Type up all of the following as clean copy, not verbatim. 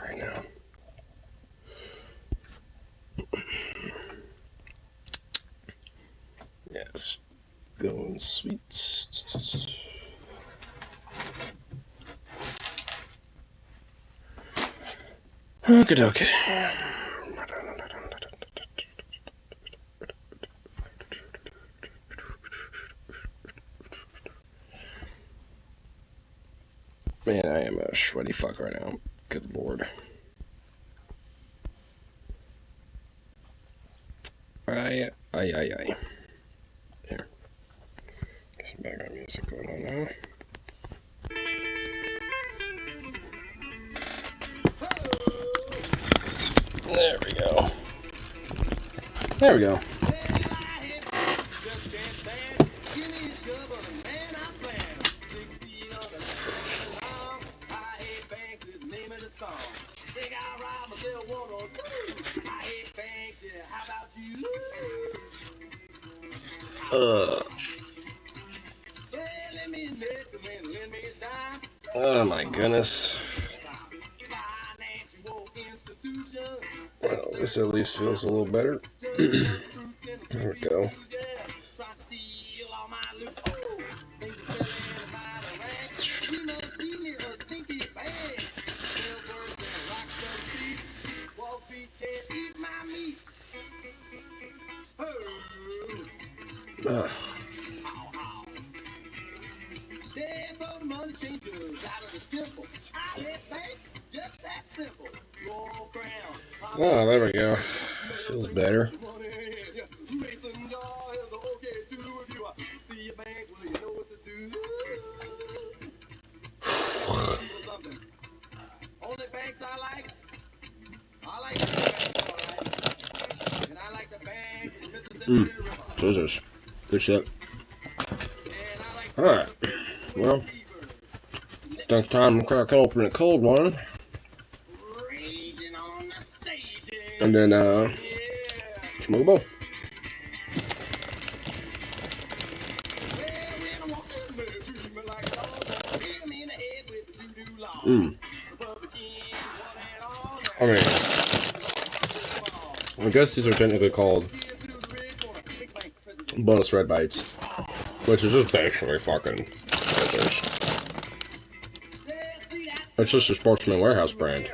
right now. Yes, going sweet. Okay. Man, I am a sweaty fuck right now. Good lord. Aye. Here. Get some background music going on now. There we go. There we go. Oh my goodness. Well, this at least feels a little better. There we go. Oh, there we go. Feels better. Jesus. Good shit. Alright. Well, think time to crack open a cold one. And then, smoothable. I mean, I guess these are technically called bonus red bites, which is just basically fucking filters. It's just a Sportsman Warehouse brand.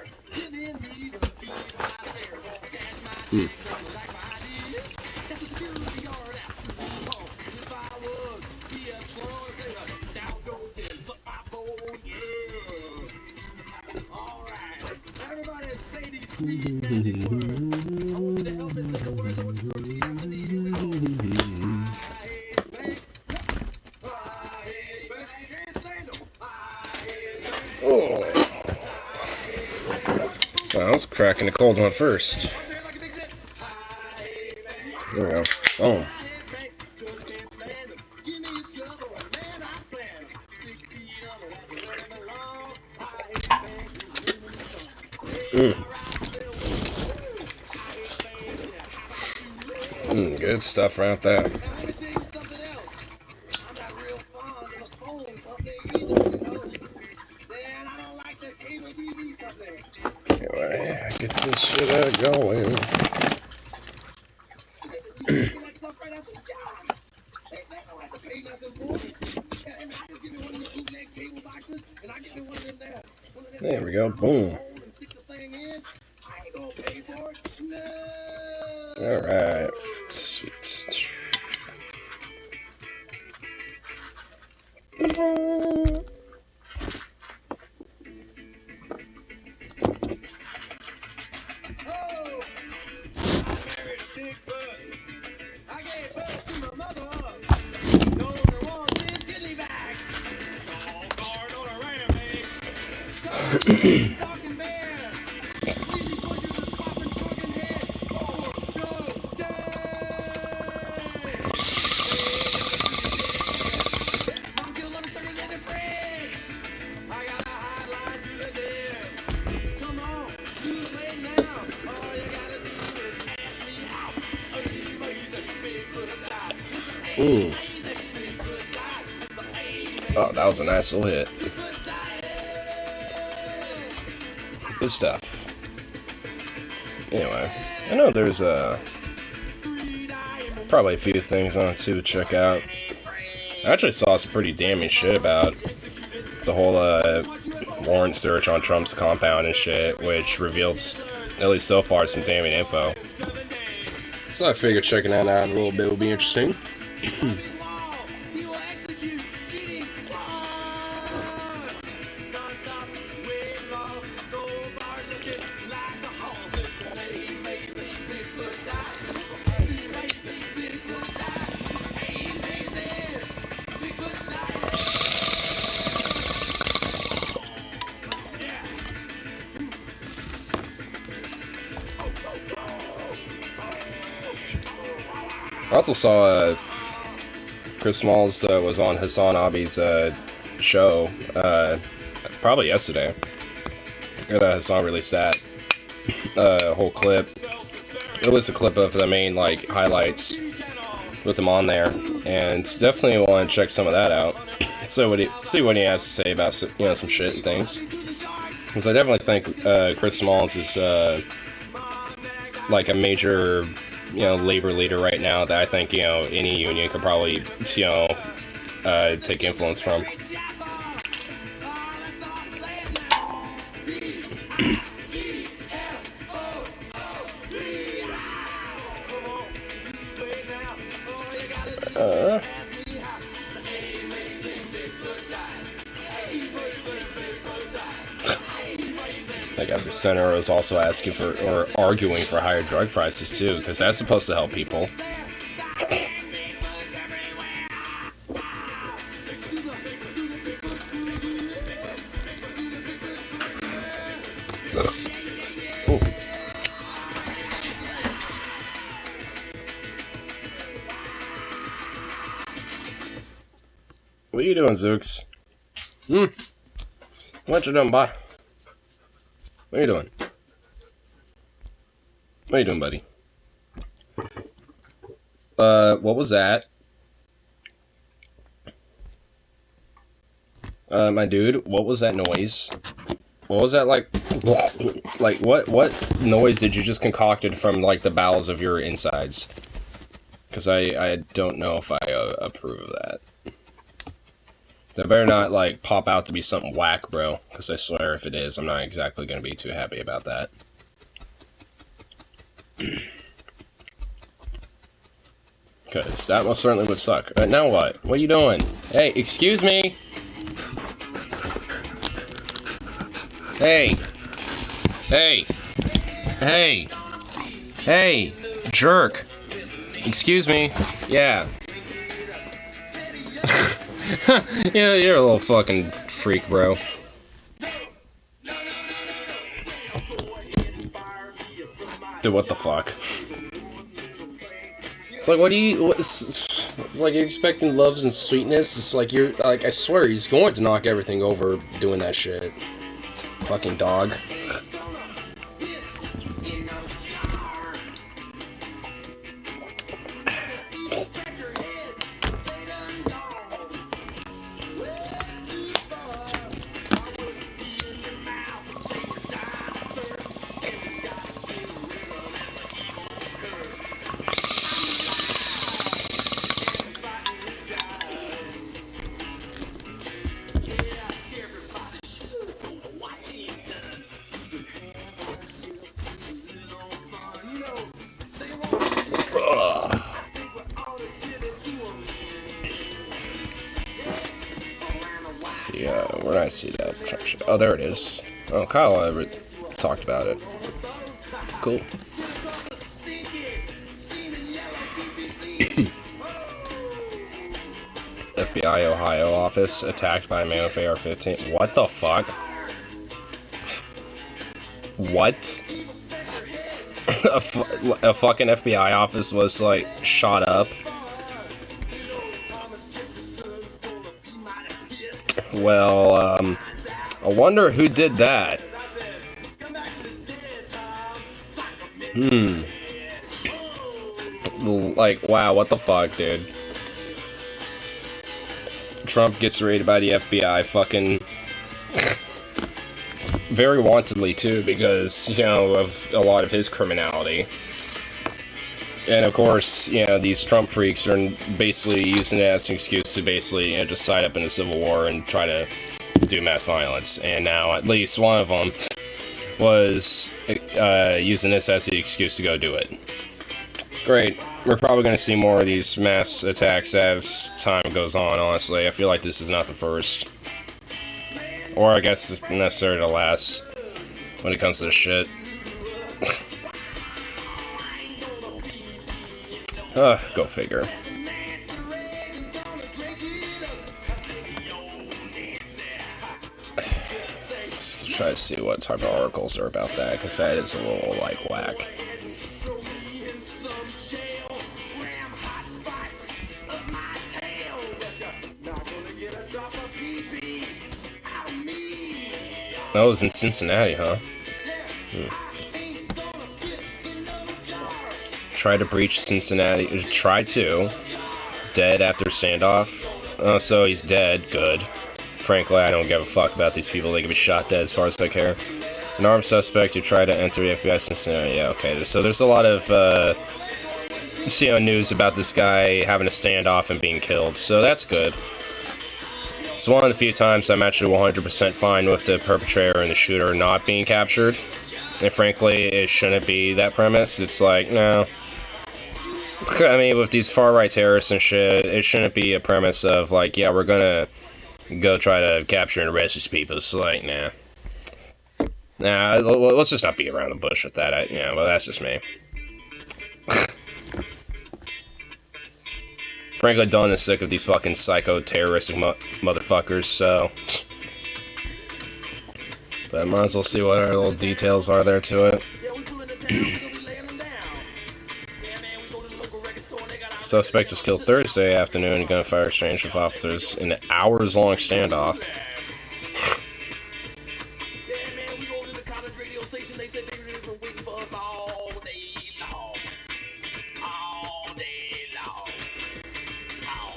Oh. Well, let's crack in the cold one first. There we go. Oh. Good stuff right there. Anyway, get this shit going. There we go. Boom. Alright. Sweet. Oh, that was a nice little hit. Good stuff. Anyway, I know there's probably a few things on it too to check out. I actually saw some pretty damning shit about the whole warrant search on Trump's compound and shit, which reveals, at least so far, some damning info. So I figured checking that out a little bit would be interesting. I also saw Chris Smalls was on Hassan Abi's show probably yesterday. And Hassan released that whole clip. Released a clip of the main like highlights with him on there, and definitely want to check some of that out. So see what he has to say about some shit and things. Because I definitely think Chris Smalls is like a major labor leader right now that I think any union could probably take influence from. I guess the senator is also asking for, or arguing for, higher drug prices too, because that's supposed to help people. What are you doing, Zooks? What you doing, bye? What are you doing? What are you doing, buddy? What was that? My dude, what was that noise? What was that like? Like, what noise did you just concocted from, like, the bowels of your insides? Because I don't know if I approve of that. That better not, like, pop out to be something whack, bro. Because I swear if it is, I'm not exactly going to be too happy about that. Because that most certainly would suck. Now what? What are you doing? Hey, excuse me! Hey! Hey! Hey! Hey! Jerk! Excuse me. Yeah. Yeah, you're a little fucking freak, bro. Dude, what the fuck? It's like, what do you... It's like you're expecting loves and sweetness. It's like you're... Like, I swear, he's going to knock everything over doing that shit. Fucking dog. Where did I see that? Oh, there it is. Oh, Kyle talked about it. Cool. FBI Ohio office attacked by a man with AR-15. What the fuck? What? A fucking FBI office was, like, shot up. Well, I wonder who did that. Like, wow, what the fuck, dude? Trump gets raided by the FBI, fucking very wantedly too, because, you know, of a lot of his criminality. And of course, you know, these Trump freaks are basically using it as an excuse to basically, you know, just side up in a civil war and try to do mass violence. And now at least one of them was using this as the excuse to go do it. Great. We're probably going to see more of these mass attacks as time goes on, honestly. I feel like this is not the first. Or I guess necessarily the last when it comes to this shit. Go figure. Let's try to see what type of articles are about that, because that is a little, like, whack. That was in Cincinnati, huh? Tried to breach Cincinnati. Tried to. Dead after standoff. So he's dead. Good. Frankly, I don't give a fuck about these people. They can be shot dead as far as I care. An armed suspect who tried to enter the FBI Cincinnati. Yeah, okay. So there's a lot of, news about this guy having a standoff and being killed. So that's good. It's one of the few times I'm actually 100% fine with the perpetrator and the shooter not being captured. And frankly, it shouldn't be that premise. It's like, no. I mean, with these far-right terrorists and shit, it shouldn't be a premise of, like, yeah, we're gonna go try to capture and arrest these people. It's like, nah. Nah, let's just not beat around the bush with that. Well, that's just me. Frankly, done and sick of these fucking psycho-terroristic motherfuckers, so... But I might as well see what our little details are there to it. Suspect was killed Thursday afternoon in a gunfire exchange with officers in an hours-long standoff.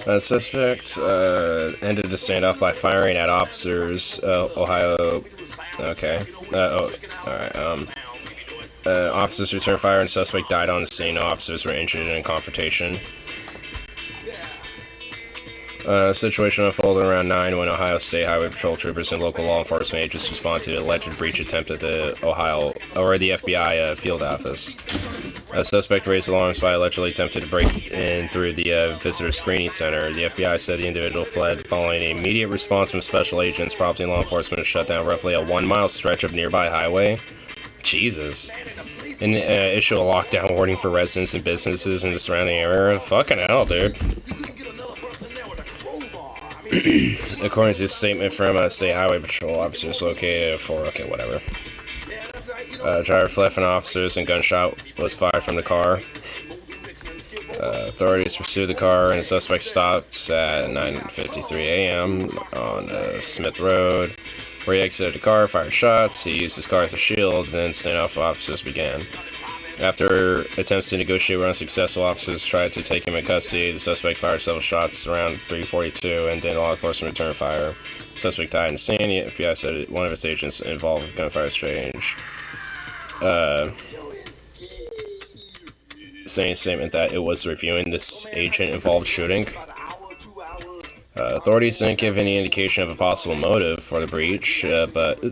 The suspect ended the standoff by firing at officers. Ohio. Okay. Alright. Officers returned fire and suspect died on the scene. No officers were injured in a confrontation. Situation unfolded around 9 when Ohio State Highway Patrol troopers and local law enforcement agents responded to the alleged breach attempt at the the FBI field office. A suspect raised alarms by allegedly attempted to break in through the visitor screening center. The FBI said the individual fled following an immediate response from special agents, prompting law enforcement to shut down roughly a 1-mile stretch of nearby highway. Jesus. And issue a lockdown warning for residents and businesses in the surrounding area. Fucking hell, dude. According to a statement from State Highway Patrol officers located at 4, okay, whatever. Driver fled from officers and gunshot was fired from the car. Authorities pursued the car and the suspect stopped at 9:53 a.m. on Smith Road, where he exited the car, fired shots. He used his car as a shield, then standoff officers began. After attempts to negotiate were unsuccessful, officers tried to take him in custody. The suspect fired several shots around 3:42, and then law enforcement returned fire. The suspect died in the scene. The FBI said one of its agents involved with gunfire exchange. Saying a statement that it was reviewing this agent-involved shooting. Authorities didn't give any indication of a possible motive for the breach, but...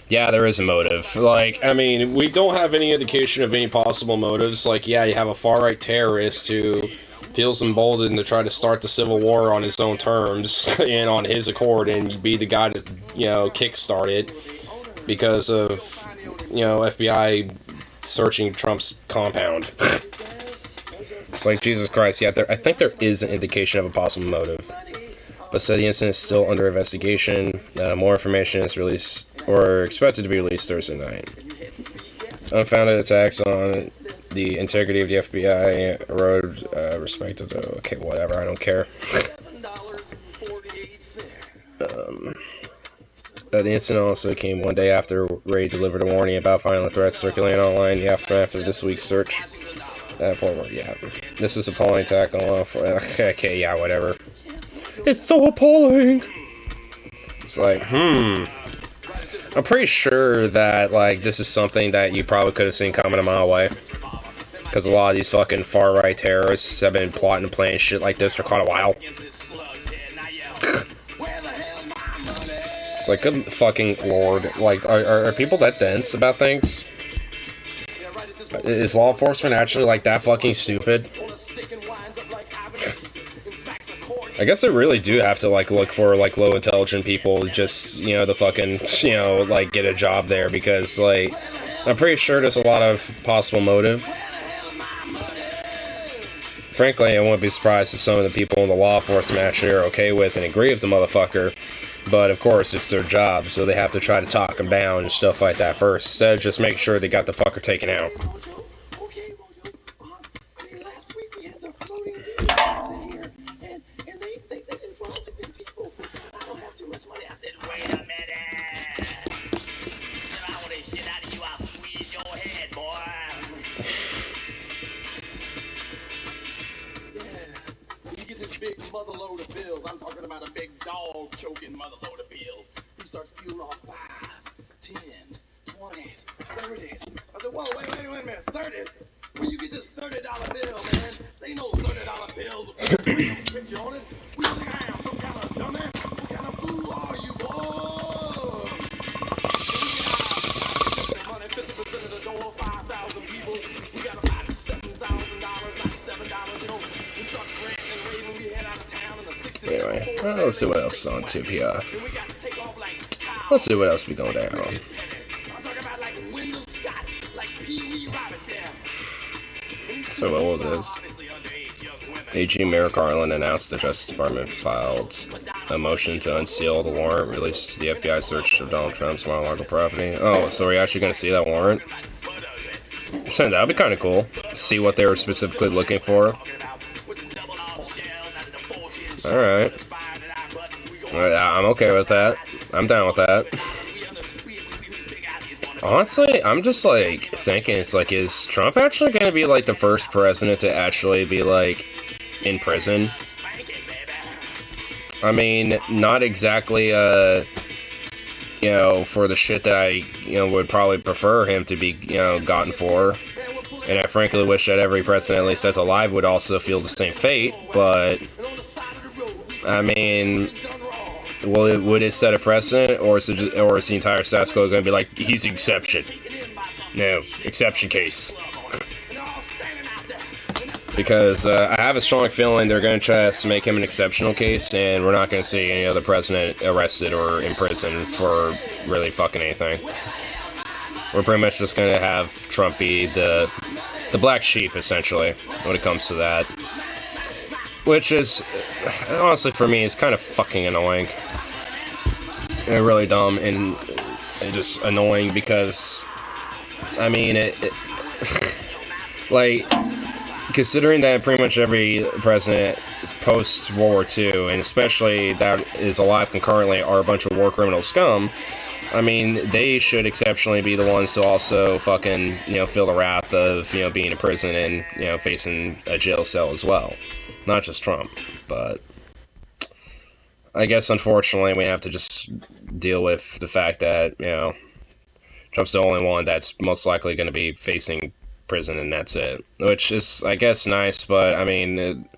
yeah, there is a motive. Like, I mean, we don't have any indication of any possible motives. Like, yeah, you have a far-right terrorist who feels emboldened to try to start the Civil War on his own terms and on his accord, and be the guy to, kickstart it because of, FBI searching Trump's compound. It's like, Jesus Christ, yeah, I think there is an indication of a possible motive. But said the incident is still under investigation. More information is released, or expected to be released Thursday night. Unfounded attacks on the integrity of the FBI erode respect to... okay, whatever, I don't care. The incident also came one day after Ray delivered a warning about violent threats circulating online in the aftermath of this week's search. Yeah. This is appalling attack on law enforcement. Okay, yeah, whatever. It's so appalling! It's like, I'm pretty sure that, like, this is something that you probably could have seen coming a mile away. Because a lot of these fucking far-right terrorists have been plotting and planning shit like this for quite a while. It's like, good fucking lord. Like, are people that dense about things? Is law enforcement actually, like, that fucking stupid? I guess they really do have to, like, look for, like, low-intelligent people just, you know, to fucking, you know, like, get a job there. Because, like, I'm pretty sure there's a lot of possible motive. Frankly, I wouldn't be surprised if some of the people in the law enforcement actually are okay with and agree with the motherfucker. But, of course, it's their job, so they have to try to talk him down and stuff like that first. Instead of just make sure they got the fucker taken out. Big motherload of bills. I'm talking about a big dog choking motherload of bills. He starts peeling off 5s, 10s, 20s, 30s. I said, whoa, wait a minute, 30s? Where you get this $30 bill, man? They ain't no $30 bills with a picture on it. We think I am some kind of dumbass? What kind of fool are you, boy? Money, 50% of the door, 5,000 people. We got about $7,000, not $7, you know. We start ranting and raving. We head out of town in the 60s. Anyway, let's see what else is on 2PR. Let's see what else be going down. I'm talking about like Wendell Scott, like Pee Wee Roberts there. So what was this? AG Merrick Garland announced the Justice Department filed a motion to unseal the warrant released to the FBI search of Donald Trump's Mar-a-Lago property. Oh, so are you actually going to see that warrant? So that would be kind of cool. See what they were specifically looking for. Alright. I'm okay with that. I'm down with that. Honestly, I'm just, like, thinking, it's like, is Trump actually going to be, like, the first president to actually be, like, in prison? I mean, not exactly, you know, for the shit that I, you know, would probably prefer him to be, you know, gotten for. And I frankly wish that every president, at least as alive, would also feel the same fate, but, I mean, would it set a precedent, or is the entire status quo going to be like, he's the exception? No, exception case. Because I have a strong feeling they're going to try to make him an exceptional case, and we're not going to see any other president arrested or in prison for really fucking anything. We're pretty much just going to have Trump be the black sheep, essentially, when it comes to that. Which is, honestly, for me, is kind of fucking annoying. And really dumb and just annoying because, I mean, like, considering that pretty much every president post-World War II, and especially that is alive concurrently, are a bunch of war criminal scum, I mean, they should exceptionally be the ones to also fucking, you know, feel the wrath of, you know, being in prison and, you know, facing a jail cell as well. Not just Trump, but I guess, unfortunately, we have to just deal with the fact that, you know, Trump's the only one that's most likely going to be facing prison, and that's it. Which is, I guess, nice, but, I mean,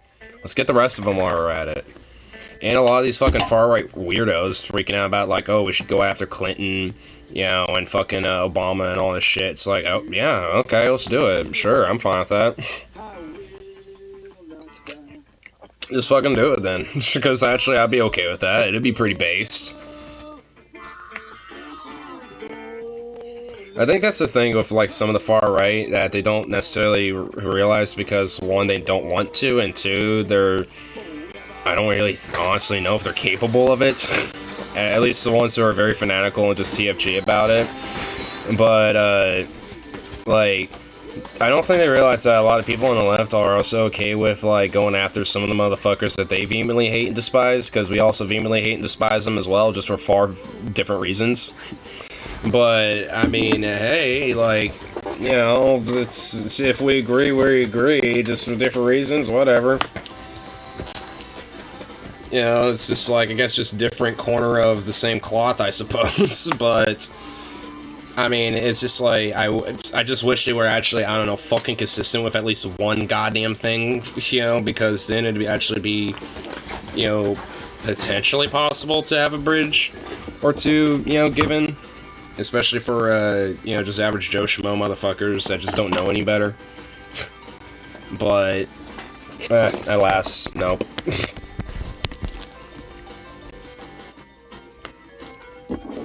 let's get the rest of them while we're at it. And a lot of these fucking far-right weirdos freaking out about, like, oh, we should go after Clinton, you know, and fucking Obama and all this shit. It's like, oh, yeah, okay, let's do it. Sure, I'm fine with that. Just fucking do it then, because actually I'd be okay with that. It'd be pretty based. I think that's the thing with, like, some of the far right, that they don't necessarily realize because, one, they don't want to, and two, I don't really honestly know if they're capable of it. At least the ones who are very fanatical and just TFG about it. But, like, I don't think they realize that a lot of people on the left are also okay with, like, going after some of the motherfuckers that they vehemently hate and despise, because we also vehemently hate and despise them as well, just for far different reasons. But, I mean, hey, like, you know, it's, if we agree, we agree, just for different reasons, whatever. You know, it's just, like, I guess just different corner of the same cloth, I suppose, but I mean, it's just like, I just wish they were actually, I don't know, fucking consistent with at least one goddamn thing, you know, because then it'd actually be, you know, potentially possible to have a bridge or two, you know, given, especially for, you know, just average Joe Schmo motherfuckers that just don't know any better. But, alas, nope.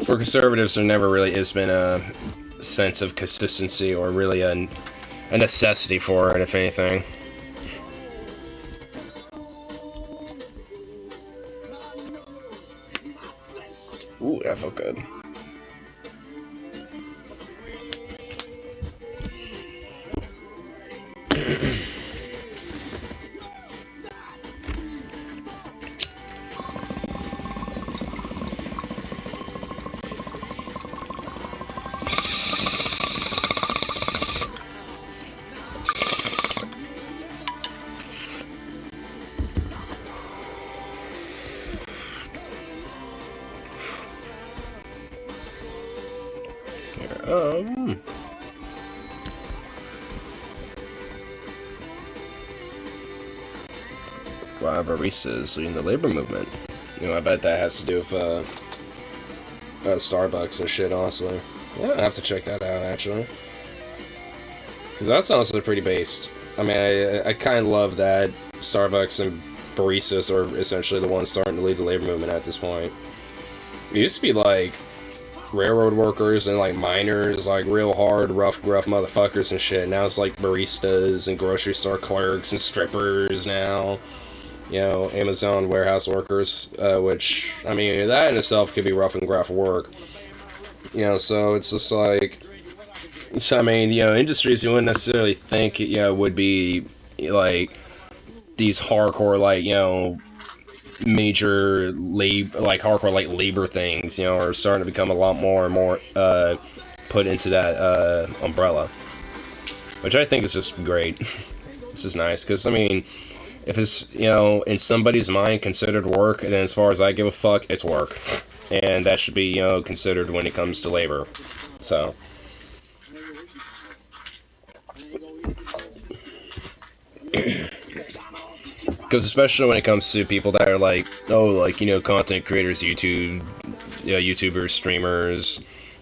For conservatives, there never really has been a sense of consistency or really a necessity for it, if anything. Ooh, that felt good. Wow, baristas leading the labor movement. You know, I bet that has to do with Starbucks and shit, honestly. Yeah, I have to check that out, actually. Because that's honestly pretty based. I mean, I kind of love that Starbucks and baristas are essentially the ones starting to lead the labor movement at this point. It used to be like railroad workers and like miners, like real hard, rough, gruff motherfuckers and shit. Now it's like baristas and grocery store clerks and strippers now. You know, Amazon warehouse workers, which, I mean, that in itself could be rough and gruff work. You know, so it's just like, so, I mean, you know, industries you wouldn't necessarily think, you know, would be, like, these hardcore, like, you know, major hardcore, like, labor things, you know, are starting to become a lot more and more, put into that, umbrella. Which I think is just great. This is nice, because, I mean, if it's, you know, in somebody's mind considered work, then as far as I give a fuck, it's work. And that should be, you know, considered when it comes to labor. So. Because especially when it comes to people that are like, oh, like, you know, content creators, YouTubers, streamers,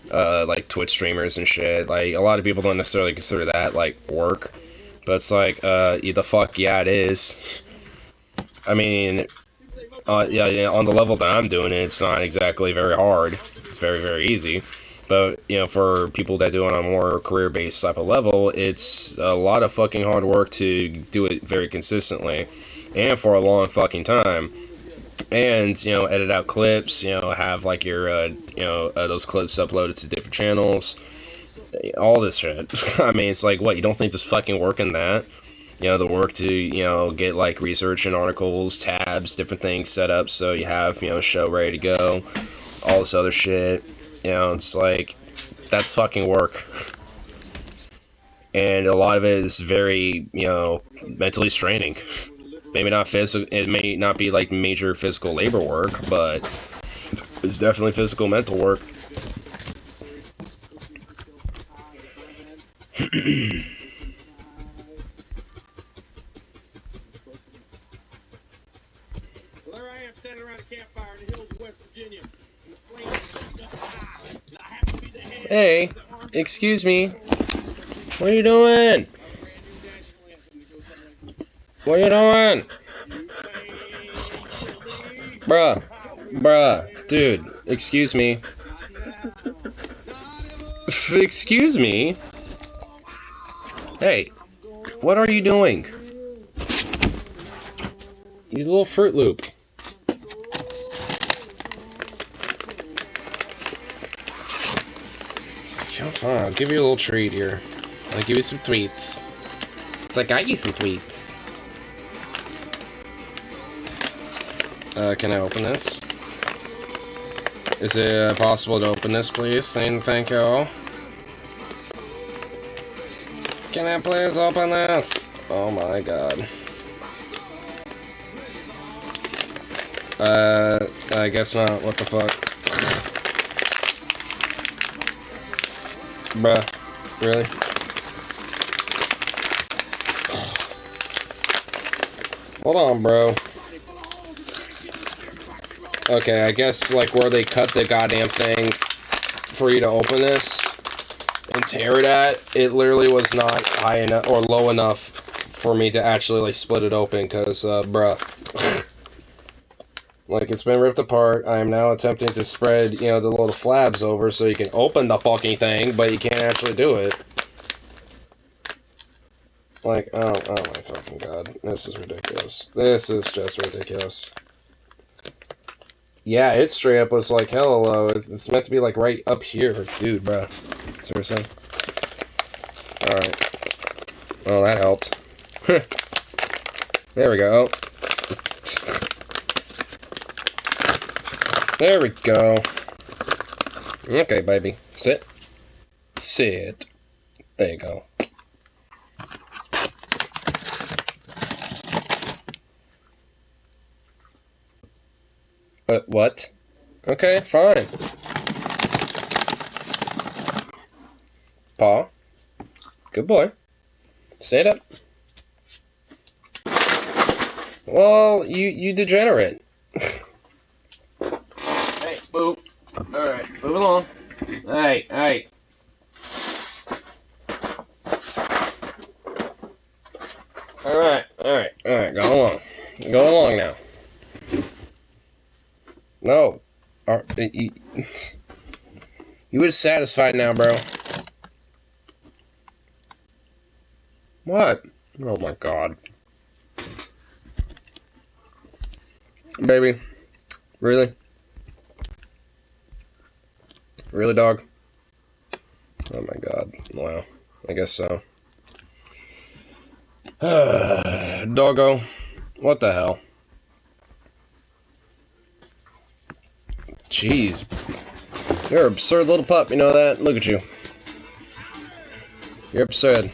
like Twitch streamers and shit. Like, a lot of people don't necessarily consider that, like, work. But it's like, the fuck, yeah, it is. I mean, yeah, on the level that I'm doing it, it's not exactly very hard. It's very, very easy. But, you know, for people that do it on a more career-based type of level, it's a lot of fucking hard work to do it very consistently. And for a long fucking time. And, you know, edit out clips, you know, have, like, your, those clips uploaded to different channels. All this shit. I mean, it's like, what, you don't think there's fucking work in that? You know, the work to, you know, get, like, research and articles, tabs, different things set up so you have, you know, a show ready to go. All this other shit. You know, it's like, that's fucking work. And a lot of it is very, you know, mentally straining. Maybe not physical, it may not be, like, major physical labor work, but it's definitely physical mental work. Hey, excuse me. What are you doing? What are you doing? Bruh, dude, excuse me. Excuse me? Hey, what are you doing? You little Fruit Loop. Oh, fine, I'll give you a little treat here. I'll give you some tweets. It's like, I got you some tweets. Can I open this? Is it possible to open this, please? Thank you. Can I please open this? Oh my god. I guess not. What the fuck? Bruh. Really? Hold on, bro. Okay, I guess, like, where they cut the goddamn thing for you to open this and tear it at, it literally was not high enough or low enough for me to actually, like, split it open, because, bruh. Like, it's been ripped apart. I am now attempting to spread, you know, the little flabs over so you can open the fucking thing, but you can't actually do it. Like, oh my fucking god. This is ridiculous. This is just ridiculous. Yeah, it straight up was like hella low. It's meant to be like right up here. Dude, bruh. Seriously? Alright. Well, that helped. There we go. There we go. Okay, baby. Sit. Sit. There you go. What? Okay, fine. Paw. Good boy. Stand up. Well, you degenerate. Hey, move. Alright, move along. Hey. Alright, go along. Go along now. No. You is satisfied now, bro. What? Oh my god. Baby. Really? Really, dog? Oh my god. Wow. I guess so. Doggo. What the hell? Jeez. You're an absurd little pup, you know that? Look at you. You're absurd.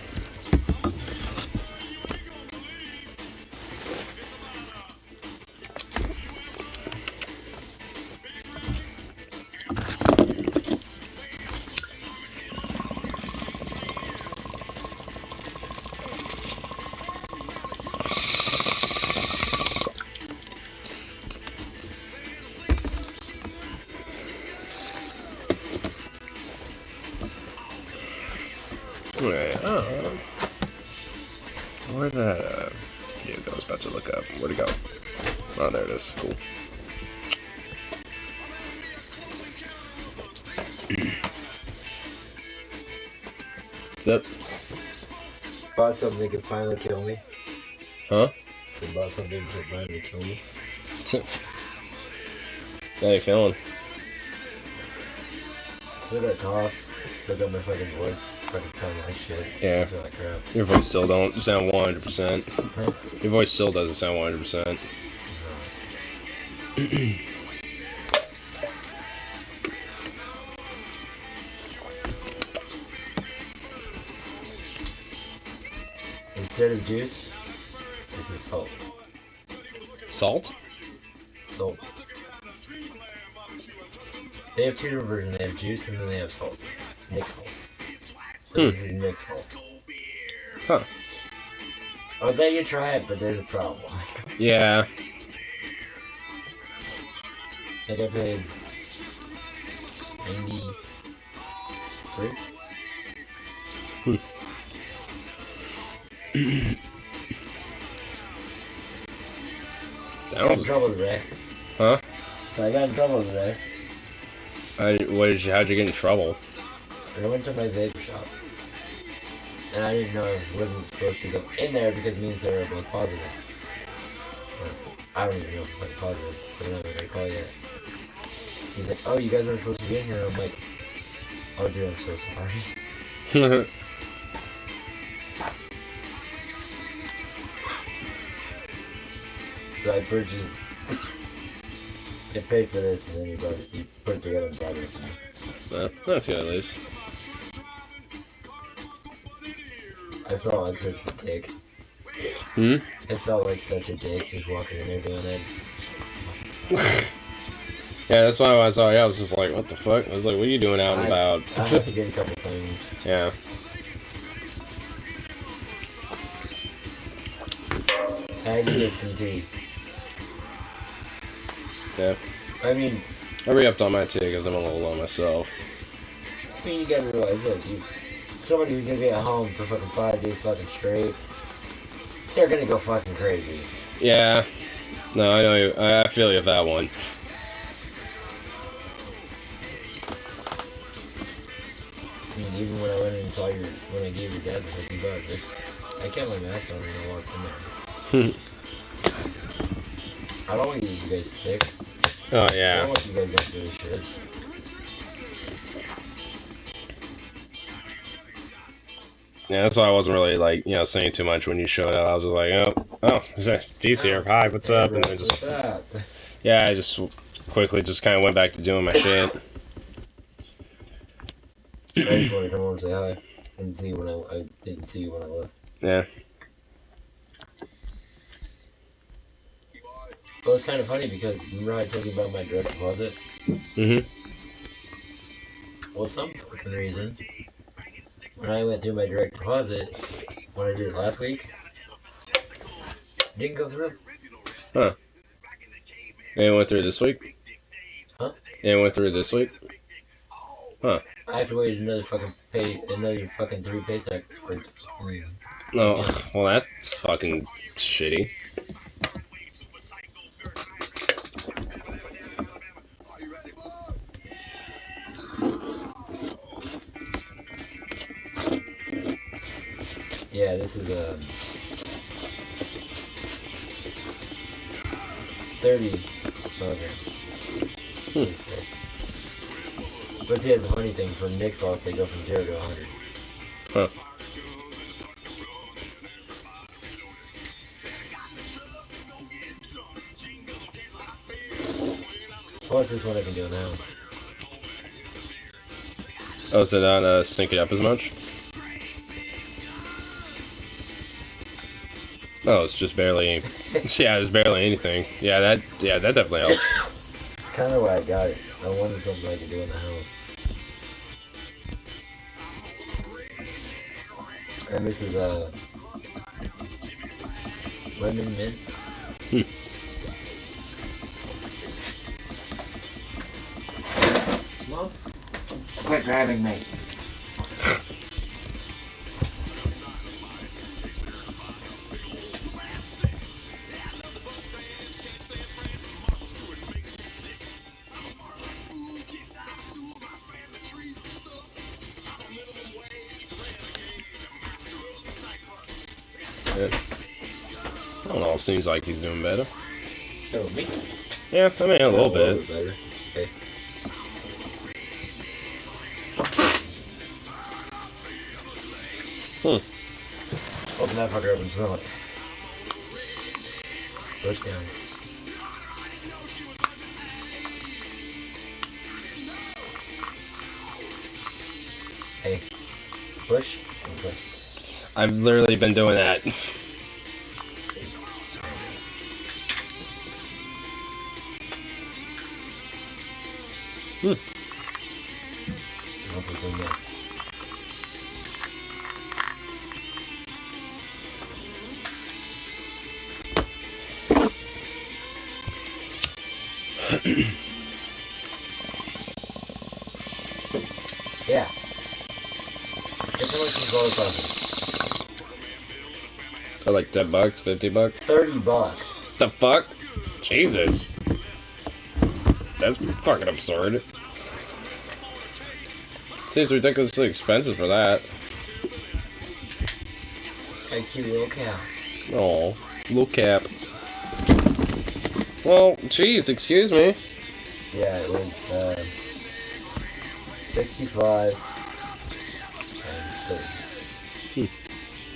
Where that video go? I was about to look up. Where'd it go? Oh, there it is. Cool. What's up? Bought something that could finally kill me. Huh? I bought something that could finally kill me. How you feeling? Still got cough. Still got my fucking voice. Fucking sound like shit. Yeah. Feel like crap. Your voice still don't sound 100%. Huh? Your voice still doesn't sound 100%. Instead of juice, this is salt. Salt? Salt. They have two different versions. They have juice and then they have salt. Mixed salt. So this is mixed salt. Huh. I would let you try it, but there's a problem. Yeah. Like I paid 93. I got in Sounds. trouble today. Huh? So I got in trouble today. How'd you get in trouble? I went to my vape shop. And I didn't know I wasn't supposed to go in there because me and Sarah are both positive. Or, I don't even know if I'm fucking positive, but I'm not gonna call yet. He's like, oh, you guys aren't supposed to be in here. I'm like, oh, dude, I'm so sorry. So I purchased, I paid for this, and then he put it together and brought it to me. That's good at least. I felt like such a dick. Hmm? It felt like such a dick just walking in there doing that. Yeah, that's why when I saw you, I was just like, what the fuck? I was like, what are you doing out and about? I have to get a couple things. Yeah. I had to get some tea. Yeah. I mean, I re-upped on my tea because I'm a little low myself. you gotta realize this. Somebody who's gonna be at home for fucking 5 days fucking straight, they're gonna go fucking crazy. Yeah. No, I know you. I feel you with that one. I mean, even when I went in and saw when I gave your dad the $50, I kept my mask on when I walked in there. I don't want you guys sick. Oh, I yeah. don't want you guys going through this shit. Yeah, that's why I wasn't really, like, you know, saying too much when you showed up. I was just like, D's here. Hi, what's up? And then just, yeah, I just quickly just kind of went back to doing my shit. I just wanted to come over and say hi. And see when I didn't see you when I left. Yeah. Well, it's kind of funny because remember I told you about my direct deposit? Mm-hmm. Well, some fucking reason, when I went through my direct deposit, when I did it last week, it didn't go through. Huh. And it went through this week? Huh? And it went through this week? Huh. I have to wait another fucking 3 pay checks for. No. Well, that's fucking shitty. Yeah, this is 30. Okay. 26. But see, that's the funny thing. For Nick's loss, they go from 0 to 100. Huh. What's this one I can do now? Oh, so not sync it up as much? Oh, it's just barely. Yeah, there's barely anything. Yeah, that definitely helps. It's kind of why I got it. I wanted something I could do in the house. And this is lemon mint. Mom, quit grabbing me. Yeah. I don't know, it seems like he's doing better. Oh, me? Yeah, I mean, a little bit. Better. Okay. Open that fucker up and smell it. Push down. Hey. Push and push. I've literally been doing that. That's what's in this. Yeah. Guess how much these balls cost? For like $10, $50. $30. The fuck? Jesus. That's fucking absurd. Seems ridiculously expensive for that. A cute little cow. Oh, little cap. Well, jeez, excuse me. Yeah, it was 65 and 30.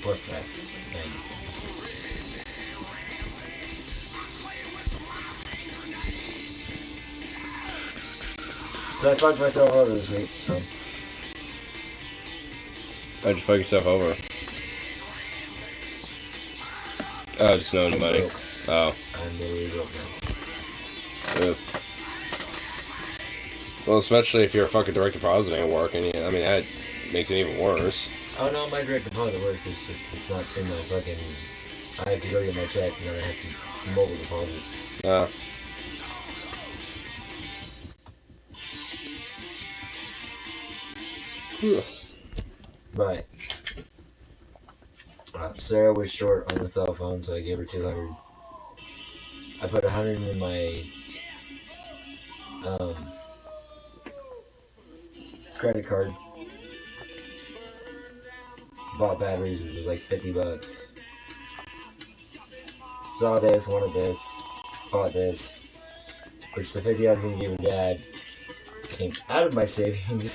Plus tax. 90. So I fucked myself over this week. So. How'd you fuck yourself over? Oh, just no money. Oh. I'm literally broke now. Ugh. Well, especially if your fucking direct deposit ain't working. I mean, that makes it even worse. Oh no, my direct deposit works. It's just it's not in my fucking. I have to go get my check and then I have to mobile deposit. But Sarah was short on the cell phone, so I gave her 200. I put 100 in my credit card. Bought batteries, which was like $50. Saw this, wanted this, bought this, which the $50 I was gonna give her dad came out of my savings.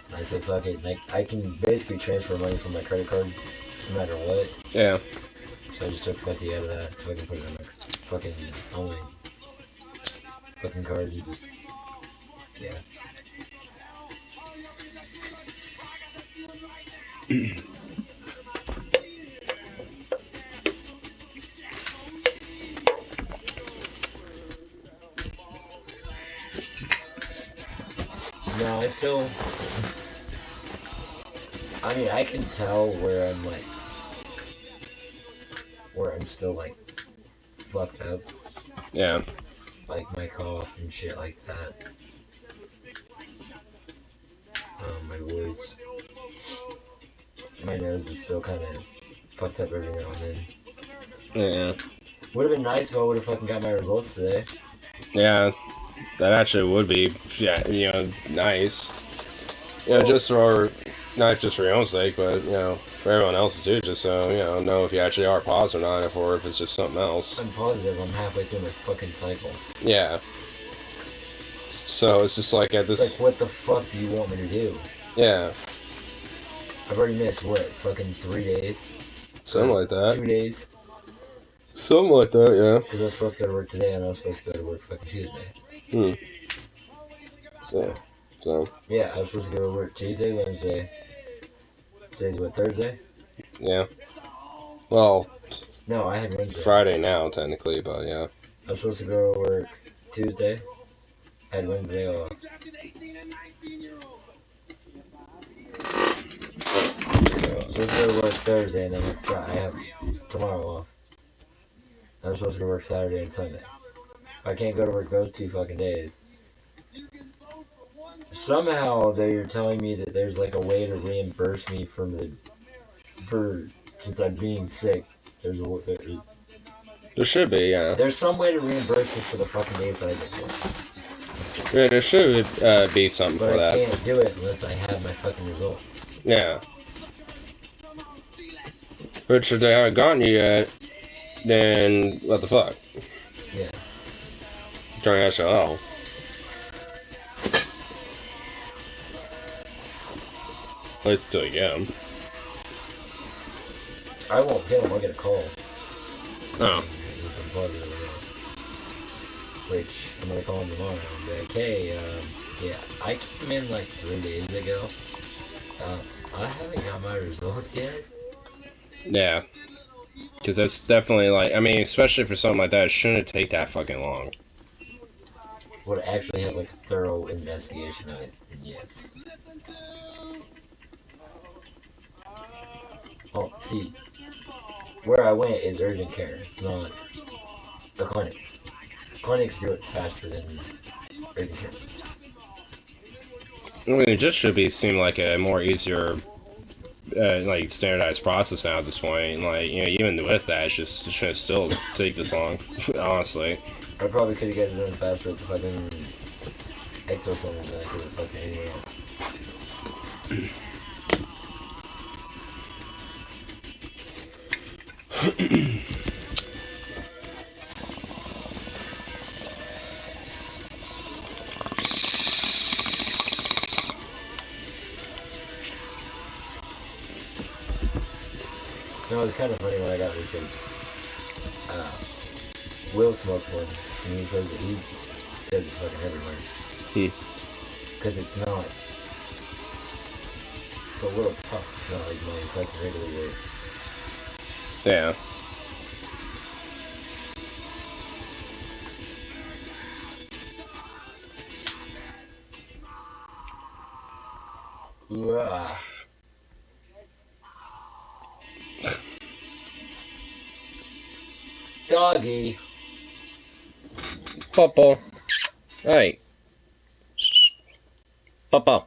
And I said, fuck it, like I can basically transfer money from my credit card no matter what. Yeah. So I just took 50 out of that so I can put it on my fucking only fucking cards and just yeah. No, I mean, I can tell where I'm like, where I'm still like fucked up. Yeah. Like my cough and shit like that. My voice. My nose is still kind of fucked up every now and then. Yeah. Would have been nice if I would have fucking got my results today. Yeah. That actually would be, yeah, nice. Just for, not just for your own sake, but, for everyone else's too, just so, know if you actually are positive or not, or if it's just something else. I'm positive I'm halfway through my fucking cycle. Yeah. So it's just like at this... It's like, what the fuck do you want me to do? Yeah. I've already missed, what, fucking 3 days? Something like that. 2 days? Something like that, yeah. Because I was supposed to go to work today, and I was supposed to go to work fucking Tuesday. So. Yeah, I was supposed to go to work Tuesday, Wednesday. Today's what, Thursday? Yeah. Well. No, I had Wednesday. Friday now, technically, but yeah. I was supposed to go to work Tuesday. I had Wednesday off. So I was supposed to go to work Thursday, and then I have tomorrow off. I'm supposed to go to work Saturday and Sunday. I can't go to work those 2 fucking days. Somehow they're telling me that there's like a way to reimburse me since I'm being sick. There should be, yeah. There's some way to reimburse me for the fucking days that I didn't work. Yeah, there should be something for that. But I can't do it unless I have my fucking results. Yeah. But if they haven't gotten you yet, then what the fuck? Yeah. Trying to ask you, oh. At least until you get them. I won't get them, I'll get a call. Oh. Which, I'm gonna call him tomorrow and be like, hey, yeah, I came in like 3 days ago. I haven't got my results yet. Yeah. Because that's definitely like, I mean, especially for something like that, it shouldn't take that fucking long. Would actually have like a thorough investigation of it, and yes. Oh, see, where I went is urgent care, not the clinic. Clinics do it faster than urgent care. I mean, it just should seem like a more easier, like standardized process now at this point. Like, even with that, it should still take this long, honestly. I probably could have gotten it done faster at the fucking Exo Center than I could have fucking anywhere else. No, it was kind of funny when I got this thing. Will smoked one, and he says that he does it fucking everywhere. Because it's not. It's a little tough. It's not like my fucking regular weed. Yeah. Ugh. Doggy. Papa. Hey. Papa.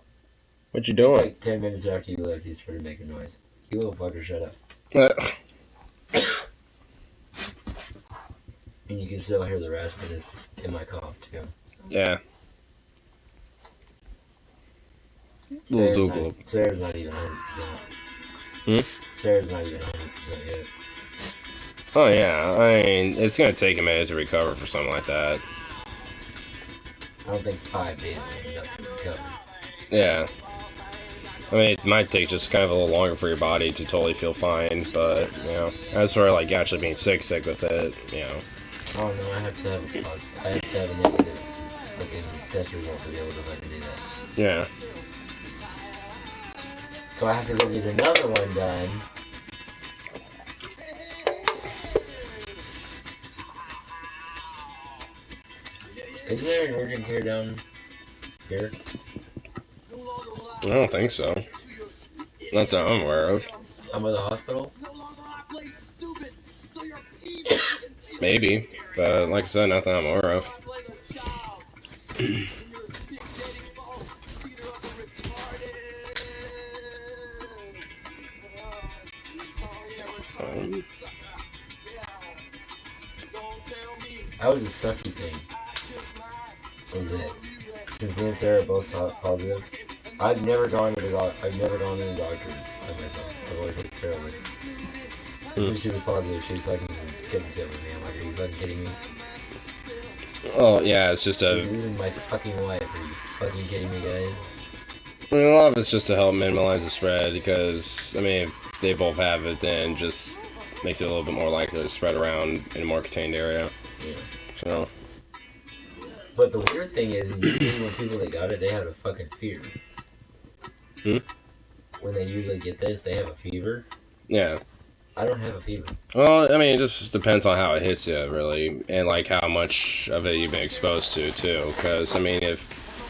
What you doing? Like 10 minutes after you left, he's trying to make a noise. You little fucker, shut up. And you can still hear the raspiness in my cough, too. Yeah. Sarah's not even 100%. Hmm? Sarah's not even 100% yet. Oh yeah, I mean, it's gonna take a minute to recover for something like that. I don't think 5 days is enough to recover. Yeah. I mean, it might take just kind of a little longer for your body to totally feel fine, but, you know, as for, like, actually being sick with it, you know. Oh no, I have to have a negative fucking test result to be able to fucking do that. Yeah. So I have to go get another one done. Is there an urgent care down here? I don't think so. Not that I'm aware of. I'm at the hospital? Maybe, but like I said, not that I'm aware of. That was a sucky thing. What was it? Since me and Sarah are both positive, I've never gone to the doctor by myself. I've always had Sarah with me. Since she was positive, she fucking couldn't sit with me. I'm like, are you fucking kidding me? Oh yeah, it's just a. This is my fucking wife. Are you fucking kidding me, guys? I mean, a lot of it's just to help minimize the spread because, I mean, if they both have it, then just makes it a little bit more likely to spread around in a more contained area. Yeah. So. But the weird thing is, usually when people that got it, they have a fucking fever. Hmm? When they usually get this, they have a fever. Yeah. I don't have a fever. Well, I mean, it just depends on how it hits you, really, and like how much of it you've been exposed to, too. Because, I mean, if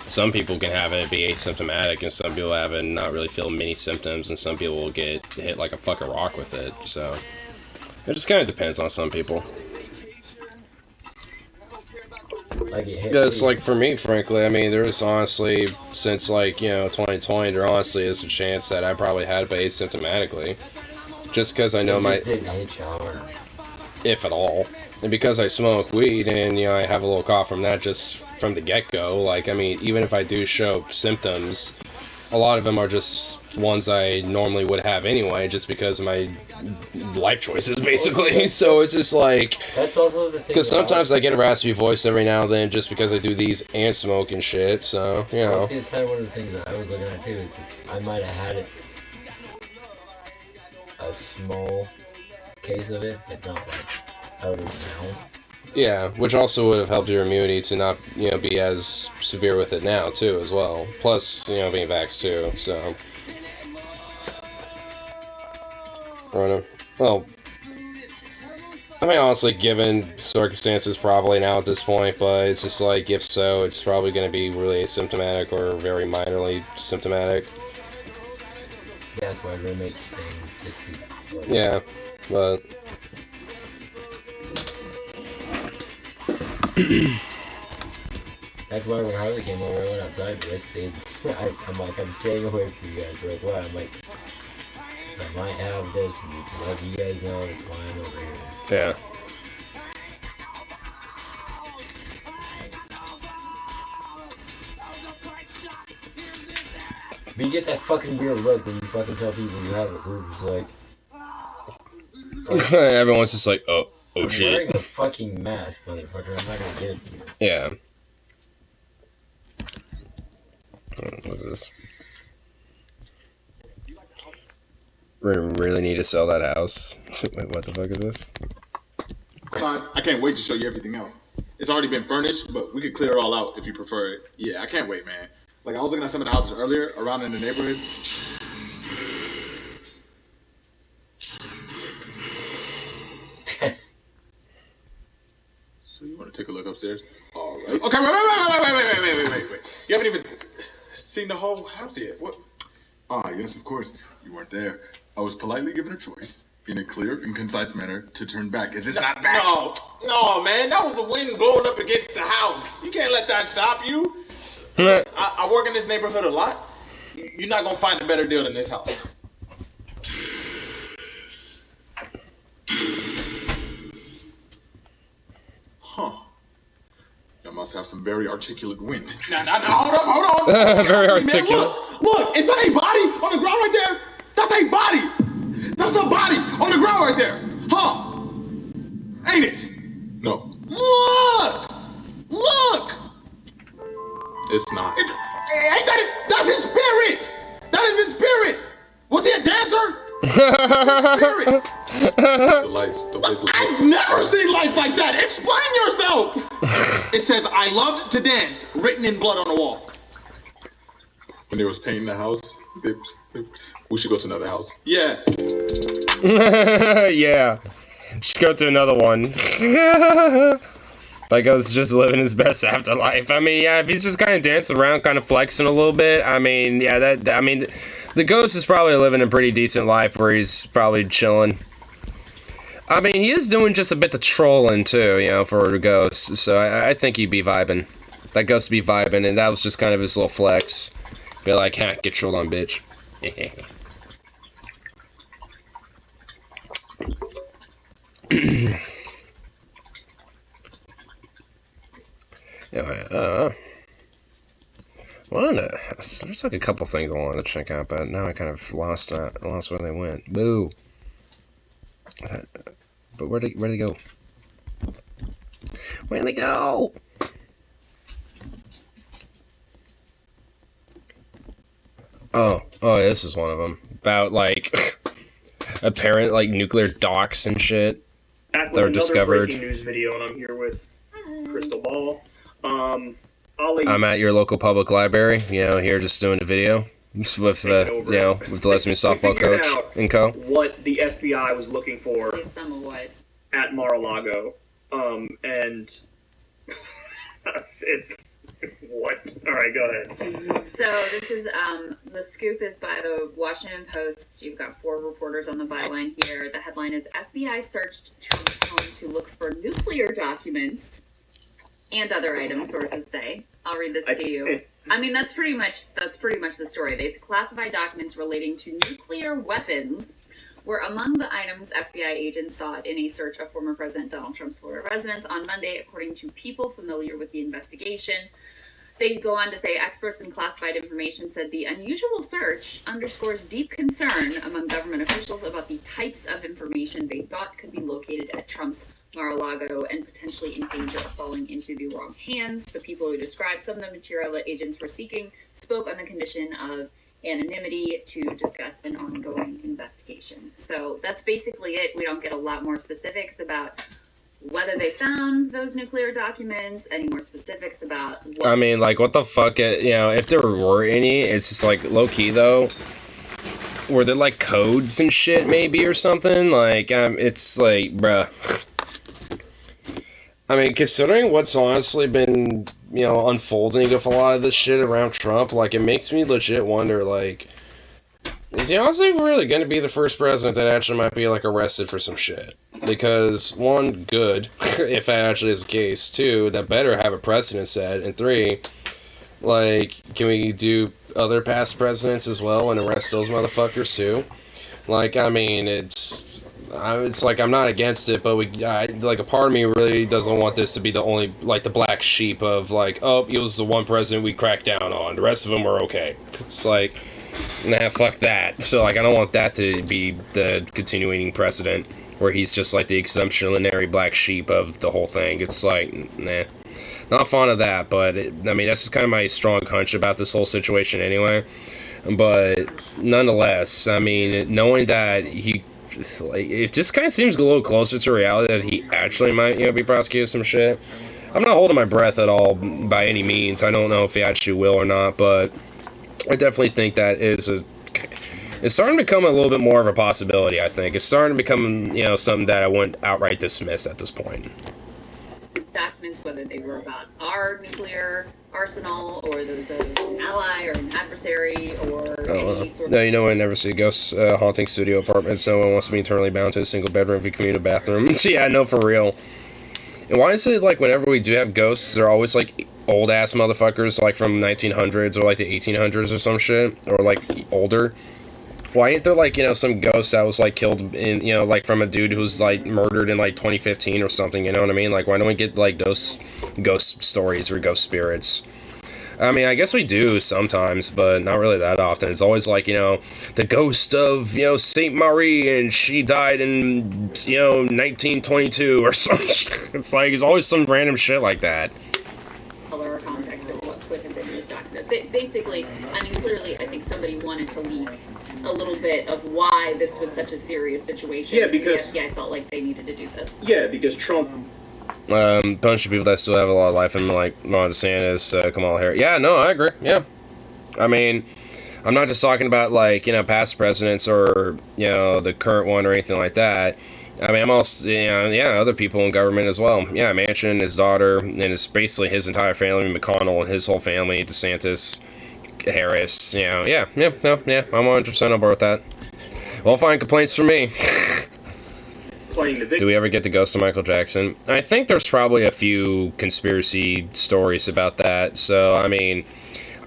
some people can have it be asymptomatic, and some people have it and not really feel many symptoms, and some people will get hit like a fucking rock with it. So, it just kind of depends on some people. Because, like, for me, frankly, I mean, there is honestly, since, like, you know, 2020, there honestly is a chance that I probably had it asymptomatically. Just because I know if at all. And because I smoke weed and, you know, I have a little cough from that just from the get-go, like, I mean, even if I do show symptoms, a lot of them are just ones I normally would have anyway, just because of my life choices, basically. So it's just like, that's also the thing. Because sometimes I get a raspy voice every now and then just because I do these and smoke and shit, so, you know. Well, see, it's kind of one of the things that I was looking at, too. It's I might have had it, a small case of it, but not like out of now. Yeah, which also would have helped your immunity to not, you know, be as severe with it now, too, as well. Plus, you know, being vaxxed, too, so. Well, I mean, honestly, given circumstances, probably now at this point, but it's just like, if so, it's probably going to be really asymptomatic or very minorly symptomatic. Yeah, that's why roommates staying 6 feet. Yeah, but. That's why when Harley came over, I went outside, but I stayed. I'm like, I'm staying away from you guys. They're like, why? I'm like, because I might have this, and to let you guys know that's why I'm over here. Yeah. But you get that fucking weird look when you fucking tell people you have it. We're just like everyone's just like, oh I'm shit. wearing a fucking mask, motherfucker. I'm not gonna give it to you. Yeah. What's this? We really need to sell that house. Wait, what the fuck is this? I can't wait to show you everything else. It's already been furnished, but we could clear it all out if you prefer it. Yeah, I can't wait, man. Like, I was looking at some of the houses earlier around in the neighborhood. So you want to take a look upstairs? All right. Okay, wait. You haven't even seen the whole house yet. What? yes, of course. You weren't there. I was politely given a choice, in a clear and concise manner, to turn back. Is this not back? No, man. That was the wind blowing up against the house. You can't let that stop you. I work in this neighborhood a lot. You're not gonna find a better deal than this house. Huh. You must have some very articulate wind. Now, hold on. Very Man, articulate. look, is that a body on the ground right there? That's a body. That's a body on the ground right there. Huh? Ain't it? No, Look. it's not. Ain't that it? That's his spirit. That is his spirit. Was he a dancer? Spirit. The lights, the big lights. I've never seen lights like that. Explain yourself. It says, I loved to dance, written in blood on the wall. When they was painting the house, we should go to another house. Yeah. Yeah. Just go to another one. Like, I was just living his best afterlife. I mean, yeah, if he's just kind of dancing around, kind of flexing a little bit, I mean, yeah, the ghost is probably living a pretty decent life where he's probably chilling. I mean, he is doing just a bit of trolling, too, you know, for a ghost. So I think he'd be vibing. That ghost would be vibing, and that was just kind of his little flex. Be like, ha, get trolled on, bitch. Yeah, there's like a couple things I wanted to check out, but now I kind of lost where they went. Boo. But where'd they go? Where'd they go? Oh, this is one of them. About, like, apparent, like, nuclear docks and shit Back that with were another discovered. breaking news video, and I'm here with Crystal Ball. I'm at your local public library, you know, here just doing the video. With, with the Les Me softball coach and co. What the FBI was looking for Some of what? at Mar-a-Lago. And it's what? All right, go ahead. So this is the scoop is by the Washington Post. You've got 4 reporters on the byline here. The headline is FBI searched Trump's home to look for nuclear documents and other items, sources say. I'll read this to you. I mean, that's pretty much the story. They classified documents relating to nuclear weapons were among the items FBI agents sought in a search of former President Donald Trump's Florida residence on Monday, according to people familiar with the investigation. They go on to say experts in classified information said the unusual search underscores deep concern among government officials about the types of information they thought could be located at Trump's Mar-a-Lago and potentially in danger of falling into the wrong hands. The people who described some of the material that agents were seeking spoke on the condition of anonymity to discuss an ongoing investigation. So that's basically it. We don't get a lot more specifics about whether they found those nuclear documents, any more specifics about what... I mean, like, what the fuck, you know, if there were any, it's just, like, low-key, though. Were there, like, codes and shit, maybe, or something? Like, it's, like, bruh. I mean, considering what's honestly been, you know, unfolding with a lot of this shit around Trump, like, it makes me legit wonder, like, is he honestly really going to be the first president that actually might be, like, arrested for some shit? Because, 1, good, if that actually is the case. 2, that better have a precedent set. And 3, like, can we do other past presidents as well and arrest those motherfuckers too? Like, I mean, it's like I'm not against it, but like a part of me really doesn't want this to be the only, like, the black sheep of, like, oh, he was the one president we cracked down on. The rest of them were okay. It's like, nah, fuck that. So, like, I don't want that to be the continuing precedent where he's just, like, the exemplary black sheep of the whole thing. It's like, nah. Not fond of that, but, I mean, that's just kind of my strong hunch about this whole situation anyway. But, nonetheless, I mean, knowing that he... like, it just kind of seems a little closer to reality that he actually might, you know, be prosecuted some shit. I'm not holding my breath at all by any means. I don't know if he actually will or not, but I definitely think that it's starting to become a little bit more of a possibility, I think. It's starting to become, you know, something that I wouldn't outright dismiss at this point. Document documents, whether they were about our nuclear arsenal or those of an ally or an adversary or any sort of... No, you know I never see ghosts haunting studio apartments. No one wants to be eternally bound to a single bedroom if you commute a bathroom. Yeah, no, for real. And why is it, like, whenever we do have ghosts, they're always, like, old-ass motherfuckers, like, from 1900s or, like, the 1800s or some shit? Or, like, older? Why ain't there, like, you know, some ghost that was, like, killed in, you know, like, from a dude who was, like, murdered in, like, 2015 or something, you know what I mean? Like, why don't we get, like, those ghost stories or ghost spirits? I mean, I guess we do sometimes, but not really that often. It's always like, you know, the ghost of, you know, Saint Marie, and she died in, you know, 1922 or something. It's like, it's always some random shit like that. Color or context of what could have been in this document. Basically, I mean, clearly, I think somebody wanted to leak a little bit of why this was such a serious situation. Yeah, because... The FBI felt like they needed to do this. Yeah, because Trump... Bunch of people that still have a lot of life in, like Ron DeSantis, Kamala Harris. Yeah, no, I agree. Yeah, I mean, I'm not just talking about, like, you know, past presidents or, you know, the current one or anything like that. I mean, I'm also, you know, yeah, other people in government as well. Yeah, Manchin, his daughter, and it's basically his entire family, McConnell and his whole family, DeSantis, Harris. You know, yeah, I'm 100% on board with that. Well, fine complaints from me. Do we ever get the ghost of Michael Jackson? I think there's probably a few conspiracy stories about that. So, I mean,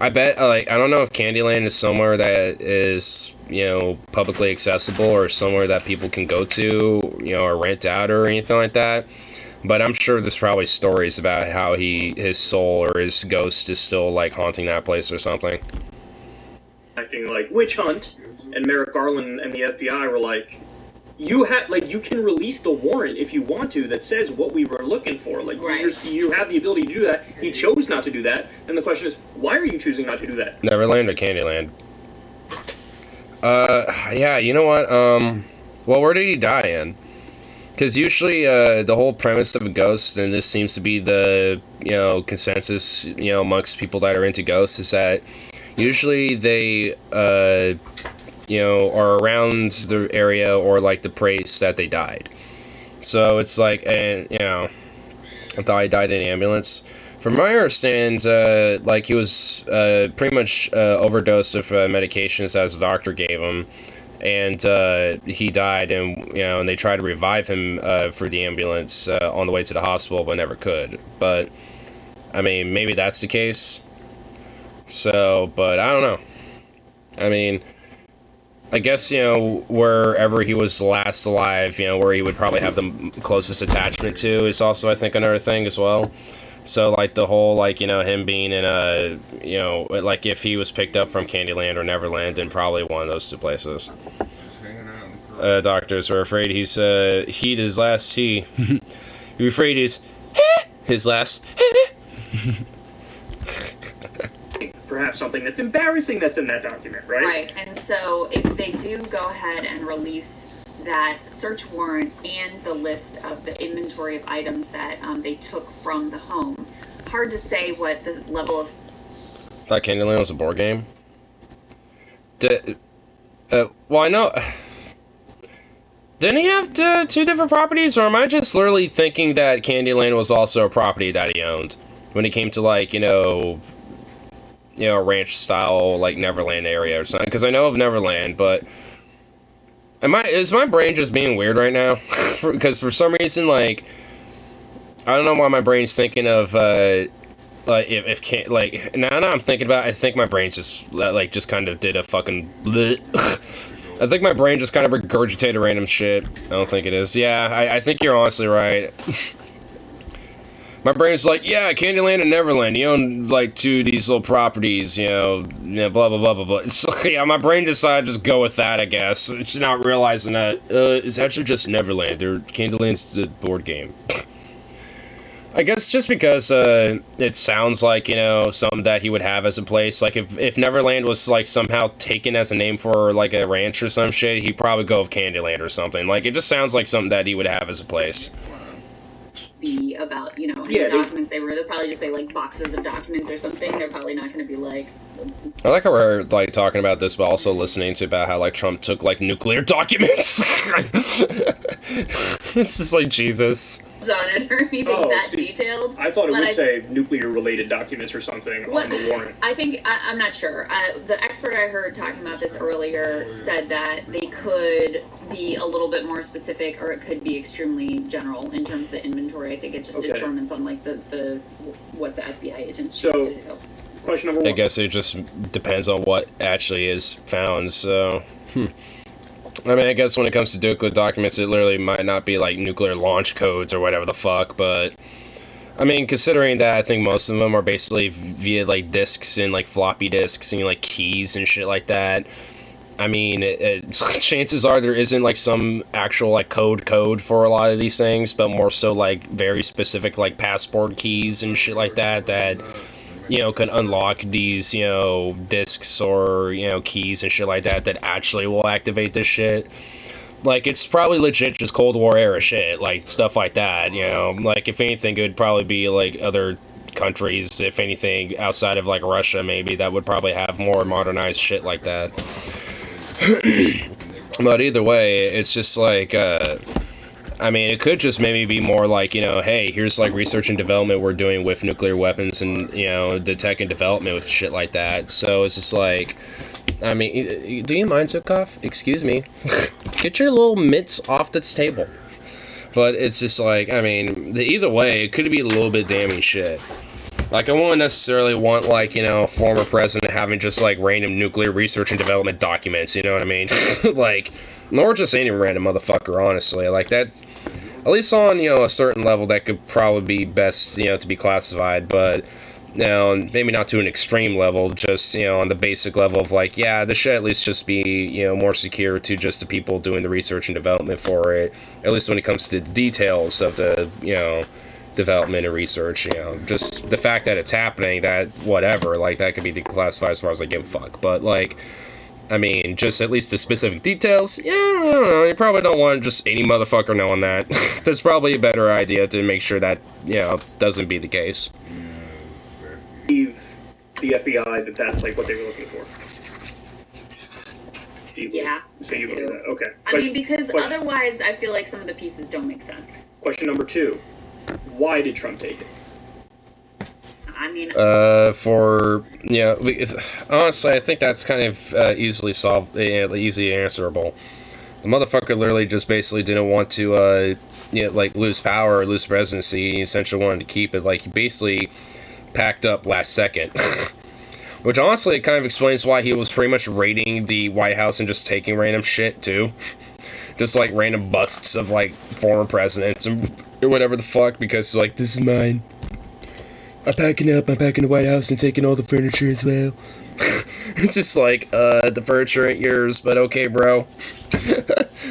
I bet, like, I don't know if Candyland is somewhere that is, you know, publicly accessible or somewhere that people can go to, you know, or rent out or anything like that. But I'm sure there's probably stories about how his soul or his ghost is still, like, haunting that place or something. Acting like witch hunt, and Merrick Garland and the FBI were like, you can release the warrant if you want to that says what we were looking for. Like, right. You have the ability to do that. He chose not to do that. And the question is, why are you choosing not to do that? Neverland or Candyland? Yeah, you know what? Well, where did he die in? Because usually, the whole premise of a ghost, and this seems to be the, you know, consensus, you know, amongst people that are into ghosts, is that usually they, you know, are around the area or, like, the place that they died. So it's like, and, you know, I thought he died in an ambulance. From my understanding, like, he was pretty much overdosed of medications that his doctor gave him, and he died, and, you know, and they tried to revive him for the ambulance on the way to the hospital, but never could. But, I mean, maybe that's the case. So, but I don't know. I mean, I guess, you know, wherever he was last alive, you know, where he would probably have the closest attachment to is also, I think, another thing as well. So, like, the whole, like, you know, him being in a, you know, like, if he was picked up from Candyland or Neverland, then probably one of those two places. Doctors are afraid he's, heat his last he. You're afraid he's his last Perhaps something that's embarrassing that's in that document, right? Right, and so if they do go ahead and release that search warrant and the list of the inventory of items that they took from the home, hard to say what the level of... Thought Candyland was a board game? Well, I know... Didn't he have two different properties, or am I just literally thinking that Candyland was also a property that he owned when it came to, like, you know, ranch-style, like, Neverland area or something? Because I know of Neverland, but... Is my brain just being weird right now? Because for some reason, like... I don't know why my brain's thinking of, like, now I'm thinking about it, I think my brain's just, like, just kind of did a fucking... I think my brain just kind of regurgitated random shit. I don't think it is. Yeah, I think you're honestly right. My brain's like, yeah, Candyland and Neverland, you own, like, two of these little properties, you know, blah, blah, blah, blah, blah. It's like, yeah, my brain decided to just go with that, I guess. It's not realizing that, it's actually just Neverland, or Candyland's the board game. I guess just because, it sounds like, you know, something that he would have as a place. Like, if Neverland was, like, somehow taken as a name for, like, a ranch or some shit, he'd probably go with Candyland or something. Like, it just sounds like something that he would have as a place. Be about, you know, any documents they were. They'll probably just say, like, boxes of documents or something. They're probably not going to be like... I like how we're, like, talking about this, but also listening to about how, like, Trump took, like, nuclear documents. It's just like, Jesus. on it or anything that detailed. I thought it but would say nuclear-related documents or something on the warrant. I think, I'm not sure. The expert I heard talking about this earlier said that they could be a little bit more specific, or it could be extremely general in terms of the inventory. I think it just determines on like the what the FBI agents choose to do. Question number 1. I guess it just depends on what actually is found, so... I mean, I guess when it comes to nuclear documents, it literally might not be like nuclear launch codes or whatever the fuck, but... I mean, considering that I think most of them are basically via like disks and like floppy disks and like keys and shit like that. I mean, chances are there isn't like some actual like code for a lot of these things, but more so like very specific like passport keys and shit like that you know, could unlock these, you know, disks or, you know, keys and shit like that actually will activate this shit. Like, it's probably legit just Cold War era shit, like, stuff like that, you know. Like, if anything, it would probably be, like, other countries, if anything, outside of, like, Russia, maybe, that would probably have more modernized shit like that. But either way, it's just, like, I mean, it could just maybe be more like, you know, hey, here's, like, research and development we're doing with nuclear weapons and, you know, the tech and development with shit like that. So it's just like, I mean, do you mind, Zukov? Excuse me. Get your little mitts off this table. But it's just like, I mean, either way, it could be a little bit damning shit. Like, I wouldn't necessarily want, like, you know, former president having just, like, random nuclear research and development documents, you know what I mean? Like, nor just any random motherfucker, honestly. Like, that's, at least on, you know, a certain level, that could probably be best, you know, to be classified, but, you know, maybe not to an extreme level, just, you know, on the basic level of, like, yeah, this should at least just be, you know, more secure to just the people doing the research and development for it, at least when it comes to the details of the, you know, development and research, you know, just the fact that it's happening, that whatever, like, that could be declassified as far as I give a fuck, but, like, I mean, just at least the specific details, yeah, I don't know, you probably don't want just any motherfucker knowing that. That's probably a better idea to make sure that, you know, doesn't be the case. The FBI that's like what they were looking for. Yeah. So you believe that? Okay. I mean, because otherwise, I feel like some of the pieces don't make sense. Question number 2. Why did Trump take it? I mean... for, you know, honestly, I think that's kind of easily solved, easily answerable. The motherfucker literally just basically didn't want to, you know, like, lose power or lose presidency. He essentially wanted to keep it. Like, he basically packed up last second. Which, honestly, it kind of explains why he was pretty much raiding the White House and just taking random shit, too. Just, like, random busts of, like, former presidents and or whatever the fuck, because, like, this is mine. I'm packing the White House and taking all the furniture as well. It's just like, the furniture ain't yours, but okay, bro.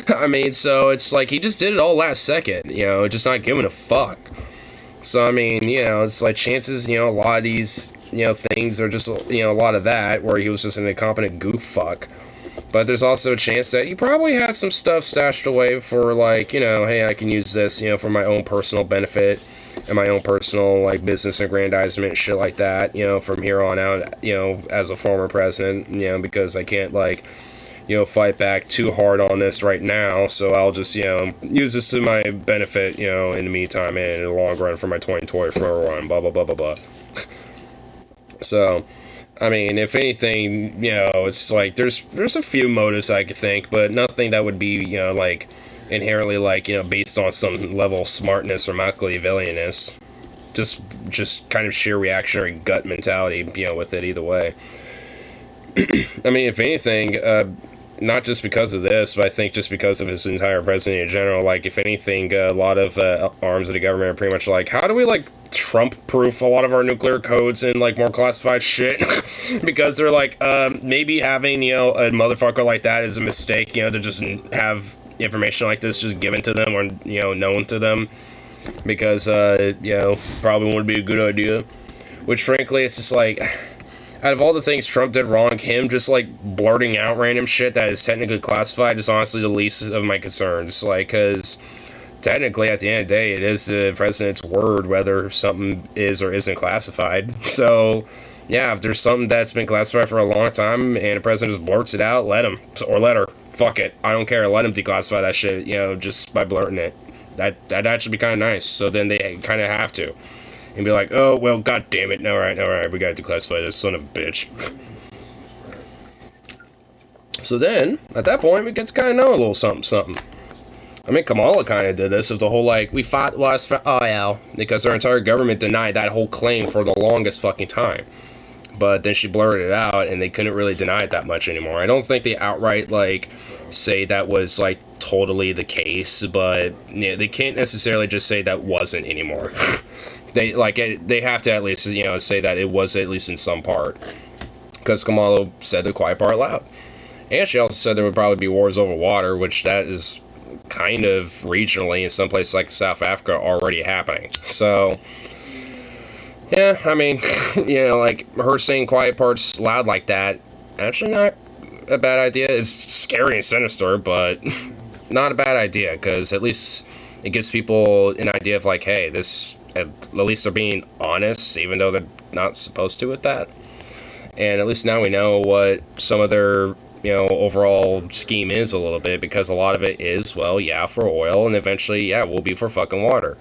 I mean, so it's like, he just did it all last second, you know, just not giving a fuck. So, I mean, you know, it's like chances, you know, a lot of these, you know, things are just, you know, a lot of that, where he was just an incompetent goof fuck. But there's also a chance that he probably had some stuff stashed away for, like, you know, hey, I can use this, you know, for my own personal benefit and my own personal, like, business aggrandizement, shit like that, you know, from here on out, you know, as a former president, you know, because I can't, like, you know, fight back too hard on this right now, so I'll just, you know, use this to my benefit, you know, in the meantime and in the long run for my 2024 run, blah, blah, blah, blah, blah. So, I mean, if anything, you know, it's like, there's a few motives I could think, but nothing that would be, you know, like, inherently, like, you know, based on some level of smartness or Machiavellianness. Just kind of sheer reactionary gut mentality, you know, with it either way. I mean, if anything, not just because of this, but I think just because of his entire presidency in general, like, if anything, a lot of arms of the government are pretty much like, how do we, like, Trump-proof a lot of our nuclear codes and, like, more classified shit? Because they're like, maybe having, you know, a motherfucker like that is a mistake, you know, to just have information like this just given to them or, you know, known to them. Because, you know, probably wouldn't be a good idea. Which, frankly, it's just like, out of all the things Trump did wrong, him just, like, blurting out random shit that is technically classified is honestly the least of my concerns. Like, because technically, at the end of the day, it is the president's word whether something is or isn't classified. So, yeah, if there's something that's been classified for a long time and the president just blurts it out, let him. Or let her. Fuck it. I don't care. Let him declassify that shit, you know, just by blurting it. That'd actually be kind of nice. So then they kind of have to. And be like, oh, well, god damn it. Alright, we gotta declassify this son of a bitch. So then, at that point, we get to kind of know a little something. I mean, Kamala kind of did this with the whole, like, we fought wars for oil, because our entire government denied that whole claim for the longest fucking time. But then she blurted it out, and they couldn't really deny it that much anymore. I don't think they outright, like, say that was, like, totally the case, but yeah, they can't necessarily just say that wasn't anymore. They, like, they have to at least, you know, say that it was at least in some part. Because Kamala said the quiet part loud. And she also said there would probably be wars over water, which that is kind of regionally in some places like South Africa already happening. So, yeah, I mean, you know, like, her saying quiet parts loud like that, actually not a bad idea. It's scary and sinister, but not a bad idea, because at least it gives people an idea of, like, hey, this, at least they're being honest, even though they're not supposed to with that. And at least now we know what some of their, you know, overall scheme is a little bit, because a lot of it is, well, yeah, for oil, and eventually, yeah, will be for fucking water.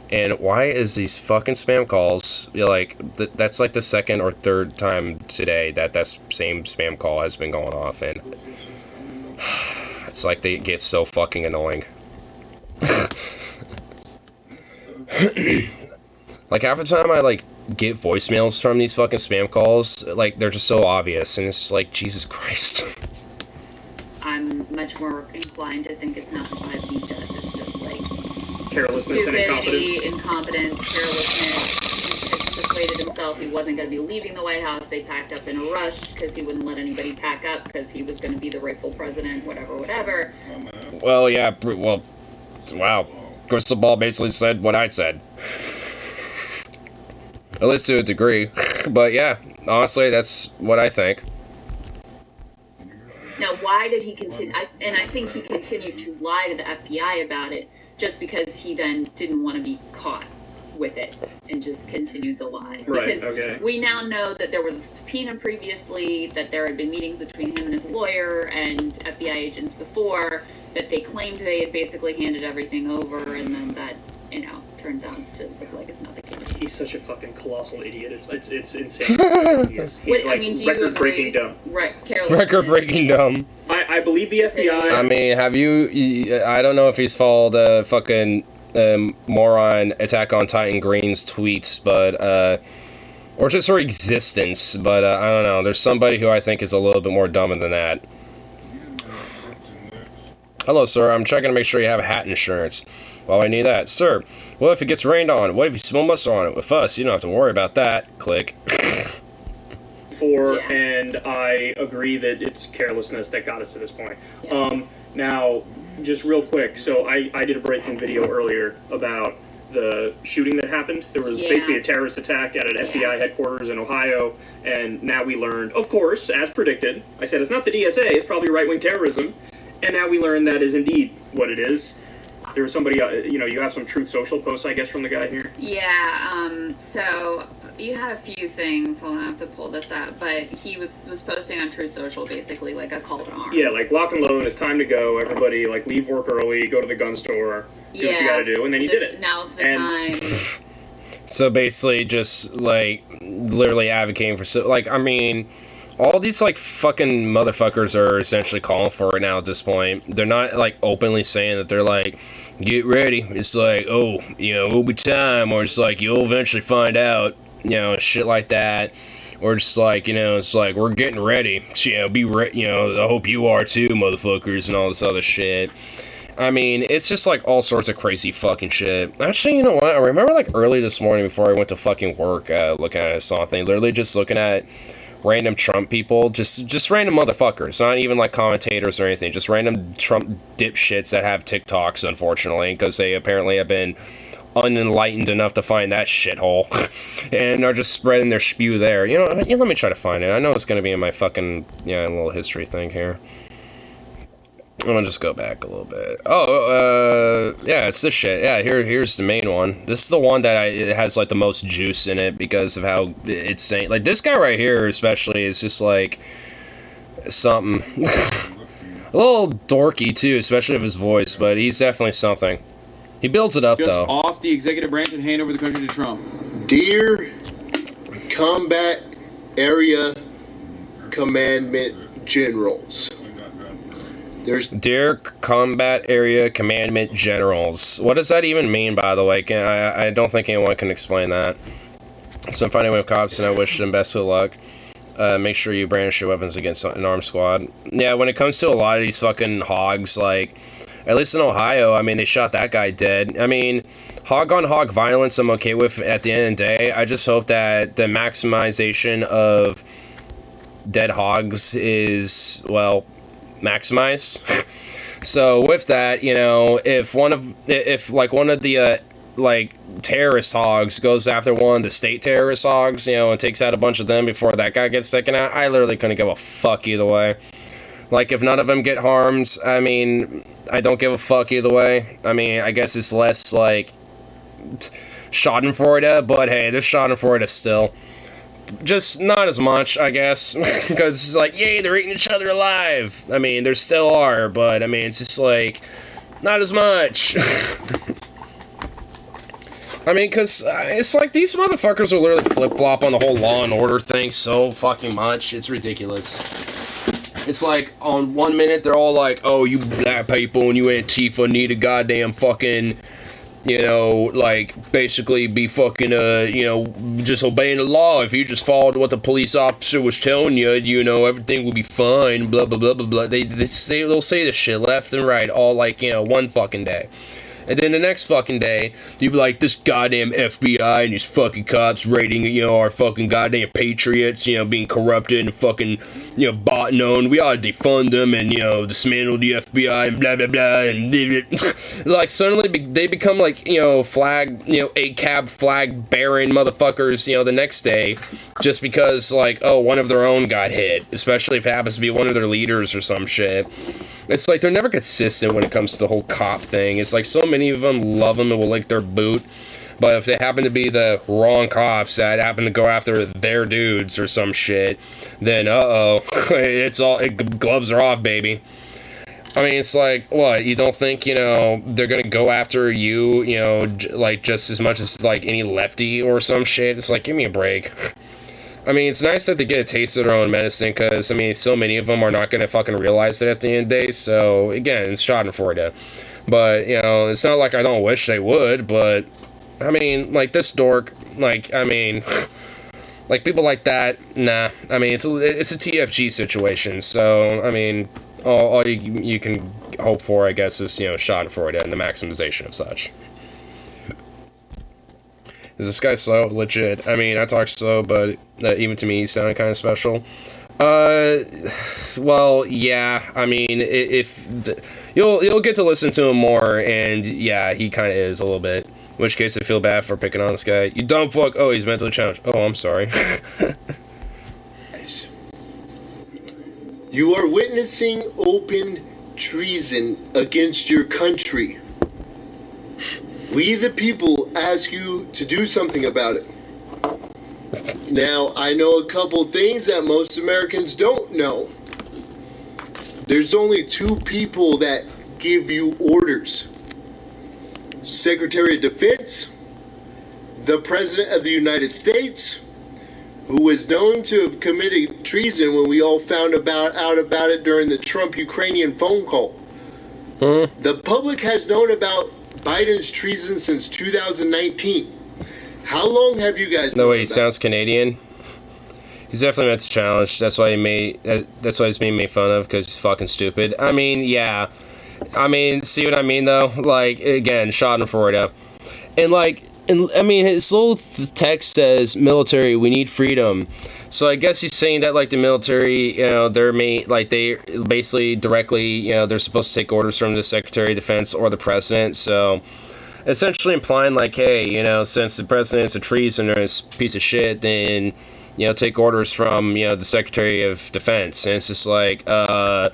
And why is these fucking spam calls, you know, like, that's like the second or third time today that same spam call has been going off, and it's like they get so fucking annoying. Like, half the time I, like, get voicemails from these fucking spam calls, like, they're just so obvious, and it's like, Jesus Christ. I'm much more inclined to think it's not 5D does. It's just like Carelessness and stupidity, incompetence, carelessness. He persuaded himself he wasn't going to be leaving the White House. They packed up in a rush because he wouldn't let anybody pack up because he was going to be the rightful president, whatever. Well, yeah, well, wow. Crystal Ball basically said what I said. At least to a degree. But yeah, honestly, that's what I think. Now, why did he continue? I think he continued to lie to the FBI about it just because he then didn't want to be caught with it and just continued the lie. Right, because okay. we now know that there was a subpoena previously, that there had been meetings between him and his lawyer and FBI agents before, that they claimed they had basically handed everything over, and then that, you know, turns out to look like it's not the case. He's such a fucking colossal idiot. It's insane. He's What, like I mean, do you record-breaking agree? dumb. Right, carelessness. Record-breaking dumb. I believe the FBI... I mean, have you... I don't know if he's followed fucking moron Attack on Titan Green's tweets, but... or just her existence, but I don't know. There's somebody who I think is a little bit more dumb than that. Hello, sir. I'm checking to make sure you have hat insurance. Well, I need that. Sir, what if it gets rained on? What if you smell mustard on it? With us, you don't have to worry about that. Click. And I agree that it's carelessness that got us to this point. Now, just real quick, so I did a break-in video earlier about the shooting that happened. There was basically a terrorist attack at an FBI headquarters in Ohio, and now we learned, of course, as predicted, I said it's not the DSA, it's probably right-wing terrorism, and now we learn that is indeed what it is. There was somebody, you know, you have some Truth Social posts, I guess, from the guy here? Yeah, so you had a few things. Hold on, I have to pull this up. But he was posting on Truth Social basically like a call to arms. Yeah, like lock and load, it's time to go. Everybody, like, leave work early, go to the gun store, do what you gotta do, and then he did it. Now's the time. So basically just, like, literally advocating for... like, I mean... all these, like, fucking motherfuckers are essentially calling for it now at this point. They're not, like, openly saying that they're like, get ready. It's like, oh, you know, it'll be time. Or it's like, you'll eventually find out. You know, shit like that. Or just like, you know, it's like, we're getting ready. So, you know, be ready. You know, I hope you are too, motherfuckers, and all this other shit. I mean, it's just, like, all sorts of crazy fucking shit. Actually, you know what? I remember, like, early this morning before I went to fucking work, looking at a song thing, literally just looking at random Trump people, just random motherfuckers, not even like commentators or anything, just random Trump dipshits that have TikToks, unfortunately, because they apparently have been unenlightened enough to find that shithole, and are just spreading their spew there. You know, let me try to find it. I know it's going to be in my fucking, little history thing here. I'm gonna just go back a little bit. Yeah, it's this shit. Yeah, here's the main one. This is the one that it has, like, the most juice in it because of how it's saying. Like, this guy right here, especially, is just, like, something. A little dorky, too, especially of his voice, but he's definitely something. He builds it up, Just though. off the executive branch and hand over the country to Trump. Dear Combat Area Commandment Generals. Dear Combat Area Commandment Generals. What does that even mean, by the way? I don't think anyone can explain that. So I'm fighting with cops, and I wish them best of luck. Make sure you brandish your weapons against an armed squad. Yeah, when it comes to a lot of these fucking hogs, like, at least in Ohio, I mean, they shot that guy dead. I mean, hog-on-hog violence I'm okay with at the end of the day. I just hope that the maximization of dead hogs is, well, maximized. So with that, you know, if one of the terrorist hogs goes after one of the state terrorist hogs, you know, and takes out a bunch of them before that guy gets taken out, I literally couldn't give a fuck either way. Like, if none of them get harmed, I mean, I don't give a fuck either way. I mean, I guess it's less, like, schadenfreude, but hey, there's schadenfreude still. Just not as much, I guess, because it's like, yay, they're eating each other alive. I mean, there still are, but, I mean, it's just like, not as much. I mean, because it's like these motherfuckers will literally flip-flop on the whole law and order thing so fucking much. It's ridiculous. It's like, on 1 minute, they're all like, oh, you black people and you Antifa need a goddamn fucking, you know, like, basically be fucking, you know, just obeying the law. If you just followed what the police officer was telling you, you know, everything will be fine, blah, blah, blah, blah, blah. They'll say this shit left and right all, like, you know, one fucking day. And then the next fucking day, you'd be like, this goddamn FBI and these fucking cops raiding, you know, our fucking goddamn patriots, you know, being corrupted and fucking, you know, bought and owned. We ought to defund them and, you know, dismantle the FBI and blah, blah, blah. And, like, suddenly they become, like, you know, ACAB flag bearing motherfuckers, you know, the next day. Just because, like, oh, one of their own got hit. Especially if it happens to be one of their leaders or some shit. It's like, they're never consistent when it comes to the whole cop thing. It's like, so many of them love them and will lick their boot. But if they happen to be the wrong cops that happen to go after their dudes or some shit, then, uh-oh. Gloves are off, baby. I mean, it's like, what, you don't think, you know, they're gonna go after you, you know, like, just as much as, like, any lefty or some shit? It's like, give me a break. I mean, it's nice that they get a taste of their own medicine, because, I mean, so many of them are not going to fucking realize that at the end of the day, so, again, it's schadenfreude. But, you know, it's not like I don't wish they would, but, I mean, like, this dork, like, I mean, like, people like that, nah. I mean, it's a TFG situation, so, I mean, all you can hope for, I guess, is, you know, schadenfreude and the maximization of such. Is this guy slow? Legit. I mean, I talk slow, but even to me, he sounded kind of special. Well, yeah. I mean, you'll get to listen to him more, and yeah, he kind of is a little bit. In which case, I feel bad for picking on this guy. You dumb fuck. Oh, he's mentally challenged. Oh, I'm sorry. You are witnessing open treason against your country. We, the people, ask you to do something about it. Now, I know a couple things that most Americans don't know. There's only two people that give you orders. Secretary of Defense, the President of the United States, who was known to have committed treason when we all found out about it during the Trump-Ukrainian phone call. The public has known about Biden's treason since 2019. How long have you guys known? No way, he sounds Canadian. He's definitely meant to challenge. That's why he's being made fun of, because he's fucking stupid. I mean, yeah. I mean, see what I mean, though? Like, again, schadenfreude. And, like, I mean, his little text says, military, we need freedom. So I guess he's saying that, like, the military, you know, they basically directly, you know, they're supposed to take orders from the Secretary of Defense or the President. So essentially implying, like, hey, you know, since the President's a treasonous piece of shit, then, you know, take orders from, you know, the Secretary of Defense. And it's just like, huh?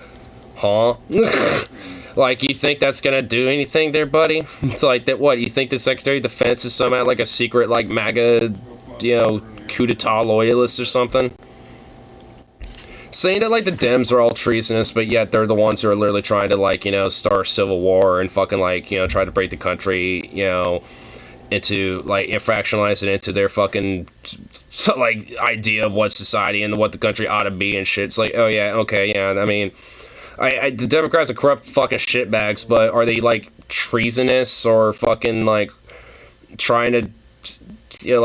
Like, you think that's gonna do anything there, buddy? It's like, that what, you think the Secretary of Defense is somehow like a secret, like, MAGA, you know, coup d'etat loyalist or something? saying that like the Dems are all treasonous, but yet they're the ones who are literally trying to like, you know, start civil war and fucking like, you know, try to break the country, you know, into like fractionalize it into their fucking like idea of what society and what the country ought to be and shit. It's like, oh yeah, okay, yeah. I mean, the Democrats are corrupt fucking shitbags, but are they like treasonous or fucking like trying to, you know,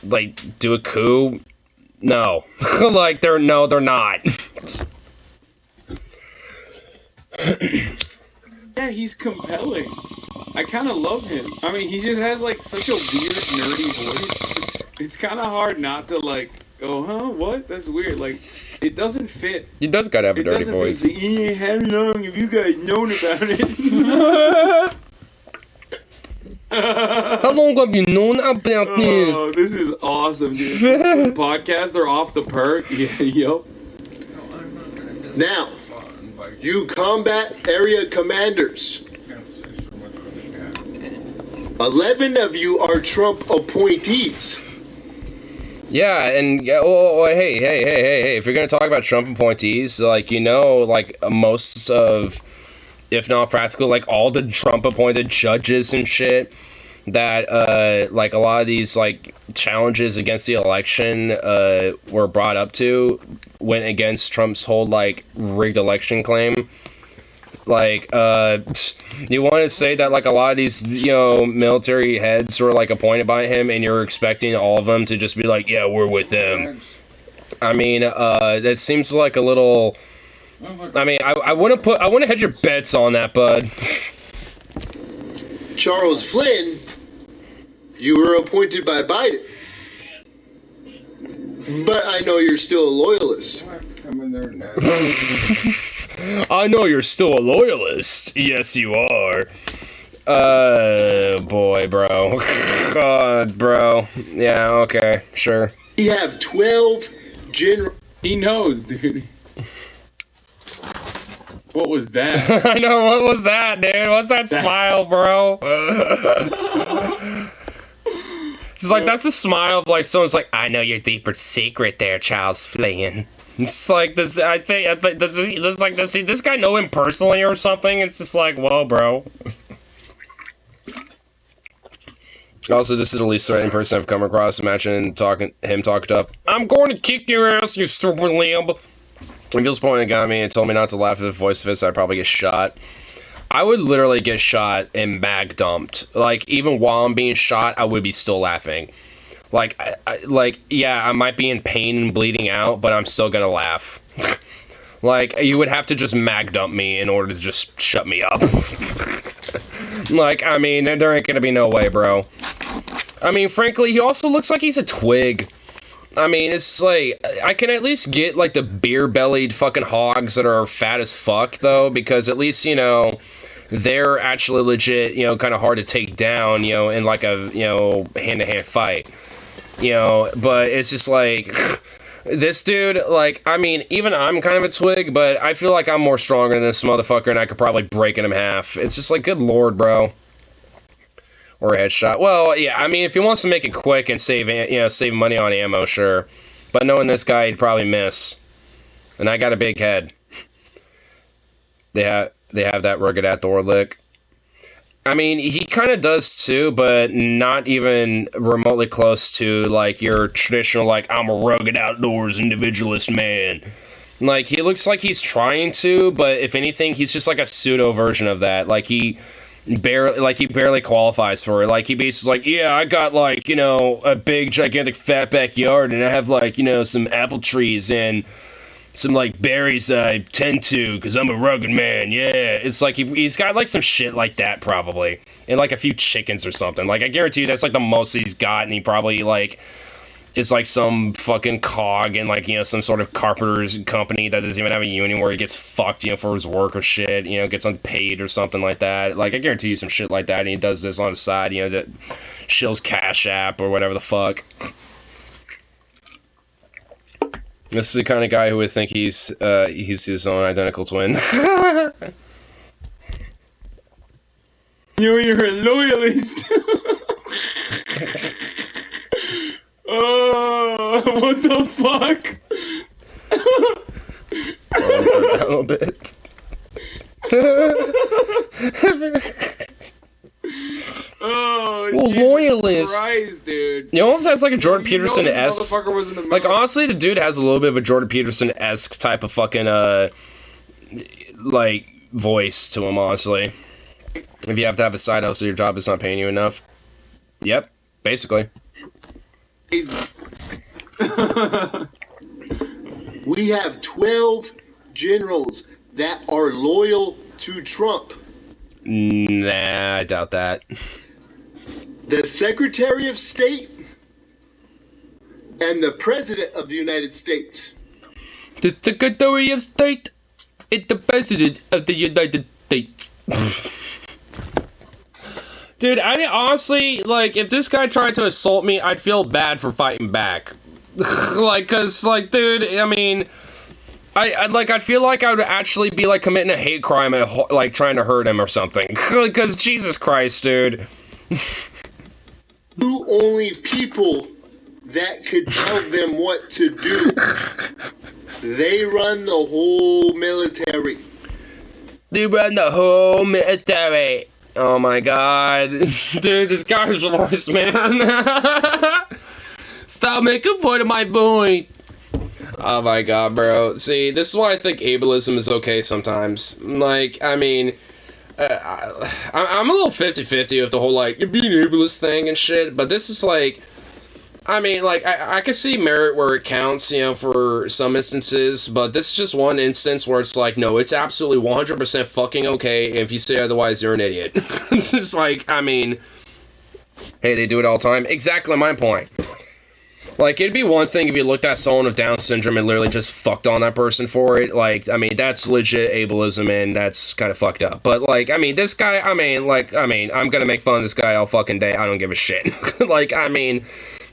like do a coup? No. Like they're not. Yeah, he's compelling. I kind of love him. I mean, he just has like such a weird, nerdy voice. It's kind of hard not to like go, huh? What? That's weird. Like, it doesn't fit. He does gotta have a dirty voice. How long have you guys known about it? How long have you known about this? Oh, this is awesome, dude. Podcast, they're off the perk. Yeah, yep. Now, you combat area commanders. 11 of you are Trump appointees. Yeah, and hey, if you're gonna talk about Trump appointees, like, you know, like most of, if not practical, like all the Trump appointed judges and shit that like a lot of these like challenges against the election were brought up to went against Trump's whole like rigged election claim. Like, you want to say that like a lot of these, you know, military heads were like appointed by him, and you're expecting all of them to just be like, yeah, we're with him. I mean, that seems like a little. I mean, I want to hedge your bets on that, bud. Charles Flynn, you were appointed by Biden. But I know you're still a loyalist. I know you're still a loyalist. Yes, you are. Boy, bro. God, bro. Yeah, okay, sure. You have 12 general. He knows, dude. What was that? I know, what was that, dude? What's that smile, bro? It's like, that's a smile of like someone's like, I know your deeper secret there, Charles Flynn. It's like, does this guy know him personally or something? It's just like, whoa, bro. Also, this is the least threatening person I've come across. Imagine him talked up. I'm going to kick your ass, you stupid limb. If he was pointing at me and told me not to laugh at the voice of this, I'd probably get shot. I would literally get shot and mag dumped. Like, even while I'm being shot, I would be still laughing. Like, yeah, I might be in pain and bleeding out, but I'm still gonna laugh. Like, you would have to just mag dump me in order to just shut me up. Like, I mean, there ain't gonna be no way, bro. I mean, frankly, he also looks like he's a twig. I mean, it's like, I can at least get, like, the beer-bellied fucking hogs that are fat as fuck, though, because at least, you know, they're actually legit, you know, kind of hard to take down, you know, in, like, a, you know, hand-to-hand fight. You know, but it's just like, this dude, like, I mean, even I'm kind of a twig, but I feel like I'm more stronger than this motherfucker, and I could probably break him in half. It's just like, good lord, bro. Or a headshot. Well, yeah, I mean, if he wants to make it quick and save, you know, save money on ammo, sure. But knowing this guy, he'd probably miss. And I got a big head. They have that rugged outdoor lick. I mean, he kind of does too, but not even remotely close to, like, your traditional, like, I'm a rugged outdoors individualist man. Like, he looks like he's trying to, but if anything, he's just like a pseudo version of that. Like, he barely qualifies for it. Like, he basically like, yeah, I got, like, you know, a big, gigantic, fat backyard, and I have, like, you know, some apple trees and some, like, berries that I tend to, because I'm a rugged man, yeah. It's like, he's got, like, some shit like that, probably. And, like, a few chickens or something. Like, I guarantee you that's, like, the most he's got, and he probably, like, is, like, some fucking cog in, like, you know, some sort of carpenter's company that doesn't even have a union where he gets fucked, you know, for his work or shit, you know, gets unpaid or something like that. Like, I guarantee you some shit like that, and he does this on the side, you know, that shills Cash App or whatever the fuck. This is the kind of guy who would think he's his own identical twin. You're a loyalist. Oh, what the fuck? bit. Oh, Well, Jesus loyalist. Christ, dude. He almost has like a Jordan You know this Peterson-esque. motherfucker was in the Like, middle. honestly, the dude has a little bit of a Jordan Peterson-esque type of fucking, like, voice to him, honestly. If you have to have a side hustle, your job is not paying you enough. Yep, basically. We have 12 generals that are loyal to Trump. Nah, I doubt that. The Secretary of State and the President of the United States. The Secretary of State is the President of the United States. Dude, I honestly, like, if this guy tried to assault me, I'd feel bad for fighting back. Like, cause, like, dude, I mean, I'd feel like I would actually be, like, committing a hate crime, like, trying to hurt him or something. Cause, Jesus Christ, dude. You only people that could tell them what to do. They run the whole military. They run the whole military. Oh my god. Dude, this guy's voice, man. Stop making fun of my voice. Oh my god, bro. See, this is why I think ableism is okay sometimes. Like, I mean, I'm a little 50-50 with the whole, like, you're being ableist thing and shit, but this is like, I mean, like, I can see merit where it counts, you know, for some instances, but this is just one instance where it's like, no, it's absolutely 100% fucking okay. If you say otherwise, you're an idiot. It's just like, I mean, hey, they do it all the time. Exactly my point. Like, it'd be one thing if you looked at someone with Down syndrome and literally just fucked on that person for it. Like, I mean, that's legit ableism, and that's kind of fucked up. But, like, I mean, this guy, I'm gonna make fun of this guy all fucking day. I don't give a shit. Like, I mean,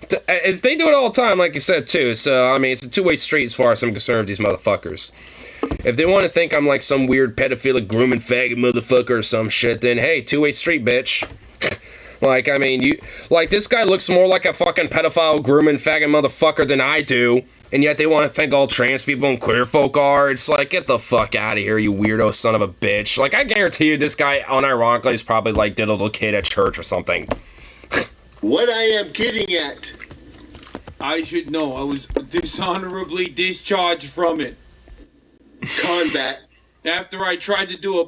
they do it all the time, like you said, too. So, I mean, it's a two-way street as far as I'm concerned with these motherfuckers. If they want to think I'm, like, some weird pedophilic grooming faggot motherfucker or some shit, then, hey, two-way street, bitch. Like, I mean, this guy looks more like a fucking pedophile, grooming, faggot motherfucker than I do, and yet they want to think all trans people and queer folk are. It's like, get the fuck out of here, you weirdo son of a bitch. Like, I guarantee you this guy, unironically, is probably, like, did a little kid at church or something. What I am getting at. I should know. I was dishonorably discharged from it. Combat. After I tried to do a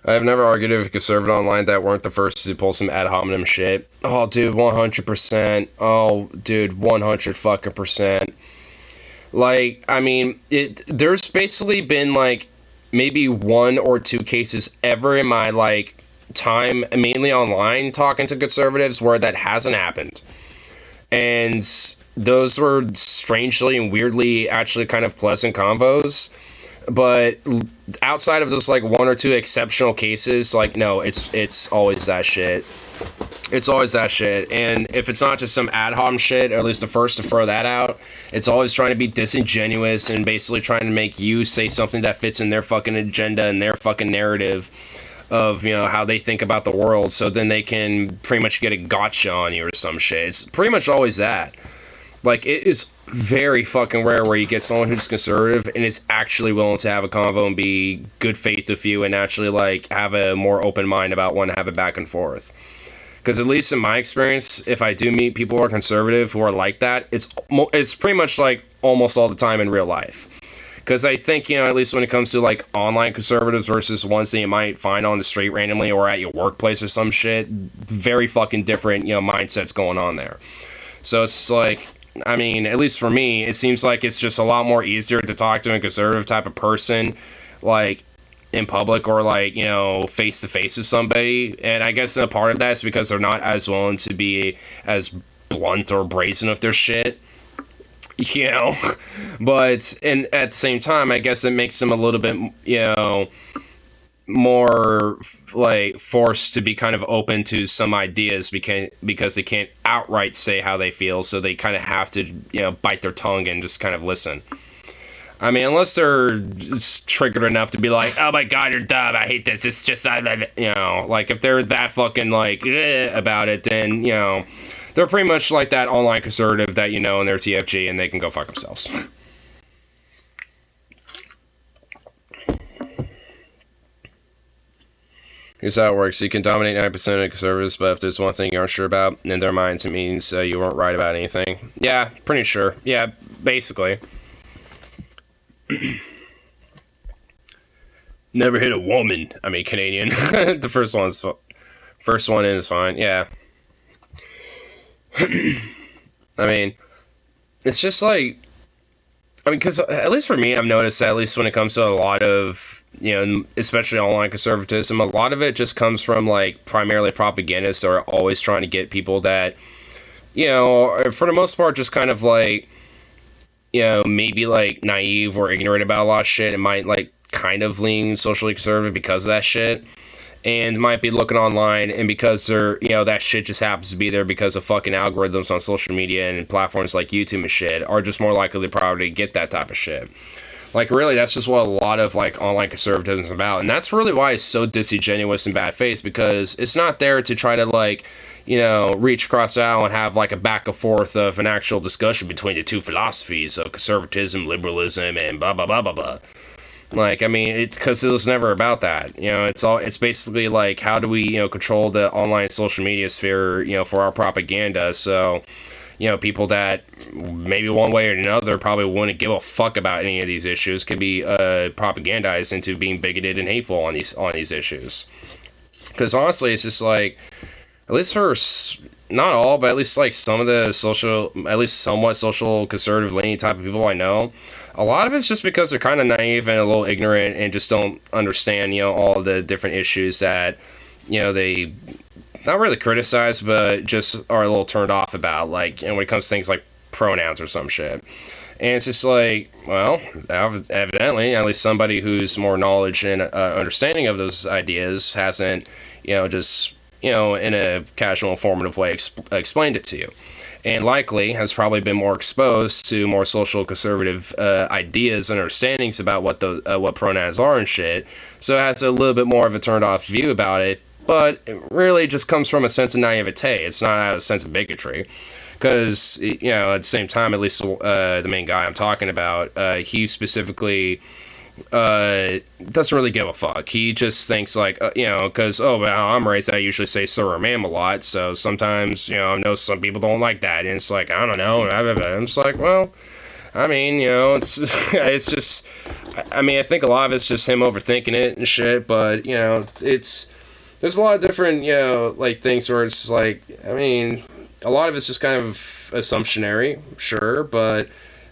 I've never argued with a conservative online that weren't the first to pull some ad hominem shit. Oh, dude, 100%. Oh, dude, 100 fucking %. Like, I mean, there's basically been, like, maybe 1 or 2 cases ever in my, like, time, mainly online, talking to conservatives where that hasn't happened. And those were strangely and weirdly actually kind of pleasant convos. But outside of those, like, 1 or 2 exceptional cases, like, no, it's always that shit. It's always that shit. And if it's not just some ad hoc shit, or at least the first to throw that out, it's always trying to be disingenuous and basically trying to make you say something that fits in their fucking agenda and their fucking narrative of, you know, how they think about the world, so then they can pretty much get a gotcha on you or some shit. It's pretty much always that. Like, it is very fucking rare where you get someone who's conservative and is actually willing to have a convo and be good faith with you and actually, like, have a more open mind about wanting to have it back and forth. Because at least in my experience, if I do meet people who are conservative who are like that, it's pretty much like almost all the time in real life. Because I think, you know, at least when it comes to, like, online conservatives versus ones that you might find on the street randomly or at your workplace or some shit, very fucking different, you know, mindsets going on there. So it's like, I mean, at least for me, it seems like it's just a lot more easier to talk to a conservative type of person, like, in public or, like, you know, face-to-face with somebody. And I guess a part of that is because they're not as willing to be as blunt or brazen with their shit, you know. But and at the same time, I guess it makes them a little bit, you know, more, like, forced to be kind of open to some ideas because they can't outright say how they feel, so they kind of have to, you know, bite their tongue and just kind of listen. I mean, unless they're just triggered enough to be like, oh my god, you're dumb, I hate this, it's just, you know, like, if they're that fucking, like, about it, then, you know, they're pretty much like that online conservative that you know in their TFG, and they can go fuck themselves. Here's how it works. You can dominate 90% of conservatives, but if there's one thing you aren't sure about, in their minds it means you weren't right about anything. Yeah, pretty sure. Yeah, basically. Never hit a woman. I mean, Canadian. The first one in is fine. Yeah. I mean, it's just like, I mean, because at least for me, I've noticed that at least when it comes to a lot of, you know, especially online conservatism, a lot of it just comes from like primarily propagandists that are always trying to get people that, you know, for the most part, just kind of like, you know, maybe like naive or ignorant about a lot of shit and might like kind of lean socially conservative because of that shit, and might be looking online, and because they're, you know, that shit just happens to be there because of fucking algorithms on social media and platforms like YouTube and shit, are just more likely to probably get that type of shit. Like, really, that's just what a lot of like online conservatism is about, and that's really why it's so disingenuous and bad faith, because it's not there to try to like, you know, reach across the aisle and have like a back and forth of an actual discussion between the two philosophies of conservatism, liberalism, and blah blah blah blah blah. Like, I mean, it's because it was never about that. You know, it's basically like, how do we, you know, control the online social media sphere, you know, for our propaganda, so, you know, people that maybe one way or another probably wouldn't give a fuck about any of these issues can be propagandized into being bigoted and hateful on these issues. Because honestly, it's just like, at least for not all, but at least like some of the at least somewhat social conservative leaning type of people I know, a lot of it's just because they're kind of naive and a little ignorant and just don't understand, you know, all the different issues that, you know, they not really criticize, but just are a little turned off about, like, you know, when it comes to things like pronouns or some shit. And it's just like, well, evidently, at least somebody who's more knowledge and understanding of those ideas hasn't, you know, just, you know, in a casual, informative way explained it to you. And likely has probably been more exposed to more social conservative ideas and understandings about what what pronouns are and shit, so it has a little bit more of a turned off view about it, but it really just comes from a sense of naivete. It's not out of a sense of bigotry, because, you know, at the same time, at least the main guy I'm talking about, he specifically doesn't really give a fuck. He just thinks like, you know, because, oh, well, I'm raised, I usually say sir or ma'am a lot, so sometimes, you know, I know some people don't like that, and it's like, I don't know, I'm just like, well, I mean, you know, it's it's just, I mean, I think a lot of it's just him overthinking it and shit, but, you know, there's a lot of different, you know, like, things where it's like, I mean, a lot of it's just kind of assumptionary, sure, but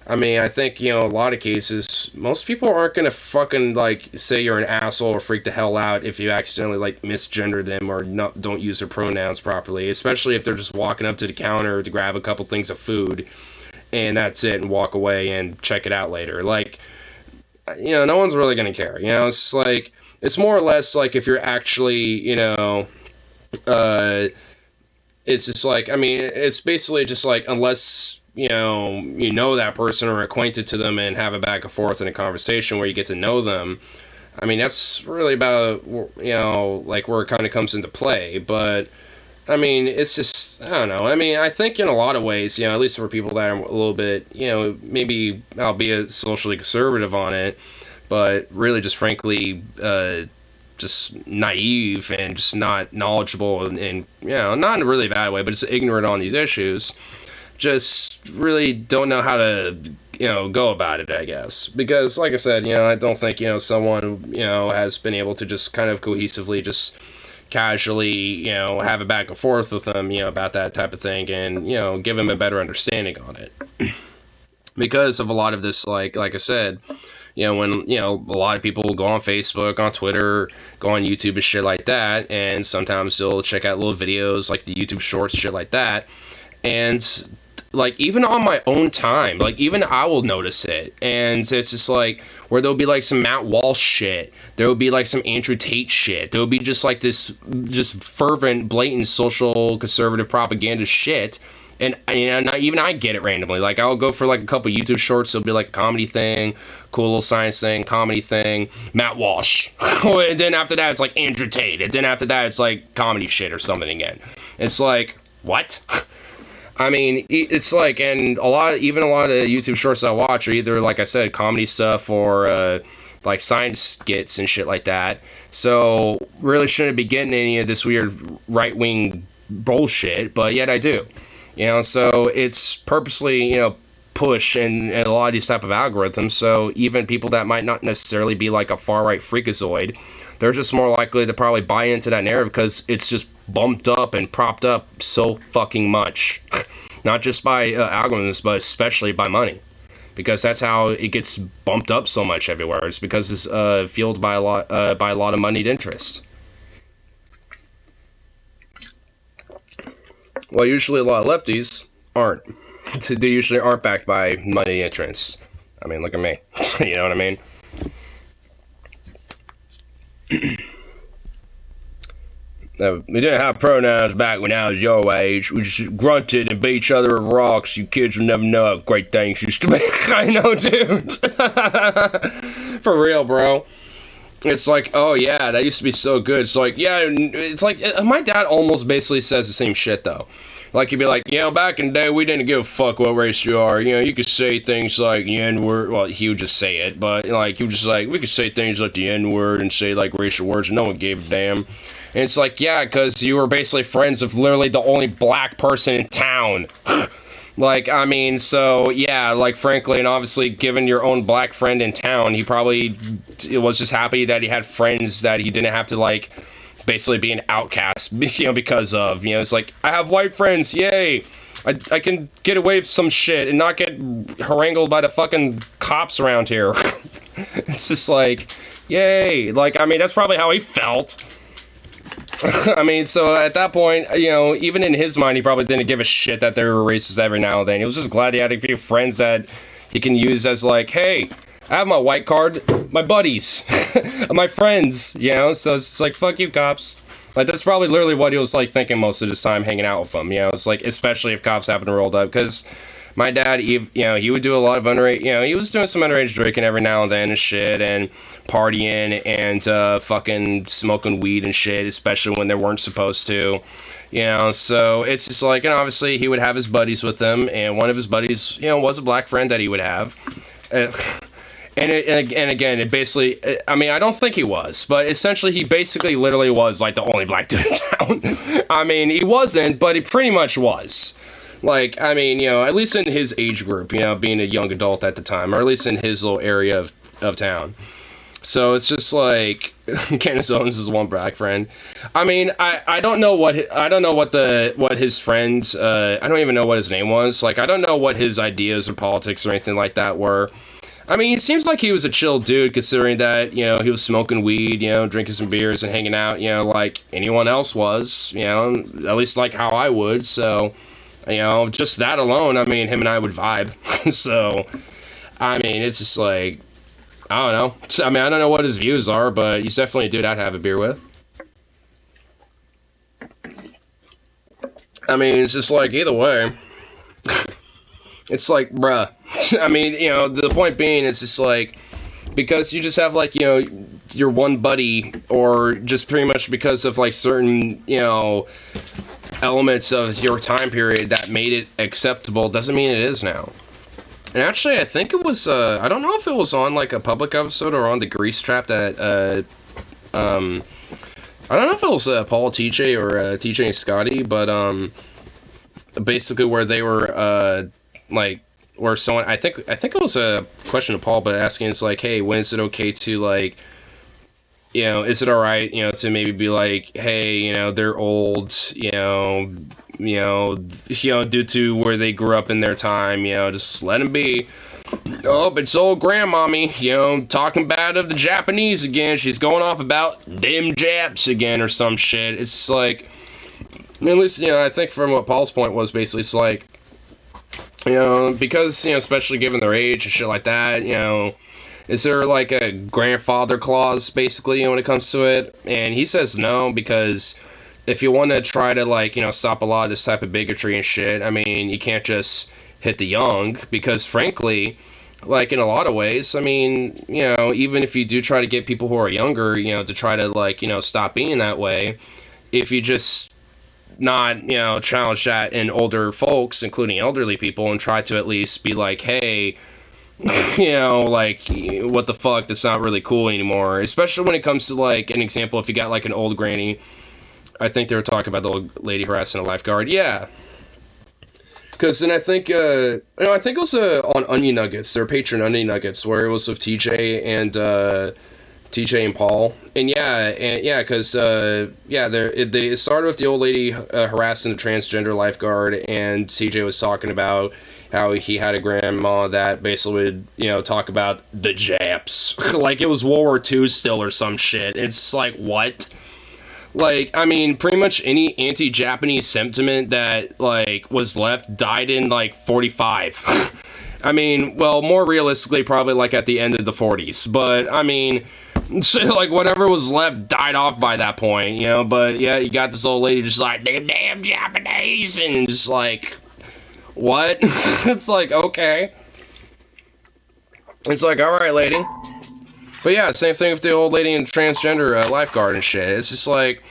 I mean, I think, you know, a lot of cases, most people aren't going to fucking, like, say you're an asshole or freak the hell out if you accidentally, like, misgender them or don't use their pronouns properly, especially if they're just walking up to the counter to grab a couple things of food, and that's it, and walk away and check it out later. Like, you know, no one's really going to care, you know? It's like, it's more or less like if you're actually, you know, it's just like, I mean, it's basically just like, unless, you know that person or acquainted to them and have a back and forth in a conversation where you get to know them, I mean, that's really about, you know, like, where it kind of comes into play. But I mean, it's just, I don't know, I mean, I think in a lot of ways, you know, at least for people that are a little bit, you know, maybe albeit socially conservative on it, but really just frankly just naive and just not knowledgeable and you know, not in a really bad way, but just ignorant on these issues, just really don't know how to, you know, go about it, I guess. Because, like I said, you know, I don't think, you know, someone, you know, has been able to just kind of cohesively just casually, you know, have a back and forth with them, you know, about that type of thing and, you know, give them a better understanding on it. Because of a lot of this, like I said, you know, when, you know, a lot of people will go on Facebook, on Twitter, go on YouTube and shit like that, and sometimes they'll check out little videos like the YouTube Shorts, shit like that, and like, even on my own time, like, even I will notice it, and it's just like, where there'll be like some Matt Walsh shit, there will be like some Andrew Tate shit, there will be just like this just fervent, blatant social conservative propaganda shit, and you know, not even I get it randomly. Like, I'll go for like a couple YouTube shorts, it'll be like a comedy thing, cool little science thing, comedy thing, Matt Walsh, and then after that it's like Andrew Tate, and then after that it's like comedy shit or something again. It's like, what? I mean, it's like, and even a lot of the YouTube shorts I watch are either, like I said, comedy stuff or like science skits and shit like that. So really shouldn't be getting any of this weird right-wing bullshit, but yet I do. So it's purposely, push in a lot of these type of algorithms, so even people that might not necessarily be like a far-right freakazoid, they're just more likely to probably buy into that narrative because it's just bumped up and propped up so fucking much. Not just by algorithms, but especially by money. Because that's how it gets bumped up so much everywhere. It's because it's fueled by a lot of moneyed interest. Well, usually a lot of lefties aren't. They usually aren't backed by money interests. I mean, look at me. You know what I mean? We didn't have pronouns back when I was your age. We just grunted and beat each other with rocks. You kids will never know how great things used to be. I know, dude. For real, bro. It's like, oh yeah, that used to be so good. It's like, yeah, it's like, my dad almost basically says the same shit, though. Like, he'd be like, back in the day, we didn't give a fuck what race you are. You could say things like the N-word. Well, he would just say it, but, like, he was just like, we could say things like the N-word and say, like, racial words, and no one gave a damn. And it's like, yeah, because you were basically friends with literally the only black person in town. Like, I mean, so, yeah, like, frankly, and obviously, given your own black friend in town, he probably was just happy that he had friends that he didn't have to, like, basically be an outcast, because of, it's like, I have white friends, yay! I can get away with some shit and not get harangued by the fucking cops around here. It's just like, yay! Like, I mean, that's probably how he felt. I mean, so at that point, even in his mind, he probably didn't give a shit that there were racist every now and then. He was just glad he had a few friends that he can use as like, hey, I have my white card, my buddies, my friends, so it's like, fuck you, cops. Like, that's probably literally what he was, like, thinking most of his time hanging out with them, it's like, especially if cops happen to roll up, because my dad, he would do a lot of underage, he was doing some underage drinking every now and then and shit, and partying, and, fucking smoking weed and shit, especially when they weren't supposed to, so it's just like, and obviously he would have his buddies with him, and one of his buddies, was a black friend that he would have, And again, it basically, I mean, I don't think he was, but essentially he basically literally was, like, the only black dude in town. I mean, he wasn't, but he pretty much was. Like, I mean, at least in his age group, being a young adult at the time, or at least in his little area of town. So it's just like, Candace Owens is one black friend. I mean, I don't know what his friends, I don't even know what his name was. Like, I don't know what his ideas or politics or anything like that were. I mean, it seems like he was a chill dude, considering that, he was smoking weed, drinking some beers and hanging out, like anyone else was, at least like how I would, so, just that alone, I mean, him and I would vibe, so, I mean, it's just like, I don't know, I mean, I don't know what his views are, but he's definitely a dude I'd have a beer with. I mean, it's just like, either way, it's like, bruh. I mean, the point being, it's just like, because you just have, like, your one buddy, or just pretty much because of, like, certain, elements of your time period that made it acceptable, doesn't mean it is now. And actually, I think it was, I don't know if it was on, like, a public episode or on the Grease Trap that, I don't know if it was Paul TJ or TJ and Scotty, but, basically where they were, like, or someone, I think it was a question to Paul, but asking, it's like, hey, when is it okay to, like, is it alright, to maybe be like, hey, they're old, due to where they grew up in their time, just let them be. Oh, but it's old grandmommy, talking bad of the Japanese again. She's going off about them Japs again or some shit. It's like, at least, I think from what Paul's point was, basically, it's like, because, especially given their age and shit like that, is there, like, a grandfather clause, basically, when it comes to it? And he says no, because if you want to try to, like, stop a lot of this type of bigotry and shit, I mean, you can't just hit the young, because, frankly, like, in a lot of ways, I mean, even if you do try to get people who are younger, to try to, like, stop being that way, if you just not, challenge that in older folks, including elderly people, and try to at least be like, hey, you know, like, what the fuck, that's not really cool anymore. Especially when it comes to, like, an example, if you got, like, an old granny. I think they were talking about the old lady harassing a lifeguard. Yeah. Because then I think, I think it was on Onion Nuggets, their Patreon Onion Nuggets, where it was with TJ and Paul. And yeah, because, it started with the old lady harassing the transgender lifeguard, and TJ was talking about how he had a grandma that basically would, you know, talk about the Japs. Like it was World War II still or some shit. It's like, what? Like, I mean, pretty much any anti-Japanese sentiment that, like, was left died in, like, 45. I mean, well, more realistically, probably, like, at the end of the 40s. But, I mean, so, like, whatever was left died off by that point, you know? But, yeah, you got this old lady just like, damn Japanese, and just like, what? It's like, okay. It's like, alright, lady. But yeah, same thing with the old lady and transgender lifeguard and shit. It's just like,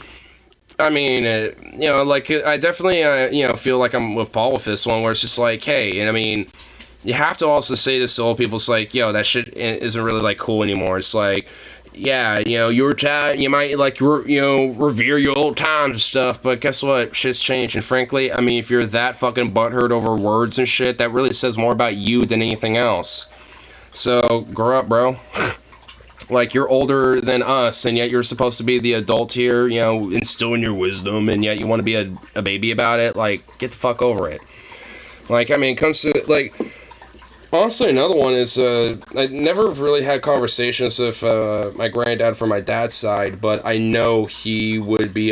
I mean, you know, like, I definitely, you know, feel like I'm with Paul with this one, where it's just like, hey, and I mean, you have to also say this to old people. It's like, yo, that shit isn't really, like, cool anymore. It's like, yeah, you know, you might, like, you know, revere your old times and stuff, but guess what? Shit's changed. And frankly, I mean, if you're that fucking butthurt over words and shit, that really says more about you than anything else. So, grow up, bro. Like, you're older than us, and yet you're supposed to be the adult here, you know, instilling your wisdom, and yet you want to be a baby about it. Like, get the fuck over it. Like, I mean, it comes to, like, honestly, another one is, I never really had conversations with my granddad from my dad's side, but I know he would be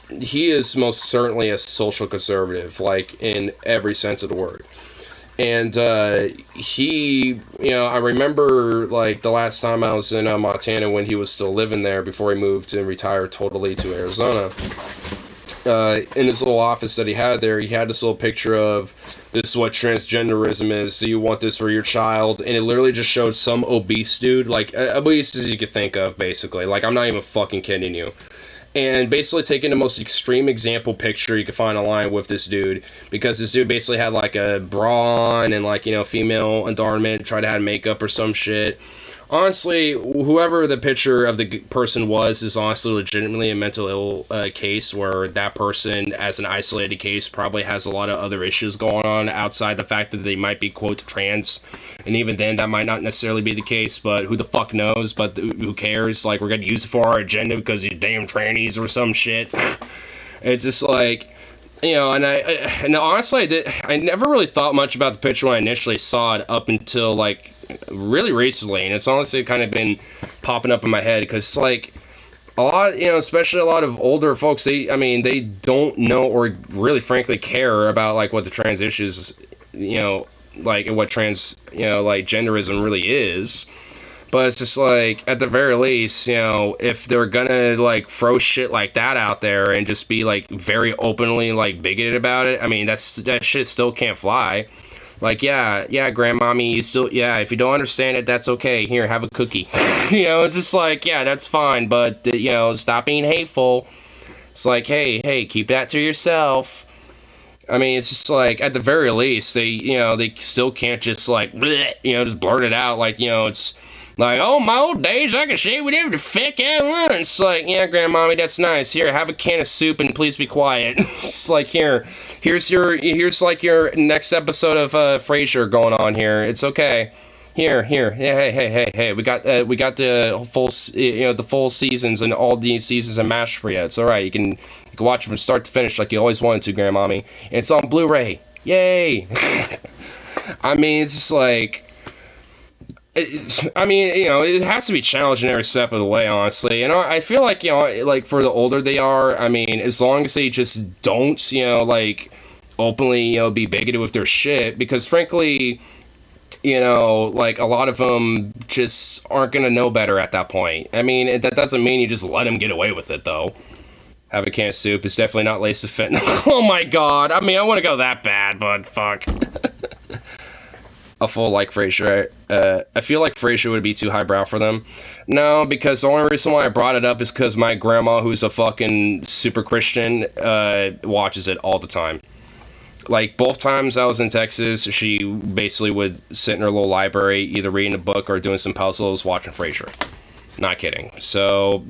he is most certainly a social conservative, like, in every sense of the word. And he, you know, I remember, like, the last time I was in Montana when he was still living there before he moved and retired totally to Arizona. In his little office that he had there, he had this little picture of, this is what transgenderism is, do you want this for your child? And it literally just showed some obese dude, like, obese as you could think of, basically. Like, I'm not even fucking kidding you. And basically taking the most extreme example picture you could find online with this dude, because this dude basically had like a bra on and, like, you know, female adornment, tried to have makeup or some shit. Honestly, whoever the picture of the person was is honestly legitimately a mental ill case, where that person, as an isolated case, probably has a lot of other issues going on outside the fact that they might be, quote, trans. And even then, that might not necessarily be the case, but who the fuck knows? But who cares? Like, we're gonna use it for our agenda because you damn trannies or some shit. It's just like, you know, and honestly, I never really thought much about the picture when I initially saw it up until, like, really recently, and it's honestly kind of been popping up in my head, because, like, a lot, you know, especially a lot of older folks, they don't know or really frankly care about, like, what the trans issues, you know, like, what trans, you know, like, genderism really is. But it's just like, at the very least, you know, if they're gonna, like, throw shit like that out there and just be, like, very openly, like, bigoted about it, I mean, that shit still can't fly. Like, yeah, grandmommy, you still, yeah, if you don't understand it, that's okay. Here, have a cookie. You know, it's just like, yeah, that's fine, but, you know, stop being hateful. It's like, hey, keep that to yourself. I mean, it's just like, at the very least, they still can't just, like, bleh, you know, just blurt it out. Like, you know, it's like, oh, my old days, I can shave whatever the fuck I want. It's like, yeah, grandmommy, that's nice. Here, have a can of soup and please be quiet. It's like, here's like your next episode of Frasier going on here. It's okay. Here, yeah, hey, we got the full, you know, the full seasons and all these seasons of MASH for you. It's all right. You can watch it from start to finish like you always wanted to, grandmommy. And it's on Blu-ray. Yay! I mean, it's just like, I mean, you know, it has to be challenging every step of the way, honestly. And I feel like, you know, like, for the older they are, I mean, as long as they just don't, you know, like, openly, you know, be bigoted with their shit, because frankly, you know, like, a lot of them just aren't gonna know better at that point. I mean, that doesn't mean you just let them get away with it, though. Have a can of soup. It's definitely not laced with fentanyl. Oh my god. I mean, I want to go that bad, but fuck. A full, like, Frasier. I feel like Frasier would be too highbrow for them. No, because the only reason why I brought it up is because my grandma, who's a fucking super Christian, watches it all the time. like both times I was in Texas, she basically would sit in her little library, either reading a book or doing some puzzles, watching Frasier. Not kidding. So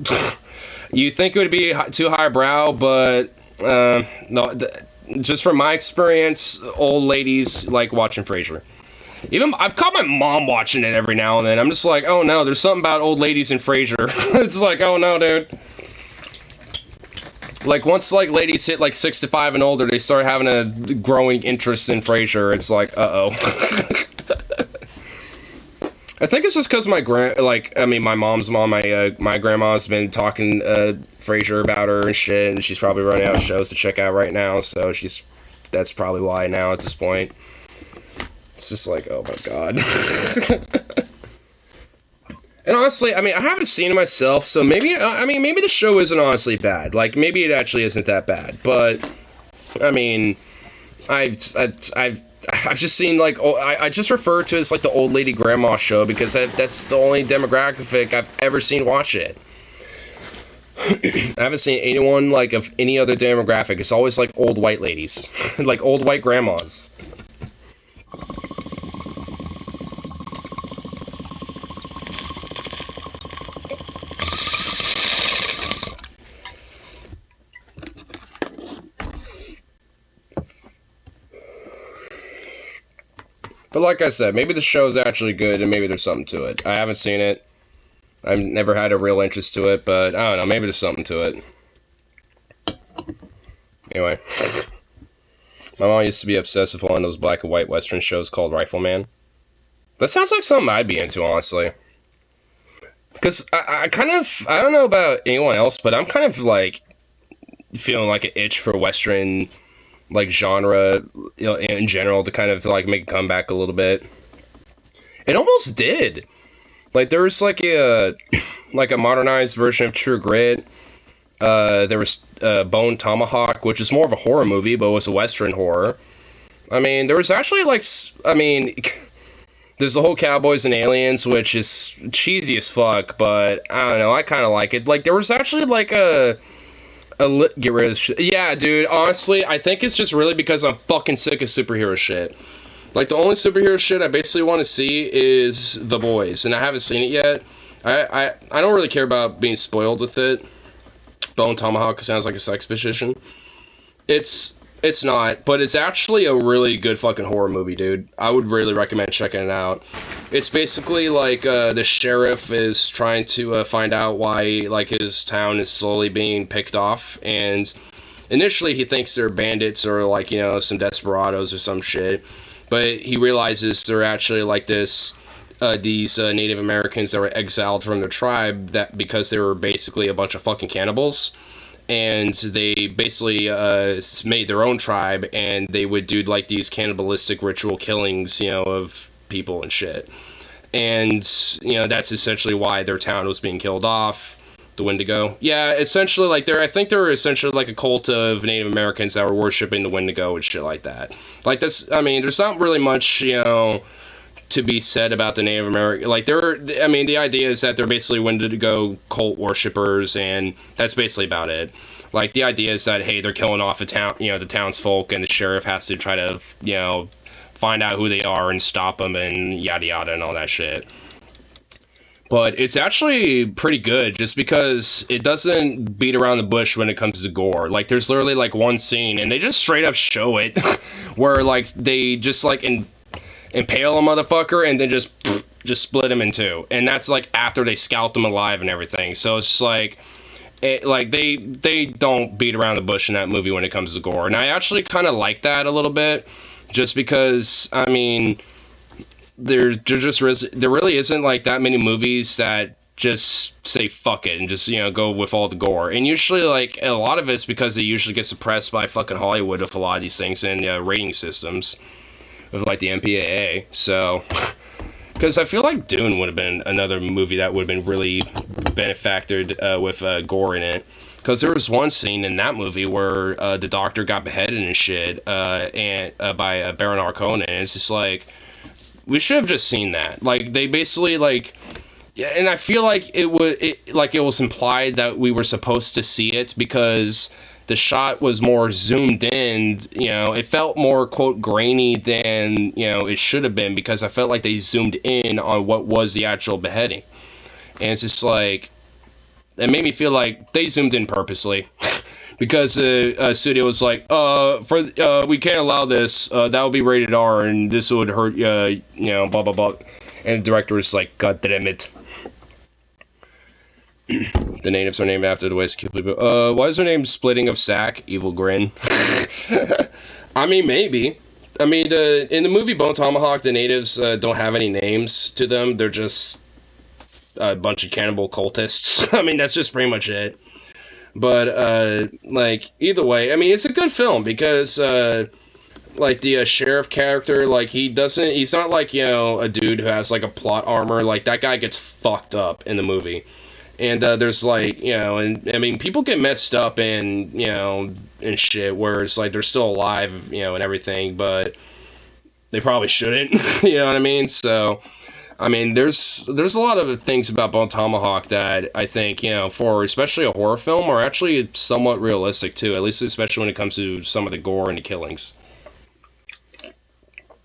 you think it would be too highbrow, but no. Just from my experience, old ladies like watching Frasier. Even I've caught my mom watching it every now and then. I'm just like, oh no, there's something about old ladies in Frasier. It's like, oh no, dude. Like once like ladies hit like 65 and older, they start having a growing interest in Frasier. It's like, uh-oh. I think it's just because my my mom's mom, my grandma's been talking Frasier about her and shit, and she's probably running out of shows to check out right now. So that's probably why now at this point. It's just like, oh my god. And honestly, I mean, I haven't seen it myself, so maybe the show isn't honestly bad. Like maybe it actually isn't that bad, but I mean, I've just seen like I just refer to it as like the old lady grandma show because that's the only demographic I've ever seen watch it. I haven't seen anyone like of any other demographic. It's always like old white ladies, like old white grandmas. But like I said, maybe the show's actually good and maybe there's something to it. I haven't seen it. I've never had a real interest to it, but I don't know, maybe there's something to it. Anyway. My mom used to be obsessed with one of those black and white western shows called Rifleman. That sounds like something I'd be into, honestly. Because I don't know about anyone else, but I'm kind of like feeling like an itch for western like genre, you know, in general, to kind of like make a comeback a little bit. It almost did. Like there was like a modernized version of True Grit. There was Bone Tomahawk, which is more of a horror movie, but was a western horror. I mean, there was actually like, there's the whole Cowboys and Aliens, which is cheesy as fuck, but I don't know, I kind of like it. Like there was actually like get rid of this shit. Yeah, dude, honestly, I think it's just really because I'm fucking sick of superhero shit. Like, the only superhero shit I basically want to see is The Boys, and I haven't seen it yet. I don't really care about being spoiled with it. Bone Tomahawk sounds like a sex position. It's not, but it's actually a really good fucking horror movie, dude. I would really recommend checking it out. It's basically like the sheriff is trying to find out why like his town is slowly being picked off, and initially he thinks they're bandits or like, you know, some desperados or some shit, but he realizes they're actually like these Native Americans that were exiled from their tribe that because they were basically a bunch of fucking cannibals. And they basically made their own tribe, and they would do like these cannibalistic ritual killings, you know, of people and shit. And, you know, that's essentially why their town was being killed off. The Wendigo. Yeah, essentially, like, I think they were essentially like a cult of Native Americans that were worshipping the Wendigo and shit like that. Like, that's, I mean, there's not really much, you know, to be said about the Native American, like the idea is that they're basically Wendigo cult worshippers, and that's basically about it. Like the idea is that, hey, they're killing off a town, you know, the townsfolk, and the sheriff has to try to, you know, find out who they are and stop them and yada yada and all that shit. But it's actually pretty good just because it doesn't beat around the bush when it comes to gore. Like there's literally like one scene, and they just straight up show it, where like they just like impale a motherfucker and then just split him in two, and that's like after they scalped him alive and everything. So it's just like they don't beat around the bush in that movie when it comes to gore, and I actually kind of like that a little bit, just because I mean there really isn't like that many movies that just say fuck it and just, you know, go with all the gore. And usually like a lot of it's because they usually get suppressed by fucking Hollywood with a lot of these things and rating systems of like the MPAA. So, because I feel like Dune would have been another movie that would have been really benefactored with gore in it. Because there was one scene in that movie where the doctor got beheaded and shit by Baron Harkonnen, and it's just like, we should have just seen that. Like, they basically like, yeah, and I feel like it was implied that we were supposed to see it because the shot was more zoomed in, you know, it felt more, quote, grainy than, you know, it should have been, because I felt like they zoomed in on what was the actual beheading. And it's just like, it made me feel like they zoomed in purposely. Because the studio was like, we can't allow this, that would be rated R, and this would hurt, you know, blah, blah, blah. And the director was like, God damn it. The natives are named after the ways to kill people. Why is their name Splitting of Sack? Evil Grin. I mean, maybe. I mean, in the movie Bone Tomahawk, the natives don't have any names to them. They're just a bunch of cannibal cultists. I mean, that's just pretty much it. But, like, either way, I mean, it's a good film because, like, the sheriff character, like, he's not like, you know, a dude who has, like, a plot armor. Like, that guy gets fucked up in the movie. And, there's, like, you know, and, I mean, people get messed up and, you know, and shit, where it's, like, they're still alive, you know, and everything, but they probably shouldn't, you know what I mean? So, I mean, there's a lot of things about Bone Tomahawk that I think, you know, for especially a horror film, are actually somewhat realistic, too, at least especially when it comes to some of the gore and the killings.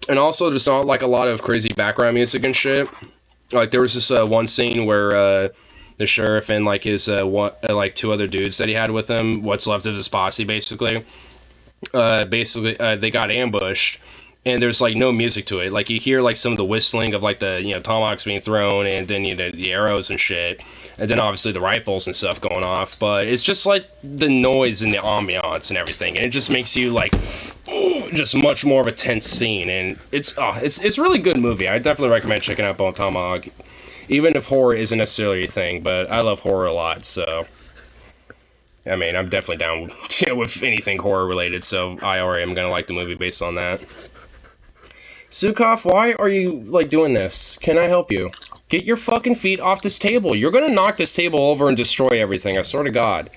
And also, there's not, like, a lot of crazy background music and shit. Like, there was this one scene where the sheriff and, like, his like, two other dudes that he had with him, what's left of his posse, basically, they got ambushed. And there's, like, no music to it. Like, you hear, like, some of the whistling of, like, the, you know, tomahawks being thrown, and then, you know, the arrows and shit. And then, obviously, the rifles and stuff going off. But it's just, like, the noise and the ambiance and everything. And it just makes you, like, just much more of a tense scene. And it's a really good movie. I definitely recommend checking out Bone Tomahawk. Even if horror isn't necessarily a thing. But I love horror a lot, so... I mean, I'm definitely down with anything horror-related. So I already am going to like the movie based on that. Sukov, why are you, like, doing this? Can I help you? Get your fucking feet off this table. You're gonna knock this table over and destroy everything, I swear to God.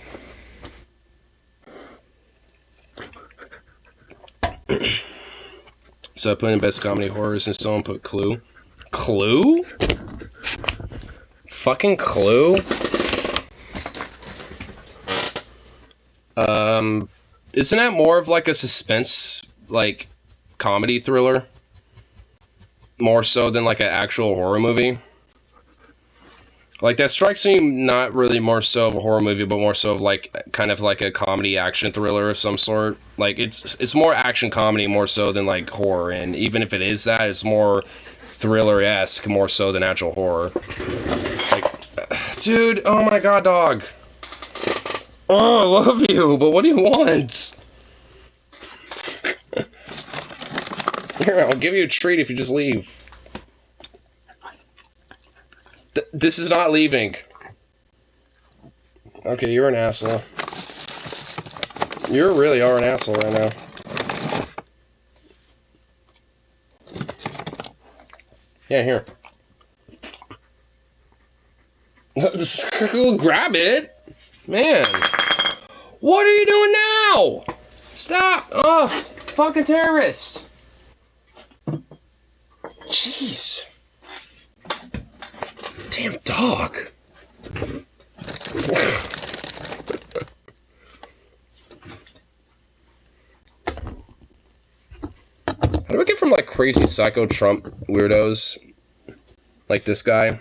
So I put in best comedy horrors and someone put Clue. Clue? Fucking Clue? Isn't that more of, like, a suspense, like, comedy thriller? More so than, like, an actual horror movie. Like, that strikes me not really more so of a horror movie, but more so of, like, kind of like a comedy action thriller of some sort. Like, it's more action comedy more so than, like, horror. And even if it is that, it's more thriller-esque more so than actual horror. Like, dude, oh my God, dog. Oh, I love you, but what do you want? Here, I'll give you a treat if you just leave. This is not leaving. Okay, you're an asshole. You really are an asshole right now. Yeah, here. Grab it! Man. What are you doing now? Stop! Oh, fucking terrorist! Jeez. Damn dog. How do I get from, like, crazy psycho Trump weirdos like this guy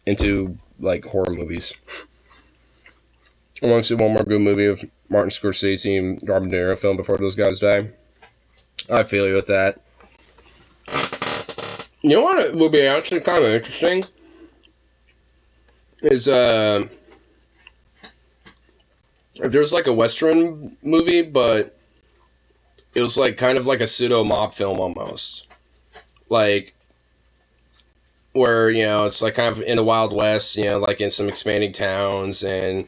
into, like, horror movies? I want to see one more good movie of Martin Scorsese and Robert De Niro film before those guys die. I feel you with that. You know what would be actually kind of interesting? Is, if there's, like, a Western movie, but it was, like, kind of like a pseudo-mob film almost. Like, where, you know, it's, like, kind of in the Wild West, you know, like, in some expanding towns, and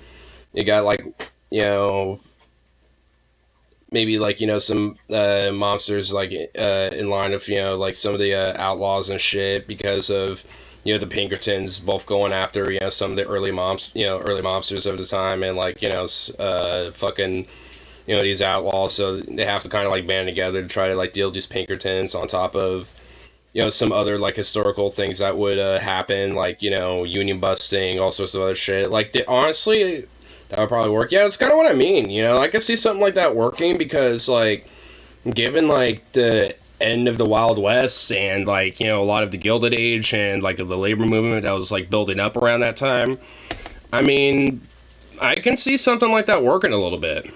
you got, like, you know, maybe, like, you know, some monsters, like, in line of, you know, like, some of the outlaws and shit, because of, you know, the Pinkertons both going after, you know, some of the early mobsters of the time, and, like, you know, fucking, you know, these outlaws, so they have to kind of, like, band together to try to, like, deal with these Pinkertons on top of, you know, some other, like, historical things that would happen, like, you know, union busting, all sorts of other shit. Like, honestly, That would probably work. Yeah, that's kind of what I mean. You know, I could see something like that working because, like, given, like, the end of the Wild West and, like, you know, a lot of the Gilded Age and, like, the labor movement that was, like, building up around that time, I mean, I can see something like that working a little bit.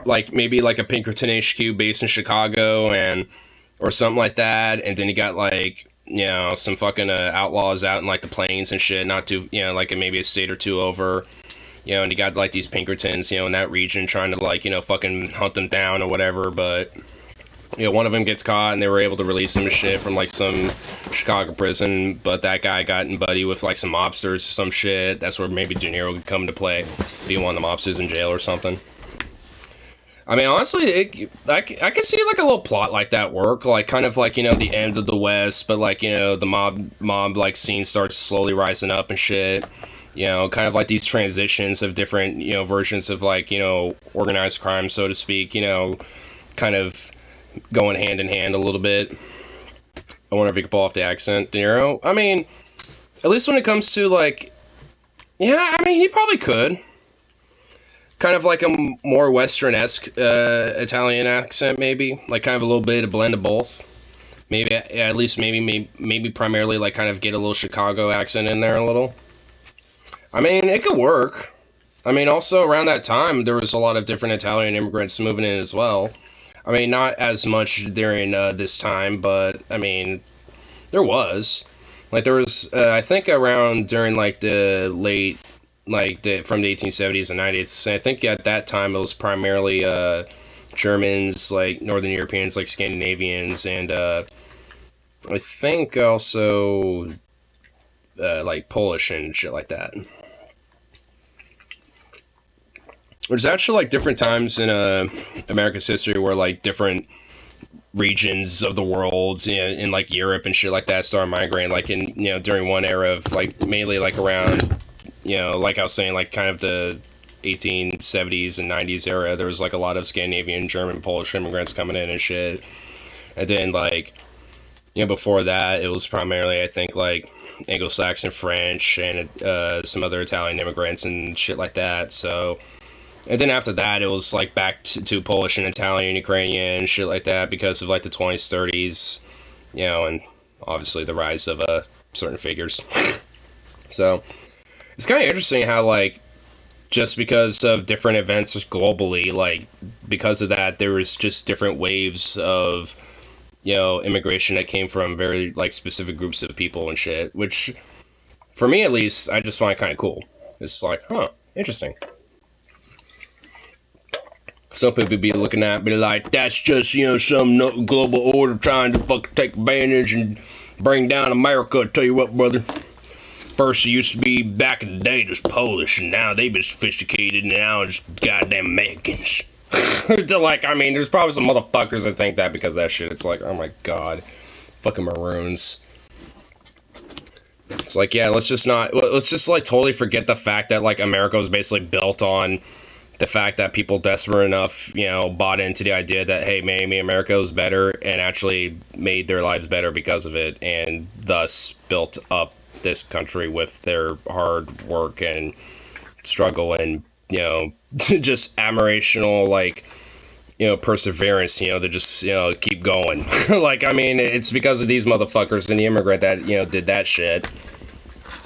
Like, maybe, like, a Pinkerton HQ based in Chicago or something like that, and then you got, like, you know, some fucking outlaws out in, like, the plains and shit, not too, you know, like, maybe a state or two over. You know, and you got, like, these Pinkertons, you know, in that region trying to, like, you know, fucking hunt them down or whatever, but, you know, one of them gets caught and they were able to release him and shit from, like, some Chicago prison, but that guy got in buddy with, like, some mobsters or some shit. That's where maybe De Niro could come into play, be one of the mobsters in jail or something. I mean, honestly, I can see, like, a little plot like that work, like, kind of like, you know, the end of the West, but, like, you know, the mob, like, scene starts slowly rising up and shit. You know, kind of like these transitions of different, you know, versions of, like, you know, organized crime, so to speak, you know, kind of going hand in hand a little bit. I wonder if he could pull off the accent, De Niro. I mean, at least when it comes to, like, yeah, I mean, he probably could. Kind of like a more Western-esque Italian accent, maybe. Like, kind of a little bit, a blend of both. Maybe, yeah, at least maybe primarily, like, kind of get a little Chicago accent in there a little. I mean, it could work. I mean, also around that time, there was a lot of different Italian immigrants moving in as well. I mean, not as much during this time, but, I mean, there was. Like, there was, I think around during, like, the late, like, from the 1870s and 90s, I think at that time it was primarily Germans, like, Northern Europeans, like, Scandinavians, and I think also, like, Polish and shit like that. There's actually, like, different times in America's history where, like, different regions of the world, you know, in, like, Europe and shit like that started migrating, like, in, you know, during one era of, like, mainly, like, around, you know, like I was saying, like, kind of the 1870s and 90s era, there was, like, a lot of Scandinavian, German, Polish immigrants coming in and shit. And then, like, you know, before that, it was primarily, I think, like, Anglo-Saxon, French, and some other Italian immigrants and shit like that, so... And then after that, it was, like, back to Polish and Italian, Ukrainian, shit like that, because of, like, the 20s, 30s, you know, and obviously the rise of certain figures. So, it's kind of interesting how, like, just because of different events globally, like, because of that, there was just different waves of, you know, immigration that came from very, like, specific groups of people and shit, which, for me at least, I just find kind of cool. It's like, huh, interesting. Some people be looking at me like, that's just, you know, some global order trying to fucking take advantage and bring down America. I tell you what, brother. First, it used to be, back in the day, just Polish, and now they've been sophisticated, and now it's goddamn Mexicans. Like, I mean, there's probably some motherfuckers that think that because of that shit. It's like, oh my god. Fucking Maroons. It's like, yeah, let's just, like, totally forget the fact that, like, America was basically built on the fact that people desperate enough, you know, bought into the idea that, hey, maybe America was better, and actually made their lives better because of it, and thus built up this country with their hard work and struggle and, you know, just admirational, like, you know, perseverance, you know, to just, you know, keep going. Like, I mean, it's because of these motherfuckers and the immigrant that, you know, did that shit.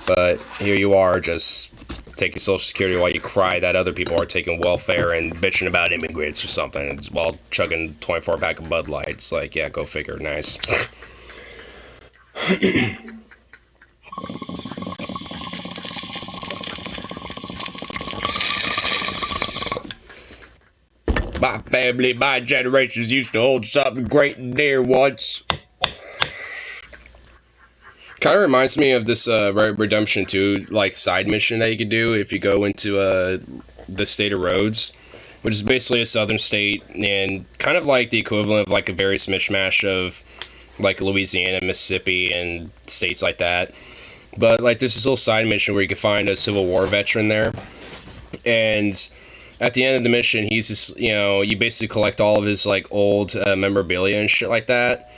But here you are, just taking Social Security while you cry that other people are taking welfare and bitching about immigrants or something while chugging 24-pack of Bud Lights. Like, yeah, go figure. Nice. My family, my generations used to hold something great and dear once. Kind of reminds me of this Redemption 2, like, side mission that you could do if you go into the state of Rhodes, which is basically a southern state, and kind of like the equivalent of, like, a various mishmash of, like, Louisiana, Mississippi, and states like that. But, like, there's this little side mission where you can find a Civil War veteran there, and at the end of the mission, he's just, you know, you basically collect all of his, like, old memorabilia and shit like that,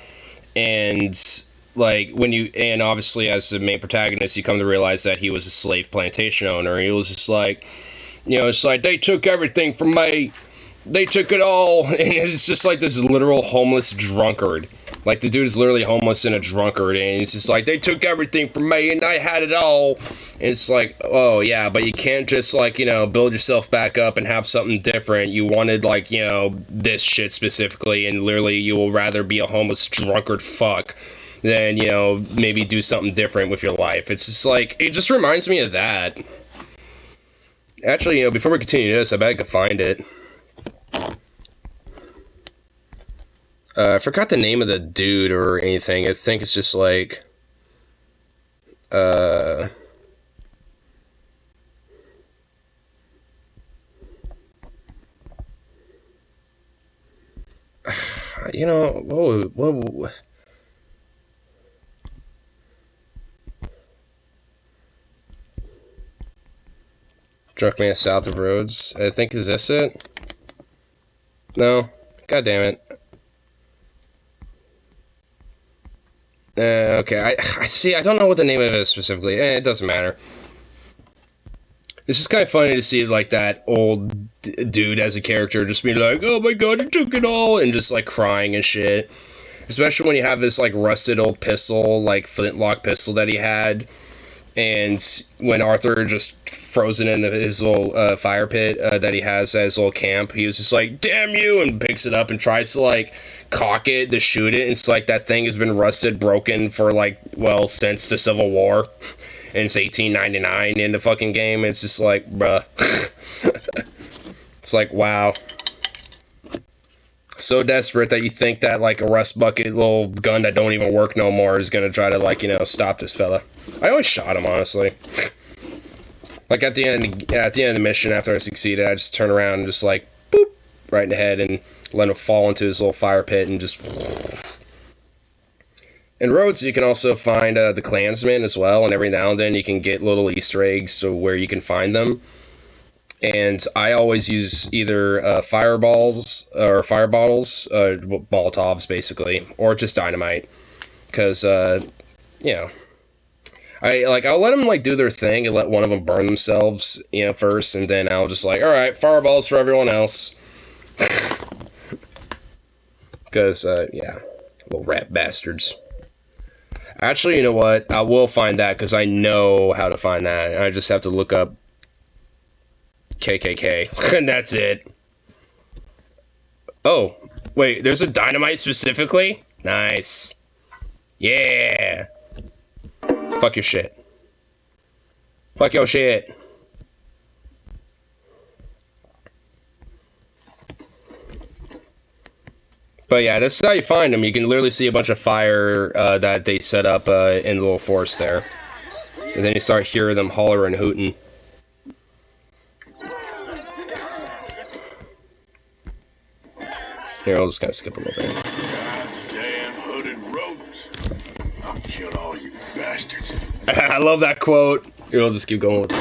and like, when you, and obviously as the main protagonist, you come to realize that he was a slave plantation owner. He was just like, you know, it's like, they took everything from me. They took it all. And it's just like this literal homeless drunkard. Like, the dude is literally homeless and a drunkard, and he's just like, they took everything from me, and I had it all. And it's like, oh, yeah, but you can't just, like, you know, build yourself back up and have something different. You wanted, like, you know, this shit specifically, and literally you will rather be a homeless drunkard fuck than, you know, maybe do something different with your life. It's just like, it just reminds me of that. Actually, you know, before we continue this, I bet I could find it. I forgot the name of the dude or anything. I think it's just like, you know, whoa. Drunk Man South of Rhodes. I think, is this it? No? God damn it. Okay, I see, I don't know what the name of it is specifically. It doesn't matter. It's just kind of funny to see, like, that old dude as a character just being like, oh my god, he took it all, and just, like, crying and shit. Especially when you have this, like, rusted old pistol, like, flintlock pistol that he had. And when Arthur just frozen in his little fire pit that he has at his little camp, he was just like, damn you, and picks it up and tries to, like, cock it to shoot it. It's like that thing has been rusted, broken for, like, well, since the Civil War. And it's 1899 in the fucking game. It's just like, bruh. It's like, wow. So desperate that you think that, like, a rust bucket little gun that don't even work no more is gonna try to, like, you know, stop this fella. I always shot him, honestly. Like, at the end of the mission, after I succeeded, I just turn around and just, like, boop, right in the head and let him fall into his little fire pit and just... In Rhodes, you can also find the Klansmen as well, and every now and then you can get little Easter eggs to where you can find them. And I always use either fireballs or fire bottles, Molotovs basically, or just dynamite, because you know, I'll let them like do their thing and let one of them burn themselves, you know, first, and then I'll just like, all right, fireballs for everyone else, because yeah, little rat bastards. Actually, you know what? I will find that because I know how to find that. I just have to look up KKK, and that's it. Oh, wait, there's a dynamite specifically? Nice. Yeah. Fuck your shit. Fuck your shit. But yeah, this is how you find them. You can literally see a bunch of fire that they set up in the little forest there. And then you start hearing them holler and hooting. Here, I'll just kind of skip a little bit. Goddamn hooded rodents. I'll kill all you bastards. I love that quote. Here, I'll just keep going with the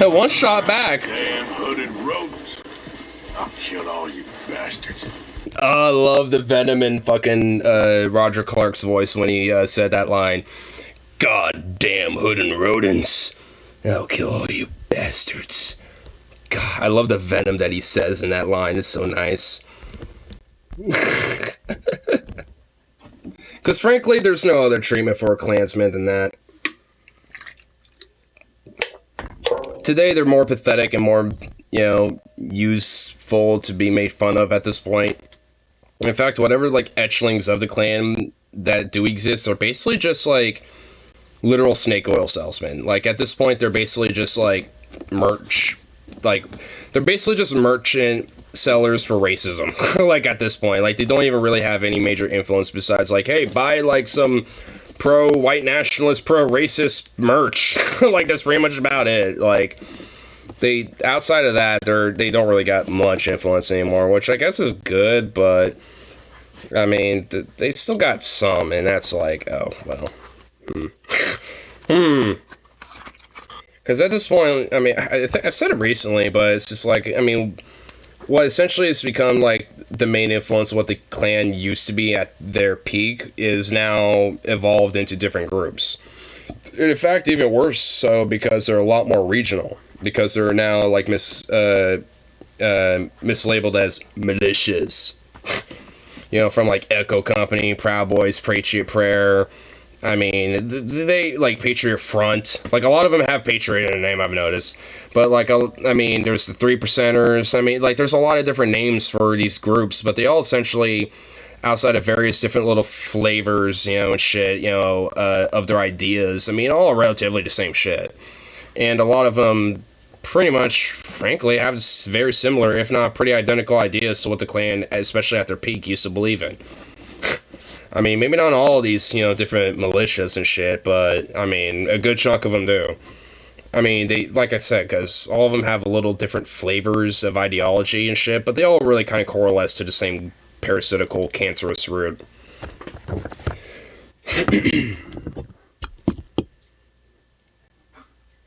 one shot back. Damn hooded rodents. I'll kill all you bastards. I love the Venom in fucking Roger Clark's voice when he said that line. God damn hooded rodents. I'll kill all you bastards. God, I love the venom that he says in that line. It's so nice. Because frankly, there's no other treatment for a Klansman than that. Today, they're more pathetic and more, you know, useful to be made fun of at this point. In fact, whatever, like, etchlings of the Klan that do exist are basically just, like, literal snake oil salesmen. Like, at this point, they're basically just, like, merch. Like, they're basically just merchant sellers for racism. Like, at this point. Like, they don't even really have any major influence besides, like, hey, buy, like, some pro-white nationalist, pro-racist merch. Like, that's pretty much about it. Like, they, outside of that, they don't really got much influence anymore, which I guess is good, but, I mean, they still got some, and that's like, oh, well, Because at this point, I mean, I said it recently, but it's just like, I mean, what essentially has become, like, the main influence of what the Klan used to be at their peak is now evolved into different groups. And in fact, even worse so because they're a lot more regional. Because they're now like mislabeled as militias. You know, from like Echo Company, Proud Boys, Patriot Prayer. I mean, they like Patriot Front. Like a lot of them have Patriot in the name, I've noticed. But like, I mean, there's the 3%ers. I mean, like, there's a lot of different names for these groups, but they all essentially, outside of various different little flavors, you know, and shit, you know, of their ideas. I mean, all relatively the same shit. And a lot of them pretty much, frankly, have very similar, if not pretty identical ideas to what the Klan, especially at their peak, used to believe in. I mean, maybe not all of these, you know, different militias and shit, but, I mean, a good chunk of them do. I mean, they, like I said, because all of them have a little different flavors of ideology and shit, but they all really kind of coalesce to the same parasitical, cancerous root.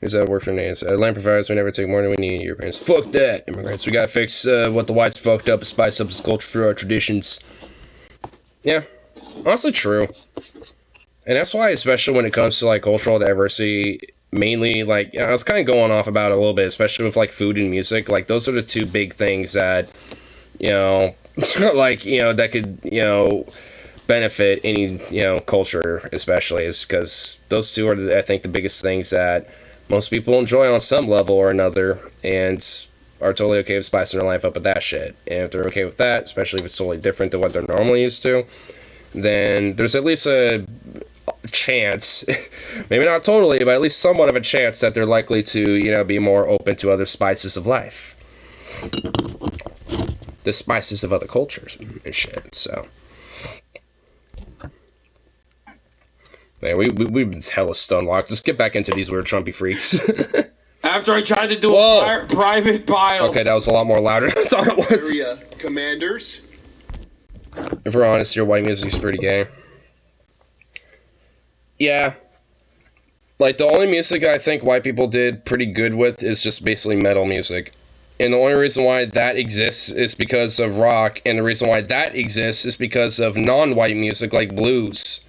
Is that work for names? Land providers, we never take more than we need. Europeans, fuck that! Immigrants, we gotta fix what the whites fucked up and spice up this culture through our traditions. Yeah. Honestly true. And that's why, especially when it comes to like cultural diversity, mainly like, I was kind of going off about it a little bit, especially with like food and music, like those are the two big things that, you know, like, you know, that could, you know, benefit any, you know, culture, especially, is because those two are, I think, the biggest things that most people enjoy on some level or another, and are totally okay with spicing their life up with that shit. And if they're okay with that, especially if it's totally different than what they're normally used to, then there's at least a chance, maybe not totally, but at least somewhat of a chance that they're likely to, you know, be more open to other spices of life. The spices of other cultures and shit, so. Man, we've been hella stoned-locked. Let's get back into these weird Trumpy freaks. After I tried to do a private pile. Okay, that was a lot more louder than I thought it was. Area commanders. If we're honest, your white music's pretty gay. Yeah. Like, the only music I think white people did pretty good with is just basically metal music. And the only reason why that exists is because of rock, and the reason why that exists is because of non-white music like blues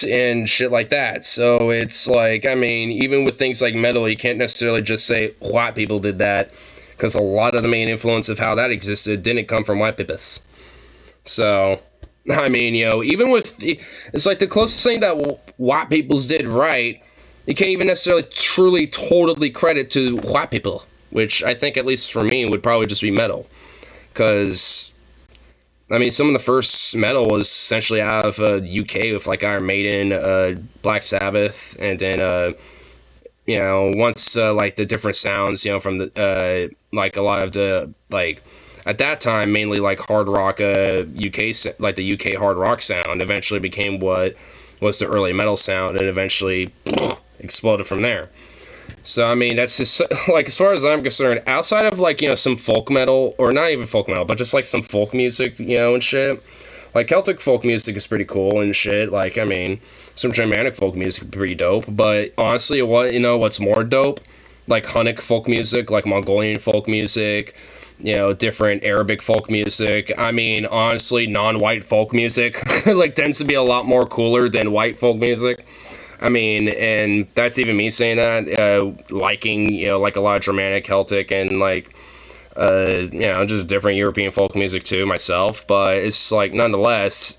and shit like that. So it's like, I mean, even with things like metal, you can't necessarily just say white people did that, because a lot of the main influence of how that existed didn't come from white people. So, I mean, you know, even with, it's like the closest thing that white peoples did right, you can't even necessarily truly, totally credit to white people, which I think, at least for me, would probably just be metal. Because, I mean, some of the first metal was essentially out of UK with, like, Iron Maiden, Black Sabbath, and then, you know, once, like, the different sounds, you know, from the, like, a lot of the, like, at that time, mainly, like, hard rock, UK, like, the UK hard rock sound eventually became what was the early metal sound, and eventually exploded from there. So, I mean, that's just, like, as far as I'm concerned, outside of, like, you know, some folk metal, or not even folk metal, but just, like, some folk music, you know, and shit, like, Celtic folk music is pretty cool and shit, like, I mean, some Germanic folk music is pretty dope, but, honestly, what, you know, what's more dope? Like, Hunnic folk music, like, Mongolian folk music, you know, different Arabic folk music. I mean, honestly, non-white folk music, like, tends to be a lot more cooler than white folk music. I mean, and that's even me saying that, liking, you know, like, a lot of Germanic, Celtic, and, like, you know, just different European folk music, too, myself, but it's, like, nonetheless,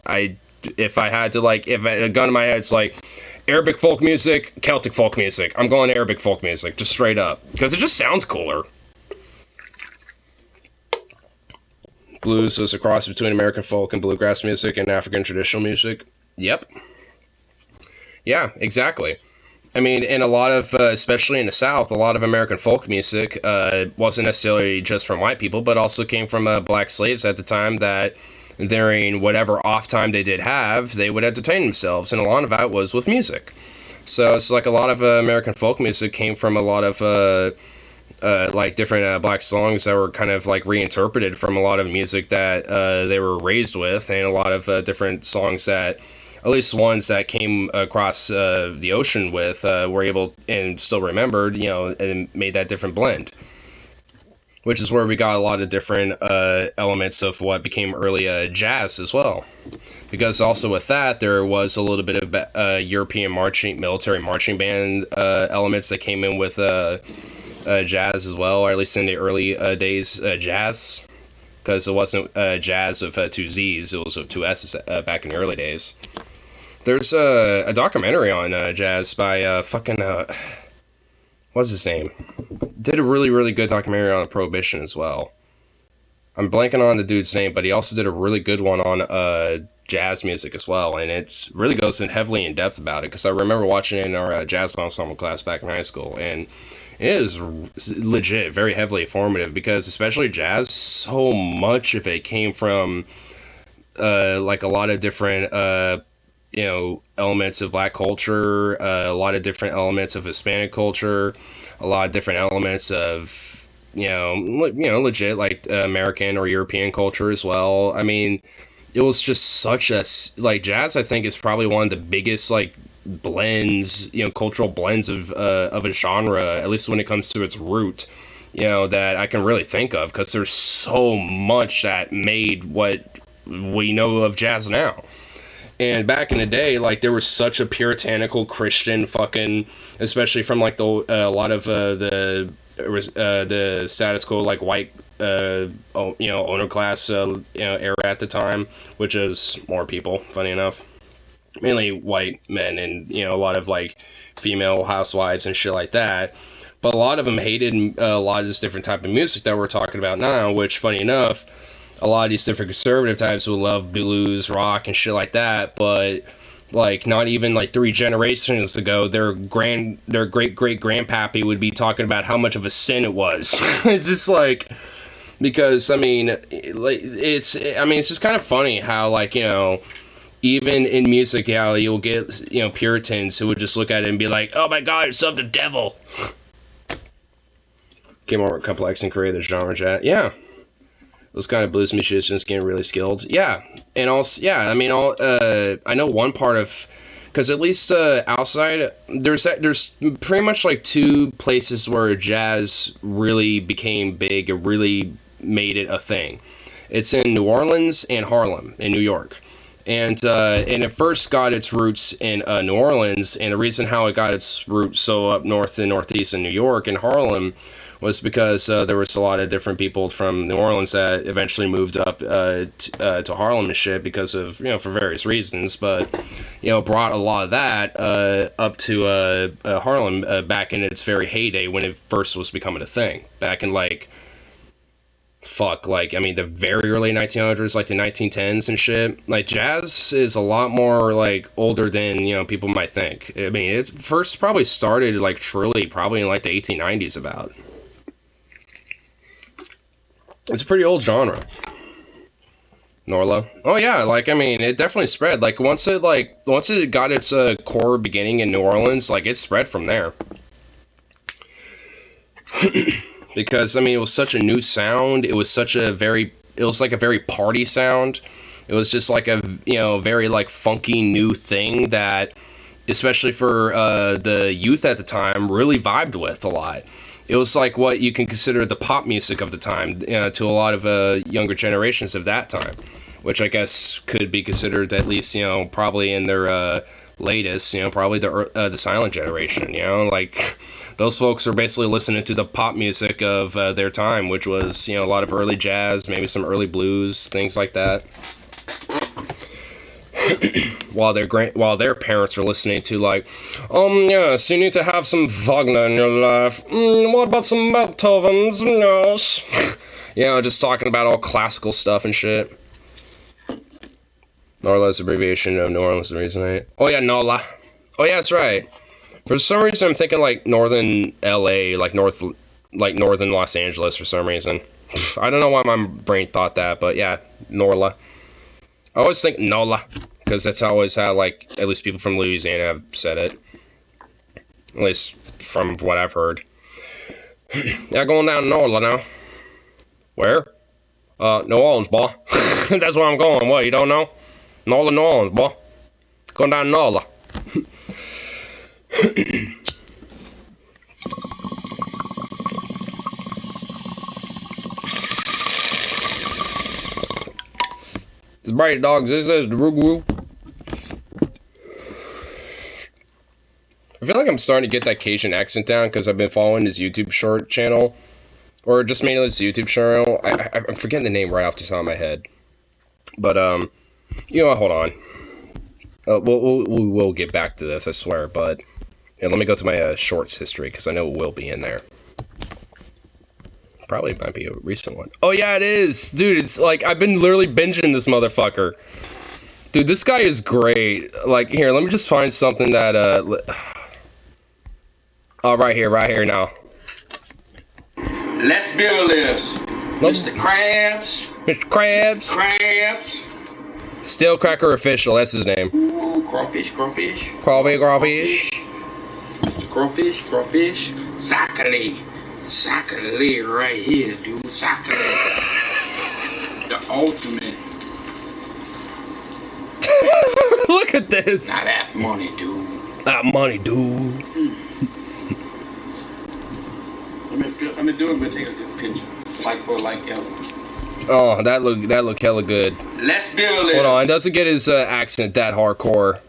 if I had to, like, if a gun in my head, it's, like, Arabic folk music, Celtic folk music. I'm going Arabic folk music, just straight up, because it just sounds cooler. Blues is a cross between American folk and bluegrass music and African traditional music. Yep. Yeah, exactly. I mean, and a lot of, especially in the South, a lot of American folk music wasn't necessarily just from white people, but also came from black slaves at the time that during whatever off time they did have, they would entertain themselves, and a lot of that was with music. So it's like a lot of American folk music came from a lot of like different black songs that were kind of like reinterpreted from a lot of music that they were raised with, and a lot of different songs that, at least ones that came across the ocean with, were able and still remembered, you know, and made that different blend. which is where we got a lot of different elements of what became early jazz as well. Because also with that, there was a little bit of European military marching band elements that came in with jazz as well, or at least in the early days, jazz. Because it wasn't jazz of two Z's, it was of two S's back in the early days. There's a documentary on jazz by what's his name? Did a really, really good documentary on Prohibition as well. I'm blanking on the dude's name, but he also did a really good one on jazz music as well, and it really goes in heavily in depth about it, because I remember watching it in our jazz ensemble class back in high school, and it is legit very heavily informative, because especially jazz, so much of it came from like a lot of different elements of Black culture, a lot of different elements of Hispanic culture, a lot of different elements of legit like American or European culture as well. I mean, it was just such a jazz, I think, is probably one of the biggest blends, cultural blends of a genre, at least when it comes to its root, that I can really think of, because there's so much that made what we know of jazz now. And back in the day, there was such a puritanical Christian especially from a lot of the status quo white owner class era at the time, which is more people, funny enough, mainly white men, and a lot of female housewives and shit like that. But a lot of them hated a lot of this different type of music that we're talking about now, which, funny enough, a lot of these different conservative types will love blues, rock, and shit like that, but not even 3 generations ago, their great great grandpappy would be talking about how much of a sin it was. It's just because it's just kind of funny how even in music, how you'll get Puritans who would just look at it and be like, "Oh my God, it's of the devil." Get more complex and create the genre jazz. Yeah. Those kind of blues musicians getting really skilled. Yeah. And also, yeah, I know one part of, because at least outside, there's pretty much 2 places where jazz really became big and really made it a thing. It's in New Orleans and Harlem in New York. And it first got its roots in New Orleans, and the reason how it got its roots so up north and northeast in New York and Harlem was because there was a lot of different people from New Orleans that eventually moved up to Harlem and shit because of, for various reasons, but, brought a lot of that up to Harlem back in its very heyday when it first was becoming a thing. Back in, the very early 1900s, the 1910s and shit. Jazz is a lot more, older than, people might think. I mean, it first probably started, truly, probably in, the 1890s about. It's a pretty old genre. Norla. Oh yeah, it definitely spread. Once it got its core beginning in New Orleans, it spread from there. Because it was such a new sound. It was a very party sound. It was just a very funky new thing that, especially for the youth at the time, really vibed with a lot. It was what you can consider the pop music of the time, to a lot of younger generations of that time, which I guess could be considered at least, probably in their latest, probably the silent generation, those folks are basically listening to the pop music of their time, which was, a lot of early jazz, maybe some early blues, things like that. While their parents are listening to yes, you need to have some Wagner in your life. What about some Beethoven's? Yes. Just talking about all classical stuff and shit. NORLA's abbreviation of New Orleans Louisiana. Oh yeah, NOLA. Oh yeah, that's right. For some reason, I'm thinking northern LA, northern Los Angeles for some reason. I don't know why my brain thought that, but yeah, NORLA. I always think NOLA, because that's always how, at least people from Louisiana have said it. At least from what I've heard. Yeah, going down to NOLA now. Where? New Orleans, boy. That's where I'm going. What, you don't know? NOLA, New Orleans, boy. Going down to NOLA. Bright Dogs. This is the Roo. I feel like I'm starting to get that Cajun accent down because I've been following his YouTube short channel. Or just mainly his YouTube channel. I'm forgetting the name right off the top of my head. But, you know what, hold on. We'll get back to this, I swear. But, yeah, let me go to my shorts history because I know it will be in there. Probably might be a recent one. Oh, yeah, it is. Dude, it's like, I've been literally binging this motherfucker. Dude, this guy is great. Like, here, let me just find something that, oh, right here now. Let's build this. Mr. Krabs. Mr. Krabs. Krabs. Stale Cracker Official, that's his name. Ooh, crawfish. Crawfish. Mr. Crawfish. Sakale right here, dude. Sakale. The ultimate. Look at this. Now that's money, dude. That money, dude. Let me do it, but take a good picture. Like Ella. Oh, that look hella good. Let's build it. Hold on, it doesn't get his accent that hardcore.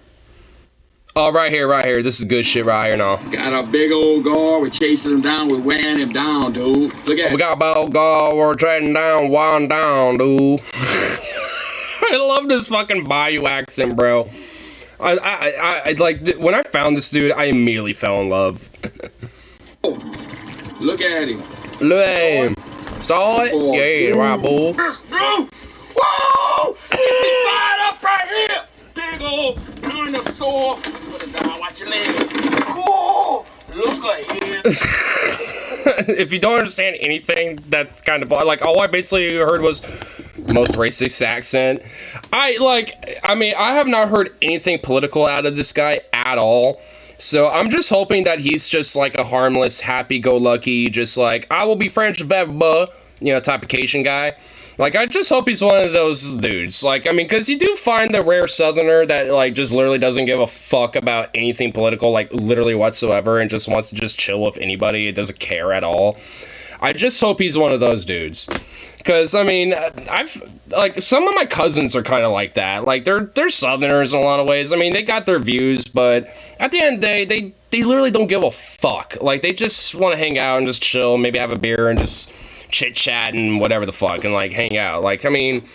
Oh, right here. This is good shit right here now. Got a big old guard. We're chasing him down. We're wearing him down, dude. Look at it. We got a big old guard. We're trading down, winding down, dude. I love this fucking Bayou accent, bro. I like, when I found this dude, I immediately fell in love. Look at him. Look at him. Start? Yeah, right, boy. Whoa! Get me fired up right here. Big old dinosaur. Put it down. Watch your legs. Whoa! Look at him. If you don't understand anything, that's kind of like all I basically heard was most racist accent. I mean, I have not heard anything political out of this guy at all. So I'm just hoping that he's just like a harmless, happy-go-lucky, just like, I will be friends with everybody, you know, type of Cajun guy. Like, I just hope he's one of those dudes. Like, I mean, because you do find the rare Southerner that, like, just literally doesn't give a fuck about anything political, like, literally whatsoever, and just wants to just chill with anybody. It doesn't care at all. I just hope he's one of those dudes. Because, I mean, like, some of my cousins are kind of like that. Like, they're Southerners in a lot of ways. I mean, they got their views, but at the end of the day, they literally don't give a fuck. Like, they just want to hang out and just chill, maybe have a beer and just chit-chat and whatever the fuck, and, like, hang out. Like, I mean,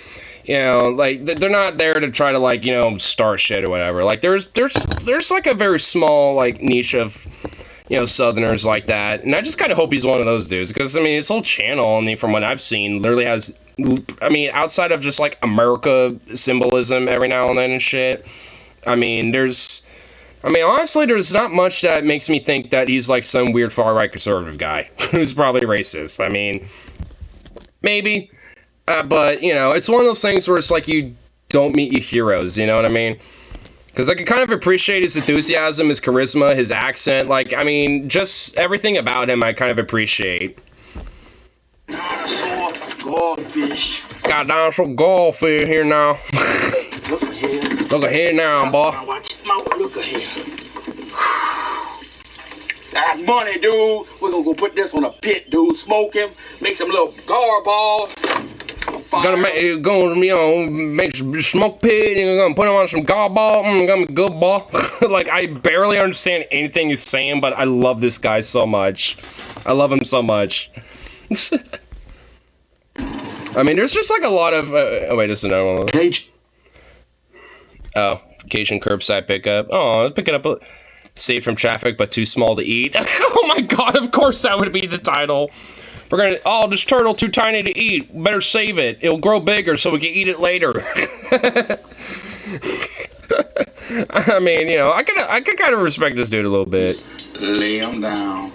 you know, like, they're not there to try to, like, you know, start shit or whatever. Like, there's like, a very small, like, niche of, you know, Southerners like that. And I just kind of hope he's one of those dudes. Because, I mean, his whole channel, I mean, from what I've seen, literally has, I mean, outside of just, like, America symbolism every now and then and shit, I mean, honestly, there's not much that makes me think that he's, like, some weird far-right conservative guy who's probably racist. I mean, maybe. But, you know, it's one of those things where it's like you don't meet your heroes, you know what I mean? Because I can kind of appreciate his enthusiasm, his charisma, his accent. Like, I mean, just everything about him I kind of appreciate. Dinosaur, goldfish. Got dinosaur goldfish here now. Look at here. Look at here now, boy. Now watch it, mouth. Look at here. That's money, dude. We're gonna go put this on a pit, dude. Smoke him. Make some little gar balls. Gonna make some smoke pit, and you're gonna put him on some garball, gonna be good ball. Like, I barely understand anything he's saying, but I love this guy so much. I love him so much. I mean, there's just like a lot of, oh wait, there's another one. Oh, Cajun curbside pickup. Oh, pick it up, safe from traffic, but too small to eat. Oh my god, of course that would be the title. We're gonna, oh, this turtle too tiny to eat. Better save it. It'll grow bigger so we can eat it later. I mean, you know, I could kind of respect this dude a little bit. Lay him down.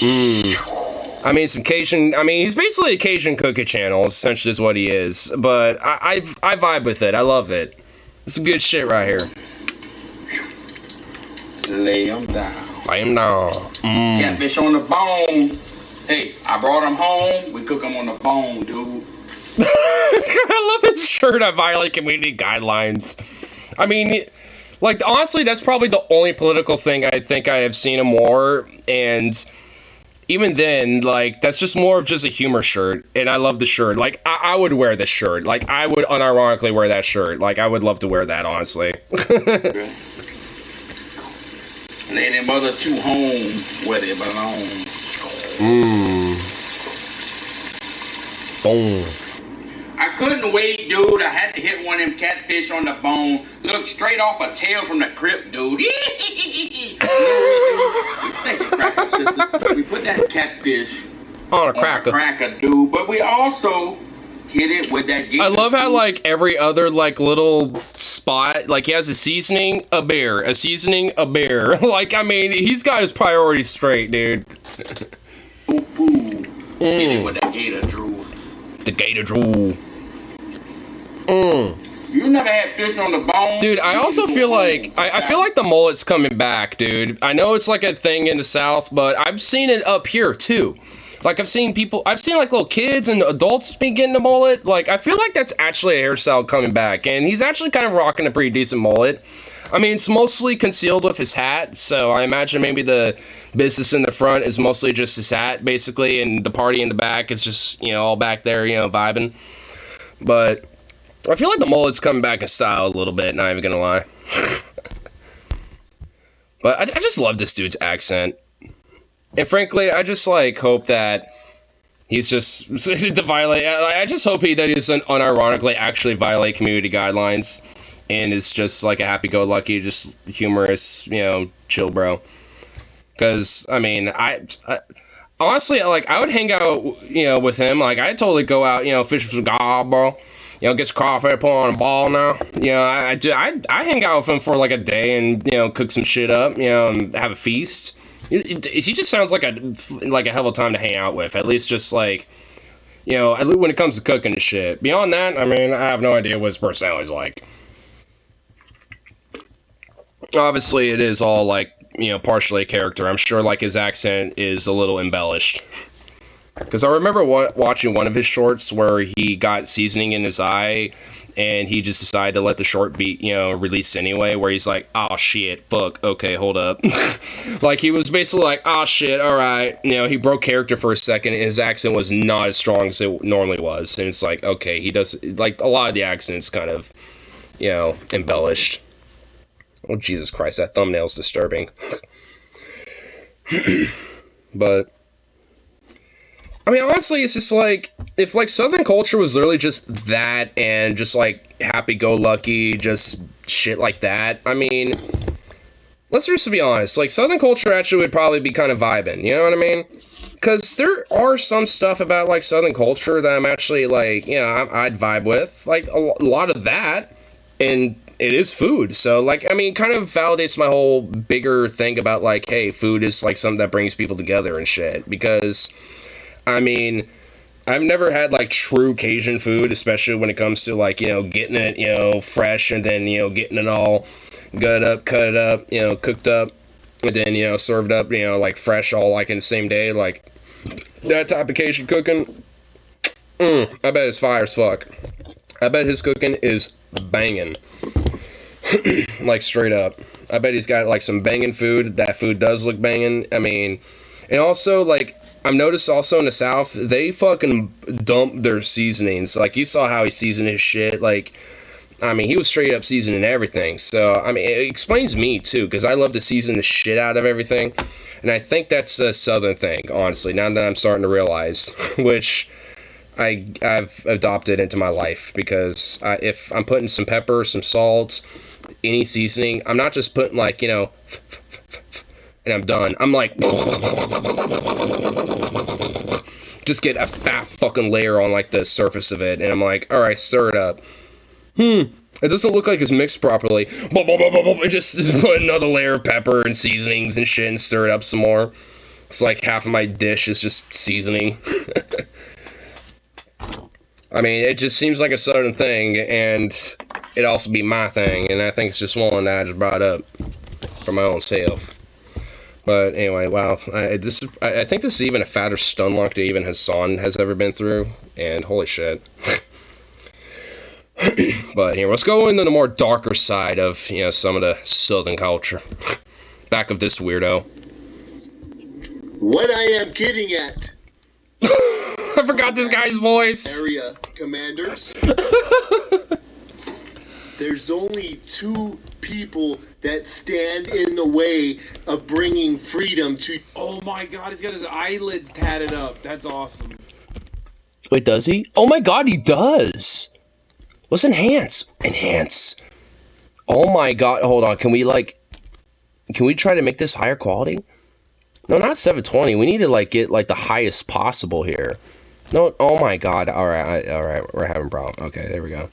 I mean, some Cajun, I mean, he's basically a Cajun cookie channel, essentially is what he is. But I vibe with it. I love it. It's some good shit right here. Lay him down. Lay him down. Catfish on the bone. Hey, I brought him home. We cook him on the bone, dude. I love his shirt. I violate community guidelines. I mean, like, honestly, that's probably the only political thing I think I have seen him more. And even then, like, that's just more of just a humor shirt, and I love the shirt. Like, I would wear this shirt. Like, I would unironically wear that shirt. Like, I would love to wear that, honestly. Lay them other two home where they belong. Boom. I couldn't wait, dude. I had to hit one of them catfish on the bone. Look straight off a tail from the crypt, dude. Thank you, Cracker Sister. We put that catfish On a cracker. cracker, dude. But we also hit it with that. I love how, like, every other, like, little spot, like, he has a seasoning, a bear. A seasoning, a bear. Like, I mean, he's got his priorities straight, dude. Hit it with that gator drool. The gator drool. You never had fish on the bone? Dude, I also feel like, I feel like the mullet's coming back, dude. I know it's like a thing in the South, but I've seen it up here, too. Like, I've seen like little kids and adults be getting a mullet. Like, I feel like that's actually a hairstyle coming back, and he's actually kind of rocking a pretty decent mullet. I mean, it's mostly concealed with his hat, so I imagine maybe the business in the front is mostly just his hat, basically, and the party in the back is just, you know, all back there, you know, vibing. But I feel like the mullet's coming back in style a little bit, not even gonna lie. But I just love this dude's accent. And frankly, I just, like, hope that he's just to violate. I just hope that he doesn't unironically actually violate community guidelines and is just like a happy-go-lucky, just humorous, you know, chill bro. Because I mean, I honestly, like, I would hang out, you know, with him. Like, I'd totally go out, you know, fish with a guy, bro. You know, get some crawfish, put on a ball now. You know, I hang out with him for like a day and, you know, cook some shit up, you know, and have a feast. He just sounds like a hell of a time to hang out with. At least just like, you know, at least when it comes to cooking and shit. Beyond that, I mean, I have no idea what his personality's like. Obviously, it is all like, you know, partially a character. I'm sure like his accent is a little embellished. Because I remember watching one of his shorts where he got seasoning in his eye and he just decided to let the short be, you know, released anyway, where he's like, oh shit, fuck, okay, hold up. Like, he was basically like, oh shit, alright. You know, he broke character for a second and his accent was not as strong as it normally was. And it's like, okay, he does, like, a lot of the accent's kind of, you know, embellished. Oh, Jesus Christ, that thumbnail's disturbing. But I mean, honestly, it's just like, if like Southern culture was literally just that and just like happy-go-lucky, just shit like that, I mean, let's just be honest, like Southern culture actually would probably be kind of vibing, you know what I mean? Because there are some stuff about like Southern culture that I'm actually like, you know, I'd vibe with, like a lot of that, and it is food, so like, I mean, it kind of validates my whole bigger thing about like, hey, food is like something that brings people together and shit, because I mean, I've never had, like, true Cajun food, especially when it comes to, like, you know, getting it, you know, fresh, and then, you know, getting it all gut up, cut up, you know, cooked up, and then, you know, served up, you know, like, fresh all, like, in the same day, like, that type of Cajun cooking, I bet it's fire as fuck. I bet his cooking is banging. Like, straight up. I bet he's got, like, some banging food. That food does look banging. I mean, and also, like, I've noticed also in the South, they fucking dump their seasonings. Like, you saw how he seasoned his shit. Like, I mean, he was straight up seasoning everything. So, I mean, it explains me, too, because I love to season the shit out of everything. And I think that's a Southern thing, honestly, now that I'm starting to realize. Which I've adopted into my life. Because if I'm putting some pepper, some salt, any seasoning, I'm not just putting, like, you know, and I'm done. I'm like, just get a fat fucking layer on like the surface of it, and I'm like, all right, stir it up. It doesn't look like it's mixed properly. Just put another layer of pepper and seasonings and shit and stir it up some more. It's like half of my dish is just seasoning. I mean, it just seems like a Southern thing, and it'd also be my thing, and I think it's just one that I just brought up for my own self. But anyway, wow, I think this is even a fatter stun lock than even Hassan has ever been through, and holy shit. But here, let's go into the more darker side of, you know, some of the Southern culture. Back of this weirdo. What I am getting at, I forgot this guy's voice. area commanders, there's only 2 people that stand in the way of bringing freedom to... Oh my god, he's got his eyelids tatted up. That's awesome. Wait, does he? Oh my god, he does. What's enhance? Enhance. Oh my god, hold on. Can we try to make this higher quality? No, not 720. We need to like get like the highest possible here. No, oh my god. All right, we're having a problem. Okay, there we go.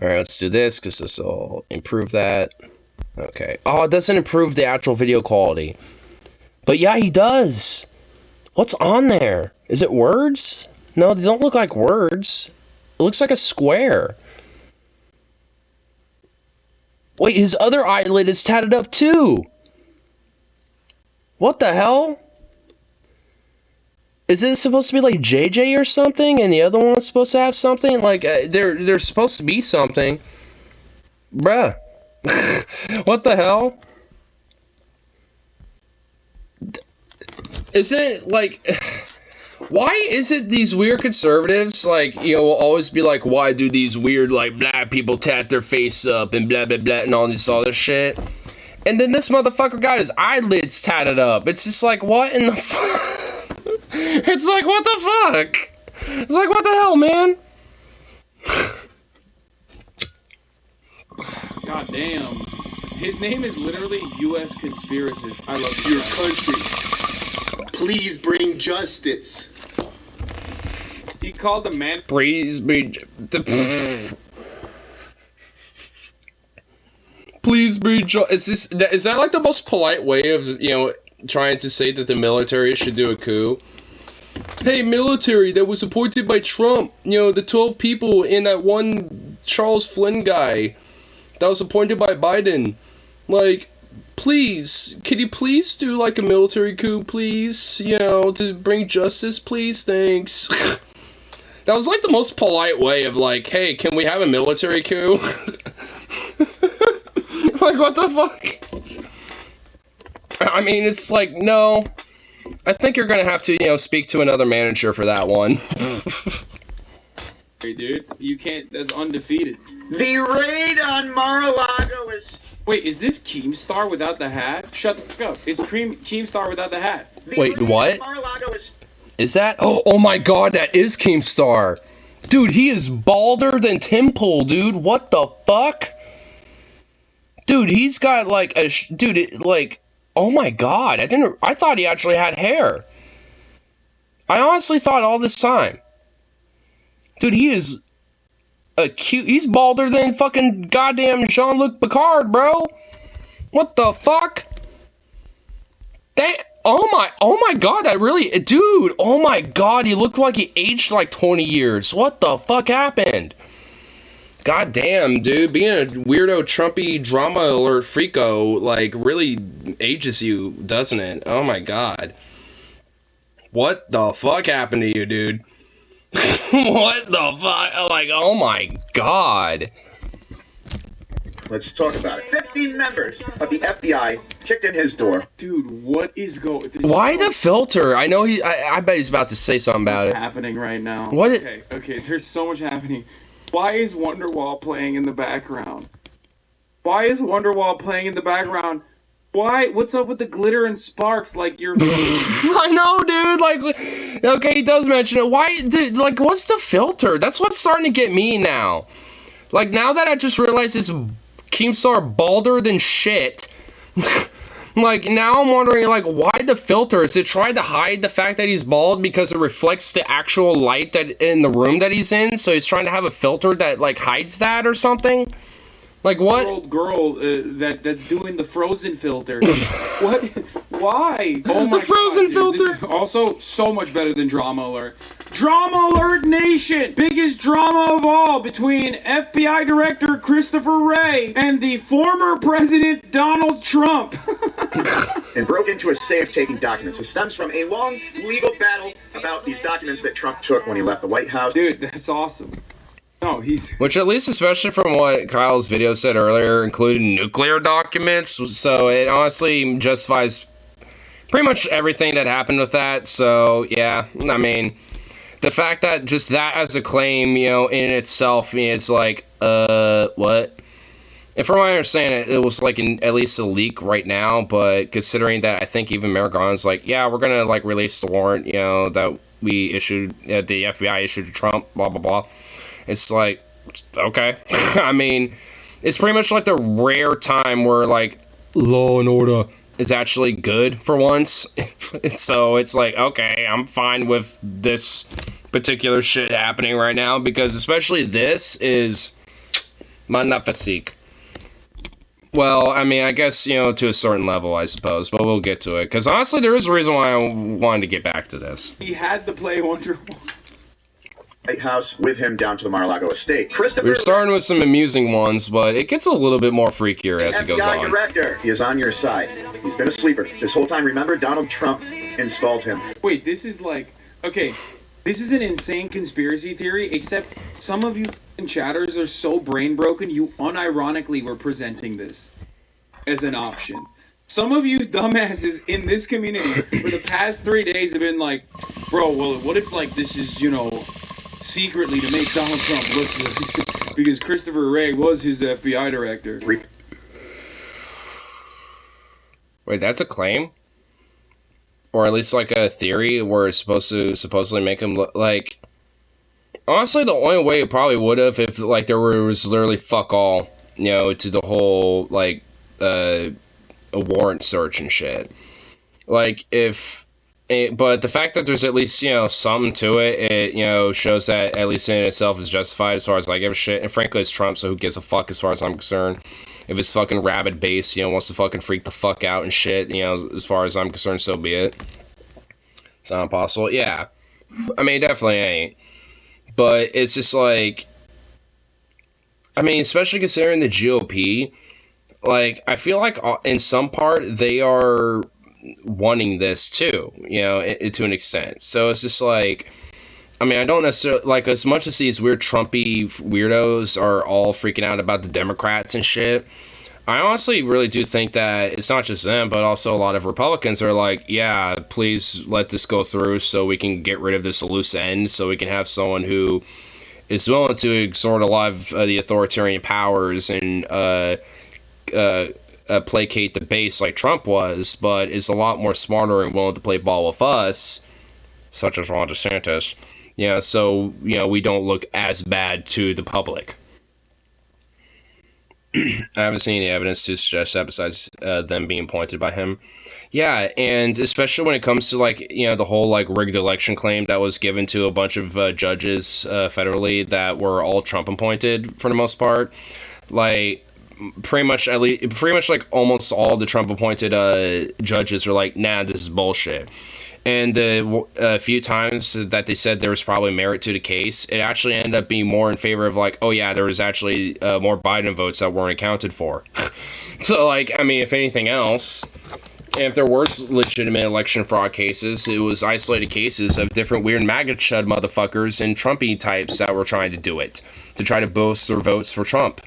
All right, let's do this because this will improve that. Okay. Oh, it doesn't improve the actual video quality. But yeah, he does. What's on there? Is it words? No, they don't look like words. It looks like a square. Wait, his other eyelid is tatted up too. What the hell? Is it supposed to be like JJ or something, and the other one's supposed to have something? Like, they're supposed to be something. Bruh. What the hell? Is it, like... Why is it these weird conservatives, like, you know, will always be like, why do these weird, like, black people tat their face up and blah, blah, blah, and all this other shit? And then this motherfucker got his eyelids tatted up. It's just like, what in the fuck? It's like, what the fuck? It's like, what the hell, man? God damn. His name is literally U.S. Conspiracist. I love your country. Please bring justice. He called the man. Please be... Please be... Is that like the most polite way of, you know, trying to say that the military should do a coup? Hey, military that was appointed by Trump. You know, the 12 people in that one Charles Flynn guy that was appointed by Biden. Like, please, can you please do like a military coup, please? You know, to bring justice, please? Thanks. That was like the most polite way of like, hey, can we have a military coup? Like, what the fuck? I mean, it's like, no. I think you're gonna have to, you know, speak to another manager for that one. Hey, dude, you can't, that's undefeated. The raid on Mar-a-Lago is... Wait, is this Keemstar without the hat? Shut the fuck up. It's Keemstar without the hat. Wait, what? Is that? Oh my god, that is Keemstar. Dude, he is balder than Tim Pool, dude. What the fuck? Dude, he's got like a... like... Oh my god, I thought he actually had hair. I honestly thought all this time. Dude, he is a cute... He's balder than fucking goddamn Jean-Luc Picard, bro. What the fuck? That... Oh my god, that really... Dude, oh my god, he looked like he aged like 20 years. What the fuck happened? God damn, dude, being a weirdo, Trumpy, drama alert freako, like, really ages you, doesn't it? Oh my god. What the fuck happened to you, dude? What the fuck? Like, oh my god. Let's talk about it. 15 members of the FBI kicked in his door. Dude, what is going... Why the filter? I know he... I bet he's about to say something about it. What's happening right now? What? Okay, there's so much happening. Why is Wonderwall playing in the background? Why is Wonderwall playing in the background? Why? What's up with the glitter and sparks? Like you're... I know, dude. Like, okay, he does mention it. Why, dude? Like, what's the filter? That's what's starting to get me now. Like, now that I just realized it's Keemstar balder than shit. Like, now I'm wondering, like, why the filter? Is it trying to hide the fact that he's bald because it reflects the actual light that in the room that he's in? So he's trying to have a filter that, like, hides that or something? Like, what? Old girl that's doing the Frozen filter. What? Why? Oh my god. The Frozen filter. This is also so much better than Drama Alert. Drama Alert Nation! Biggest drama of all between FBI Director Christopher Wray and the former President Donald Trump. And broke into a safe taking documents. It stems from a long legal battle about these documents that Trump took when he left the White House. Dude, that's awesome. No, he's... Which, at least, especially from what Kyle's video said earlier, included nuclear documents, so it honestly justifies pretty much everything that happened with that. So yeah, I mean, the fact that just that as a claim, you know, in itself is like, what? And from what I understand, it was like at least a leak right now. But considering that, I think even Merrick-Garland's like, yeah, we're gonna like release the warrant, you know, that we issued, the FBI issued to Trump, blah blah blah. It's like, okay. I mean, it's pretty much like the rare time where like law and order is actually good for once. So it's like, okay, I'm fine with this particular shit happening right now, because especially this is magnifique. Well, I mean, I guess, you know, to a certain level, I suppose, but we'll get to it, because honestly, there is a reason why I wanted to get back to this. He had to play Wonder Woman. White House with him down to the Mar-a-Lago estate. We're starting with some amusing ones, but it gets a little bit more freakier as it goes FBI on. director, he is on your side. He's been a sleeper this whole time. Remember, Donald Trump installed him. Wait, this is like, okay, this is an insane conspiracy theory, except some of you f***ing chatters are so brain broken, you unironically were presenting this as an option. Some of you dumbasses in this community for the past 3 days have been like, bro, well, what if, like, this is, you know, secretly to make Donald Trump look good because Christopher Wray was his FBI director. Wait, that's a claim? Or at least like a theory where it's supposed to supposedly make him look like... Honestly, the only way it probably would have if like there was literally fuck all, you know, to the whole like a warrant search and shit. Like if... But the fact that there's at least, you know, something to it, it, you know, shows that at least in itself is justified as far as I give a shit. And frankly, it's Trump, so who gives a fuck as far as I'm concerned. If his fucking rabid base, you know, wants to fucking freak the fuck out and shit, you know, as far as I'm concerned, so be it. It's not impossible. Yeah. I mean, it definitely ain't. But it's just like... I mean, especially considering the GOP, like, I feel like in some part, they are... wanting this too, you know, to an extent. So it's just like, I mean, I don't necessarily like, as much as these weird Trumpy weirdos are all freaking out about the Democrats and shit, I honestly really do think that it's not just them, but also a lot of Republicans are like, yeah, please let this go through so we can get rid of this loose end, so we can have someone who is willing to exert a lot of the authoritarian powers and placate the base like Trump was, but is a lot more smarter and willing to play ball with us, such as Ron DeSantis. Yeah, so, you know, we don't look as bad to the public. I haven't seen any evidence to suggest that besides them being appointed by him. Yeah, and especially when it comes to, like, you know, the whole, like, rigged election claim that was given to a bunch of judges federally that were all Trump appointed for the most part. Like, pretty much like almost all the Trump appointed judges are like, nah, this is bullshit. And the few times that they said there was probably merit to the case, it actually ended up being more in favor of like, oh yeah, there was actually more Biden votes that weren't accounted for. So like, I mean, if anything else, if there were legitimate election fraud cases, it was isolated cases of different weird MAGA chud motherfuckers and Trumpy types that were trying to do it, to try to boost their votes for Trump.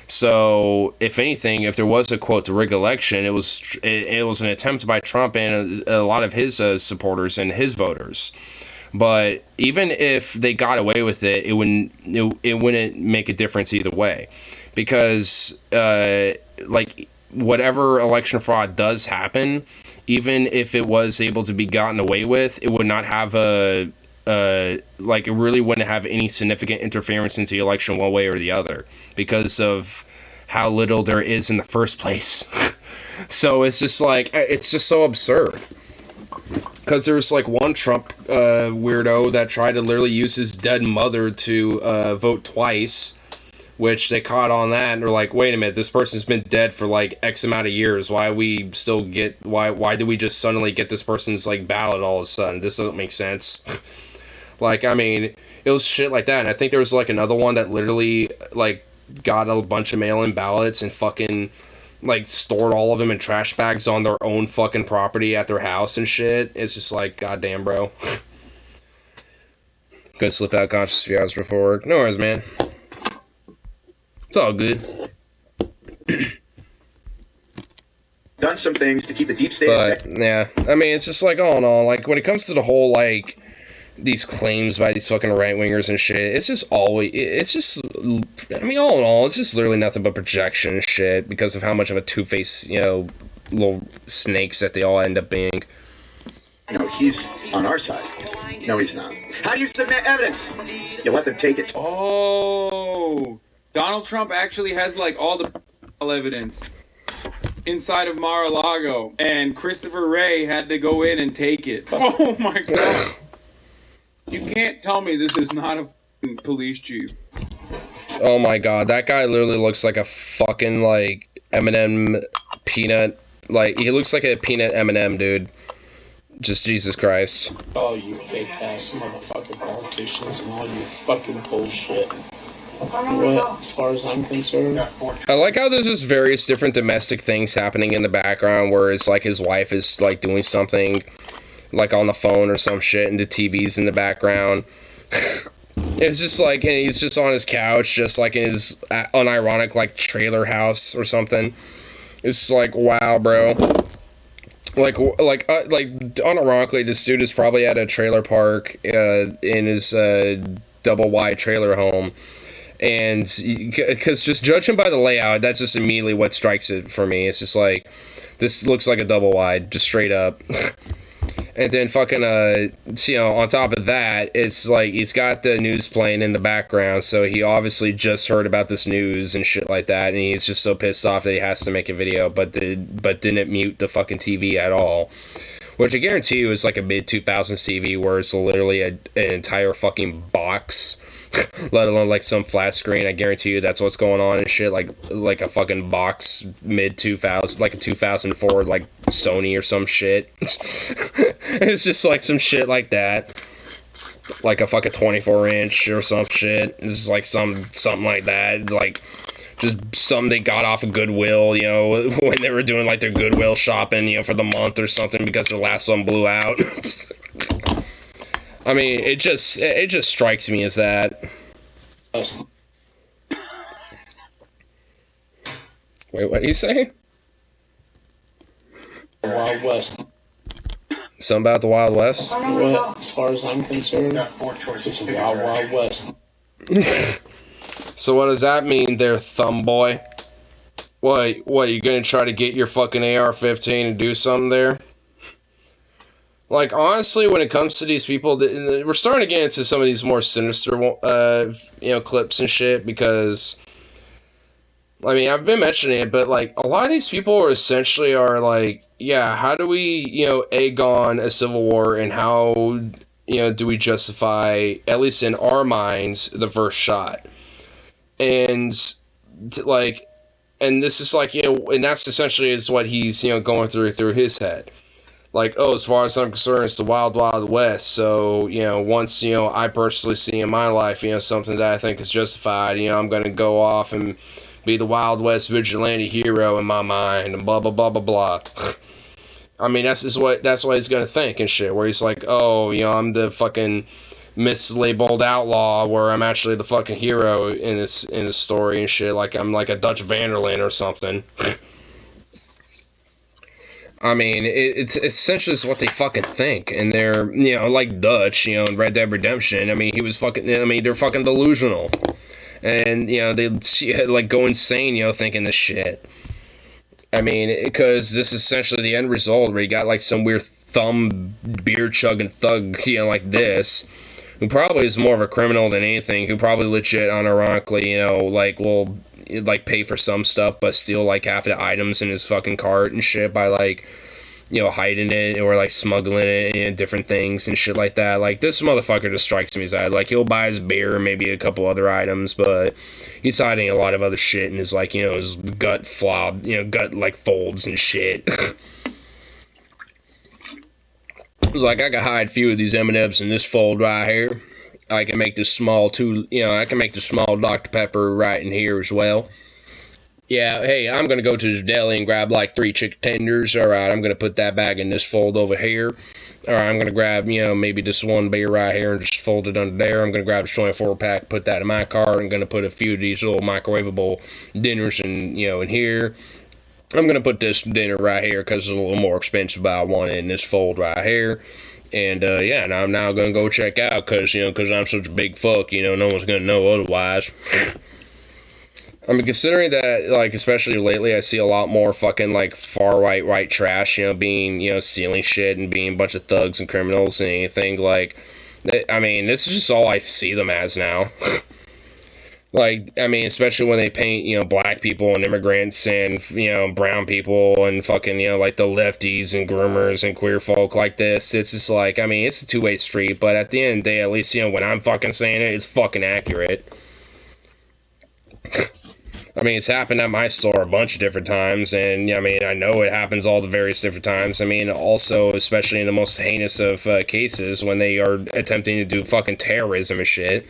So, if anything, if there was a quote to rig election, it was an attempt by Trump and a lot of his supporters and his voters. But even if they got away with it, it wouldn't make a difference either way, because like whatever election fraud does happen, even if it was able to be gotten away with, it would not have like, it really wouldn't have any significant interference into the election one way or the other because of how little there is in the first place. So it's just like, it's just so absurd. Because there's like one Trump weirdo that tried to literally use his dead mother to vote twice, which they caught on that and they're like, wait a minute, this person's been dead for like X amount of years. Why did we just suddenly get this person's like ballot all of a sudden? This doesn't make sense. Like, I mean, it was shit like that. And I think there was like another one that literally like got a bunch of mail-in ballots and fucking like stored all of them in trash bags on their own fucking property at their house and shit. It's just like, goddamn, bro. Gonna slip out conscious a few hours before. No worries, man. It's all good. done some things to keep the deep state. But yeah, I mean, it's just like all in all, like when it comes to the whole like these claims by these fucking right wingers and shit, it's just always, it's just, I mean, all in all, it's just literally nothing but projection and shit because of how much of a two-faced, you know, little snakes that they all end up being. No, he's on our side. No, he's not. How do you submit evidence? You let them take it. Oh, Donald Trump actually has like all the evidence inside of Mar-a-Lago, and Christopher Wray had to go in and take it. Oh my god. You can't tell me this is not a police chief. Oh my god, that guy literally looks like a fucking, like, M&M peanut. Like, he looks like a peanut M&M, dude. Just Jesus Christ. All you fake-ass motherfucking politicians and all you fucking bullshit. What, as far as I'm concerned? I like how there's just various different domestic things happening in the background where it's like his wife is, like, doing something, like, on the phone or some shit, and the TV's in the background. It's just like, and he's just on his couch, just like in his unironic, like, trailer house or something. It's like, wow, bro. Like, unironically, this dude is probably at a trailer park in his double wide trailer home. And, because just judging by the layout, that's just immediately what strikes it for me. It's just like, this looks like a double wide, just straight up. And then fucking, you know, on top of that, it's like, he's got the news playing in the background, so he obviously just heard about this news and shit like that, and he's just so pissed off that he has to make a video, but didn't mute the fucking TV at all. Which I guarantee you is like a mid-2000s TV where it's literally an entire fucking box, let alone like some flat screen. I guarantee you that's what's going on and shit, like a fucking box mid-2000s, like a 2004 like Sony or some shit. It's just like some shit like that, like a fucking 24-inch or some shit. It's like something like that. It's like just something they got off of Goodwill, you know, when they were doing like their Goodwill shopping, you know, for the month or something because the last one blew out. I mean, it just strikes me as that. Wait, what do you say? Wild West. Something about the Wild West? What, as far as I'm concerned, it's a wild, wild west. So what does that mean there, thumb boy? What, you gonna try to get your fucking AR-15 and do something there? Like, honestly, when it comes to these people, we're starting to get into some of these more sinister, you know, clips and shit, because, I mean, I've been mentioning it, but, like, a lot of these people are essentially like, yeah, how do we, you know, egg on a civil war, and how, you know, do we justify, at least in our minds, the first shot? And, like, and this is like, you know, and that's essentially is what he's, you know, going through his head. Like, oh, as far as I'm concerned, it's the Wild Wild West. So, you know, once, you know, I personally see in my life, you know, something that I think is justified, you know, I'm going to go off and be the Wild West vigilante hero in my mind, and blah, blah, blah, blah, blah. I mean, that's what he's going to think and shit, where he's like, oh, you know, I'm the fucking mislabeled outlaw, where I'm actually the fucking hero in this story and shit, like I'm like a Dutch Vanderlyn or something. I mean, it's essentially what they fucking think, and they're, you know, like Dutch, you know, in Red Dead Redemption. I mean, they're fucking delusional, and, you know, they, like, go insane, you know, thinking this shit. I mean, because this is essentially the end result, where you got, like, some weird thumb beer-chugging thug, you know, like this, who probably is more of a criminal than anything, who probably legit, unironically, you know, like, will, like, pay for some stuff, but steal, like, half the items in his fucking cart and shit by, like, you know, hiding it, or, like, smuggling it, and different things and shit like that. Like, this motherfucker just strikes me as that. Like, he'll buy his beer and maybe a couple other items, but he's hiding a lot of other shit in his, like, you know, his gut flob, you know, gut, like, folds and shit. It's like, I can hide a few of these M&Ms in this fold right here. I can make this small I can make the small Dr. Pepper right in here as well. Yeah, hey, I'm gonna go to this deli and grab like 3 chicken tenders. Alright, I'm gonna put that bag in this fold over here. Alright, I'm gonna grab, you know, maybe this one beer right here and just fold it under there. I'm gonna grab this 24-pack, put that in my car. I'm gonna put a few of these little microwavable dinners in, you know, in here. I'm gonna put this dinner right here because it's a little more expensive, but I want it in this fold right here. And, yeah, and I'm now gonna go check out because, you know, because I'm such a big fuck, you know, no one's gonna know otherwise. I mean, considering that, like, especially lately, I see a lot more fucking, like, far-right trash, you know, being, you know, stealing shit and being a bunch of thugs and criminals and anything, like, I mean, this is just all I see them as now. Like, I mean, especially when they paint, you know, black people and immigrants and, you know, brown people and fucking, you know, like the lefties and groomers and queer folk like this. It's just like, I mean, it's a two-way street, but at the end of the day, at least, you know, when I'm fucking saying it, it's fucking accurate. I mean, it's happened at my store a bunch of different times, and, I mean, I know it happens all the various different times. I mean, also, especially in the most heinous of cases, when they are attempting to do fucking terrorism and shit,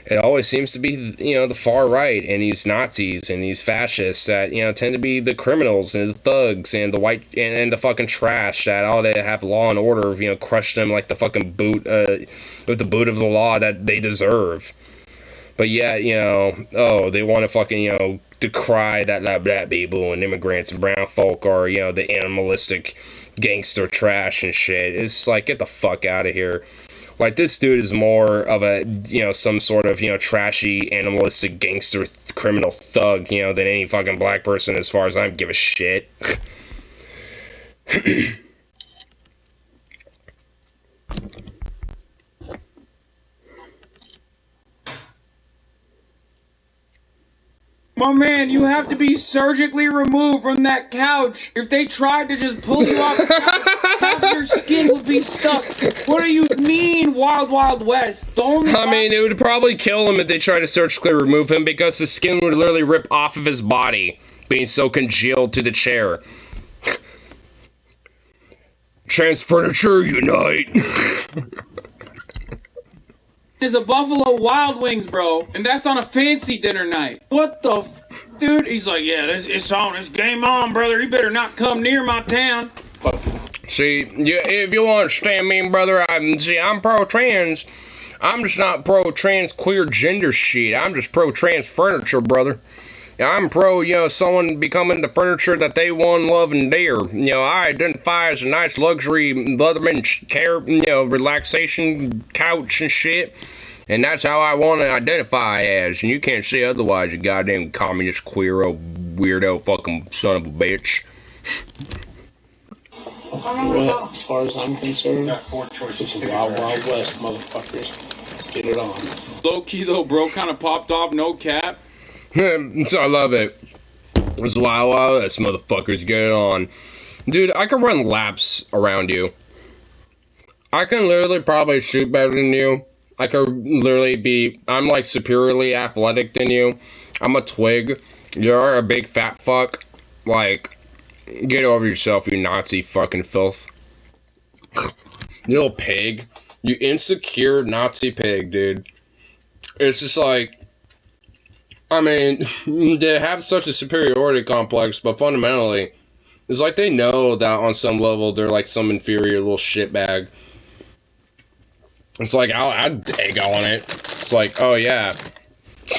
it always seems to be, you know, the far right and these Nazis and these fascists that, you know, tend to be the criminals and the thugs and the white and the fucking trash that all they have law and order, you know, crush them like the fucking boot, with the boot of the law that they deserve. But yet, you know, oh, they want to fucking, you know, decry that black people and immigrants and brown folk are, you know, the animalistic gangster trash and shit. It's like, get the fuck out of here. Like, this dude is more of a, you know, some sort of, you know, trashy, animalistic gangster criminal thug, you know, than any fucking black person as far as I give a shit. My man, you have to be surgically removed from that couch. If they tried to just pull you off the couch, half your skin would be stuck. What do you mean, Wild Wild West? I mean, it would probably kill him if they tried to surgically remove him because the skin would literally rip off of his body, being so congealed to the chair. Trans furniture unite. Is a Buffalo Wild Wings, bro, and that's on a fancy dinner night. What the dude? He's like, yeah, it's on, it's game on, brother. You better not come near my town. See, if you understand me, brother, I'm pro-trans. I'm just not pro-trans queer gender shit. I'm just pro-trans furniture, brother. I'm pro, you know, someone becoming the furniture that they want, love, and dare. You know, I identify as a nice luxury Leatherman you know, relaxation couch and shit. And that's how I want to identify as. And you can't say otherwise, you goddamn communist, queero, weirdo, fucking son of a bitch. Well, as far as I'm concerned, it's a Wild Wild West, motherfuckers. Let's get it on. Low key though, bro, kind of popped off, no cap. So I love it. It's Wild Wild West, motherfuckers, get it on. Dude, I can run laps around you. I can literally probably shoot better than you. I could literally be, I'm like superiorly athletic than you. I'm a twig. You're a big fat fuck. Like, get over yourself, you Nazi fucking filth. You little pig. You insecure Nazi pig, dude. It's just like, I mean, they have such a superiority complex, but fundamentally, it's like they know that on some level they're like some inferior little shitbag. It's like, I'd egg on it. It's like, oh yeah,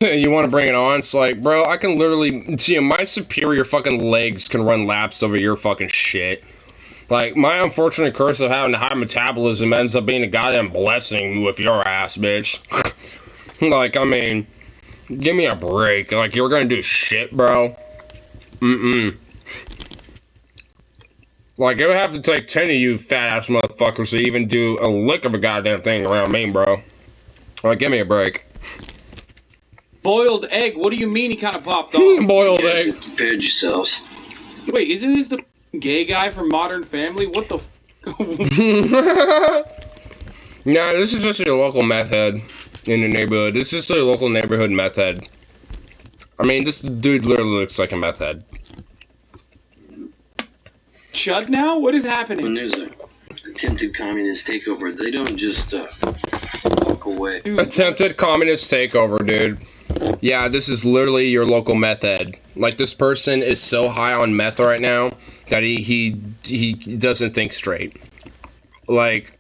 you want to bring it on? It's like, bro, I can literally, see, my superior fucking legs can run laps over your fucking shit. Like, my unfortunate curse of having a high metabolism ends up being a goddamn blessing with your ass, bitch. Like, I mean, give me a break. Like, you're gonna do shit, bro. Like, it would have to take 10 of you fat-ass motherfuckers to even do a lick of a goddamn thing around me, bro. Like, give me a break. Boiled egg? What do you mean he kind of popped off? Boiled egg. Prepared yourselves. Wait, isn't this the gay guy from Modern Family? What the Nah, this is just your local meth head in the neighborhood. This is just a local neighborhood meth head. I mean, this dude literally looks like a meth head. Chud now? What is happening? When there's an attempted communist takeover, they don't just walk away. Attempted communist takeover, dude. Yeah, this is literally your local meth head. Like, this person is so high on meth right now that he doesn't think straight. Like,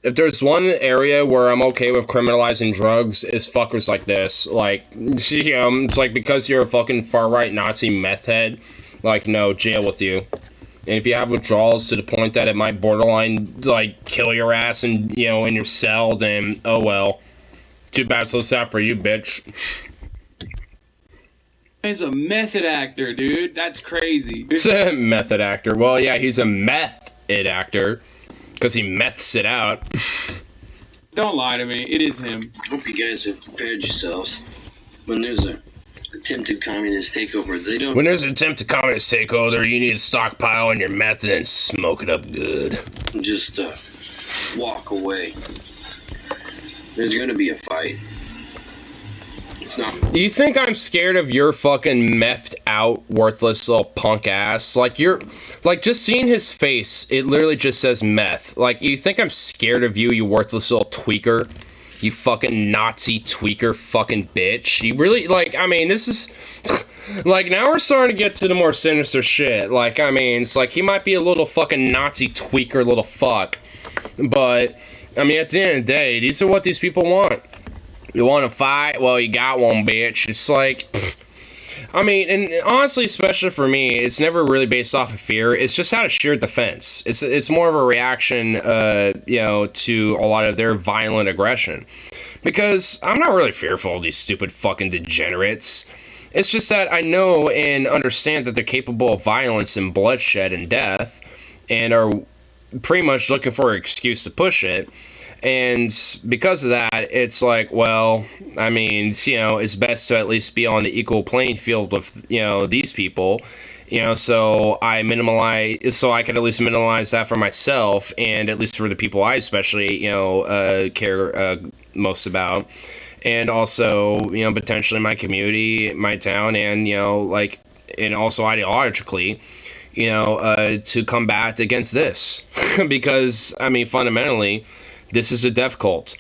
if there's one area where I'm okay with criminalizing drugs, it's fuckers like this. Like, you know, it's like because you're a fucking far-right Nazi meth head, like, no, jail with you. And if you have withdrawals to the point that it might borderline, like, kill your ass and, you know, in your cell, then, oh well. Too bad, so sad for you, bitch. He's a method actor, dude. That's crazy. It's a method actor. Well, yeah, he's a method actor. Because he meths it out. Don't lie to me. It is him. Hope you guys have prepared yourselves. When there's a attempted communist takeover, they don't... When there's an attempted communist takeover, you need to stockpile on your meth and then smoke it up good. Just, walk away. There's gonna be a fight. It's not... You think I'm scared of your fucking methed out, worthless little punk ass? Like, you're... Like, just seeing his face, it literally just says meth. Like, you think I'm scared of you, you worthless little tweaker? You fucking Nazi tweaker fucking bitch. You really, like, I mean, this is... Like, now we're starting to get to the more sinister shit. Like, I mean, it's like, he might be a little fucking Nazi tweaker little fuck. But, I mean, at the end of the day, these are what these people want. You want to fight? Well, you got one, bitch. It's like... I mean, and honestly, especially for me, it's never really based off of fear. It's just out of sheer defense. It's more of a reaction, you know, to a lot of their violent aggression. Because I'm not really fearful of these stupid fucking degenerates. It's just that I know and understand that they're capable of violence and bloodshed and death, and are pretty much looking for an excuse to push it. And because of that, it's like, well, I mean, you know, it's best to at least be on the equal playing field with, you know, these people, you know, so I can at least minimize that for myself, and at least for the people I especially, you know, care most about. And also, you know, potentially my community, my town, and, you know, like, and also ideologically, you know, to combat against this. Because, I mean, fundamentally, this is a death cult,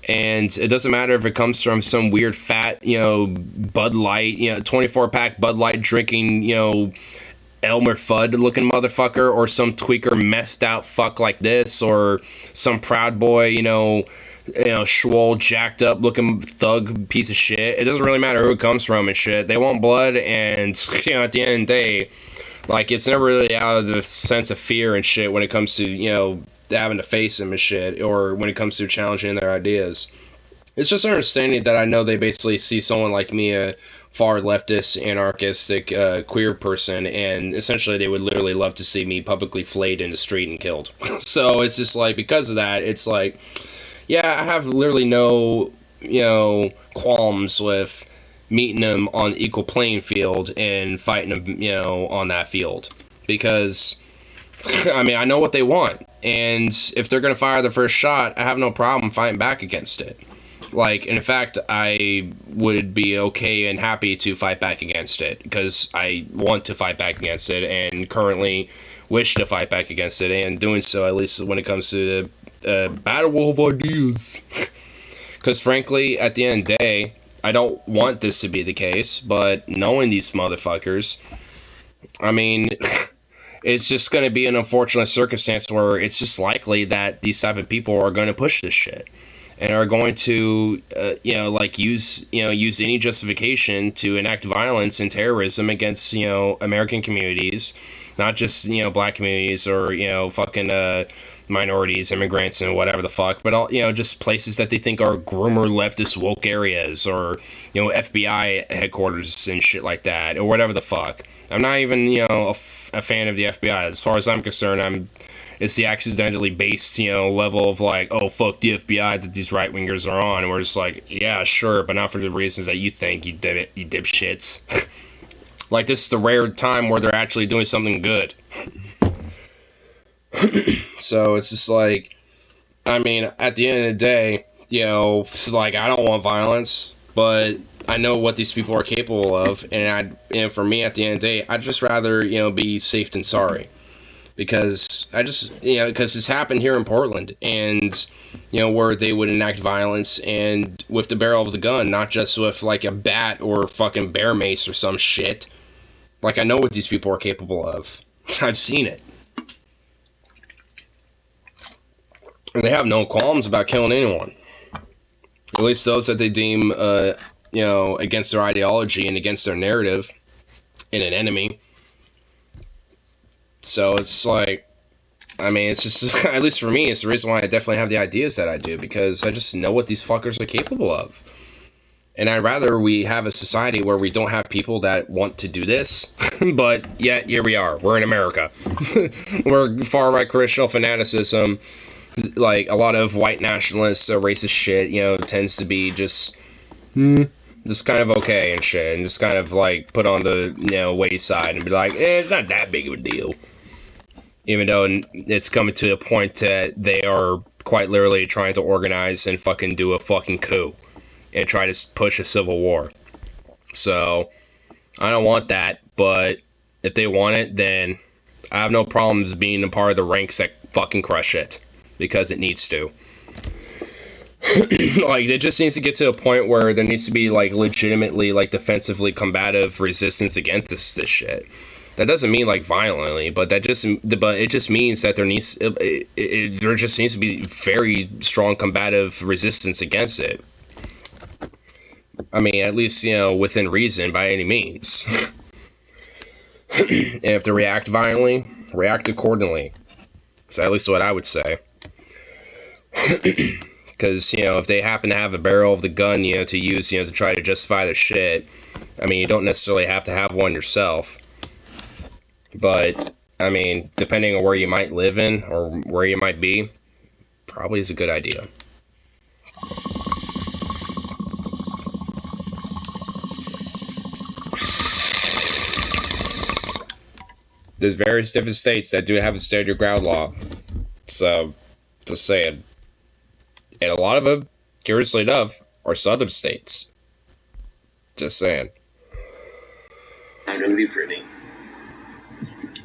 and it doesn't matter if it comes from some weird fat, you know, Bud Light, you know, 24-pack Bud Light drinking, you know, Elmer Fudd looking motherfucker, or some tweaker methed out fuck like this, or some Proud Boy, you know, swole, jacked up looking thug piece of shit. It doesn't really matter who it comes from and shit. They want blood, and, you know, at the end of the day, like, it's never really out of the sense of fear and shit when it comes to, you know, having to face them and shit, or when it comes to challenging their ideas. It's just understanding that I know they basically see someone like me, a far leftist, anarchistic, queer person, and essentially they would literally love to see me publicly flayed in the street and killed. So it's just like, because of that, it's like, yeah, I have literally no, you know, qualms with meeting them on the equal playing field and fighting them, you know, on that field. Because, I mean, I know what they want. And if they're going to fire the first shot, I have no problem fighting back against it. Like, in fact, I would be okay and happy to fight back against it, because I want to fight back against it, and currently wish to fight back against it, and doing so, at least when it comes to the battle of ideas. Because frankly, at the end of the day, I don't want this to be the case, but knowing these motherfuckers, I mean... It's just going to be an unfortunate circumstance where it's just likely that these type of people are going to push this shit, and are going to, you know, like use any justification to enact violence and terrorism against, you know, American communities, not just, you know, black communities, or, you know, fucking minorities, immigrants, and whatever the fuck, but all, you know, just places that they think are groomer leftist woke areas, or, you know, FBI headquarters and shit like that, or whatever the fuck. I'm not even, you know, a fan of the FBI. As far as I'm concerned, it's the accidentally based, you know, level of like, oh, fuck the FBI that these right-wingers are on, and we're just like, yeah, sure, but not for the reasons that you think, you dipshits. Like, this is the rare time where they're actually doing something good. So, it's just like, I mean, at the end of the day, you know, like, I don't want violence, but I know what these people are capable of, and for me, at the end of the day, I'd just rather, you know, be safe than sorry. Because because it's happened here in Portland, and, you know, where they would enact violence, and with the barrel of the gun, not just with, like, a bat or fucking bear mace or some shit. Like, I know what these people are capable of. I've seen it. And they have no qualms about killing anyone. At least those that they deem, you know, against their ideology and against their narrative, in an enemy. So it's like, I mean, it's just, at least for me, it's the reason why I definitely have the ideas that I do, because I just know what these fuckers are capable of. And I'd rather we have a society where we don't have people that want to do this, but yet here we are. We're in America. We're far-right Christian fanaticism, like a lot of white nationalists, racist shit, you know, tends to be just kind of okay and shit, and just kind of like put on the, you know, wayside and be like, it's not that big of a deal. Even though it's coming to a point that they are quite literally trying to organize and fucking do a fucking coup and try to push a civil war. So, I don't want that, but if they want it, then I have no problems being a part of the ranks that fucking crush it, because it needs to. Like, it just needs to get to a point where there needs to be, like, legitimately, like, defensively combative resistance against this shit. That doesn't mean, like, violently, but it just means that there just needs to be very strong combative resistance against it. I mean, at least, you know, within reason, by any means. And if they react violently, react accordingly. That's at least what I would say. Because, you know, if they happen to have a barrel of the gun, you know, to use, you know, to try to justify their shit, I mean, you don't necessarily have to have one yourself. But, I mean, depending on where you might live in, or where you might be, probably is a good idea. There's various different states that do have a stand your ground law. So, just saying. And a lot of them, curiously enough, are southern states. Just saying. Not gonna be pretty.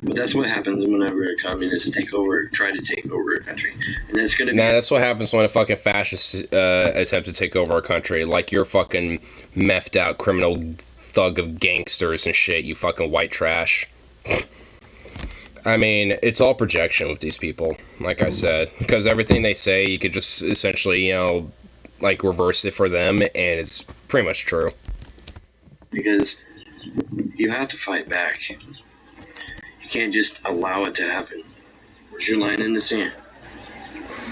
But that's what happens whenever communists try to take over a country. And that's gonna be... Nah, that's what happens when a fucking fascist attempt to take over a country. Like your fucking methed out criminal thug of gangsters and shit, you fucking white trash. I mean, it's all projection with these people, like I said. Because everything they say, you could just essentially, you know, like reverse it for them, and it's pretty much true. Because you have to fight back. You can't just allow it to happen. Where's your line in the sand?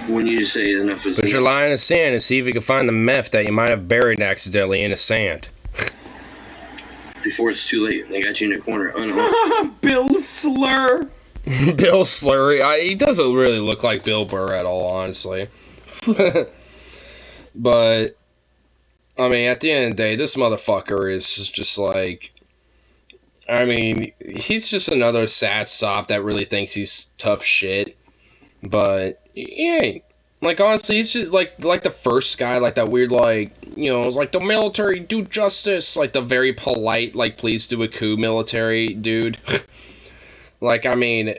When you say enough is Put your line in the sand and see if you can find the meth that you might have buried accidentally in the sand. Before it's too late. They got you in a corner. Bill Slur. Bill Slurry. He doesn't really look like Bill Burr at all, honestly. But, I mean, at the end of the day, this motherfucker is just like... I mean, he's just another sad sop that really thinks he's tough shit. But, he ain't. Like, honestly, he's just like the first guy, like that weird, like, you know, like the military, do justice, like the very polite, like, please do a coup military dude. Like, I mean,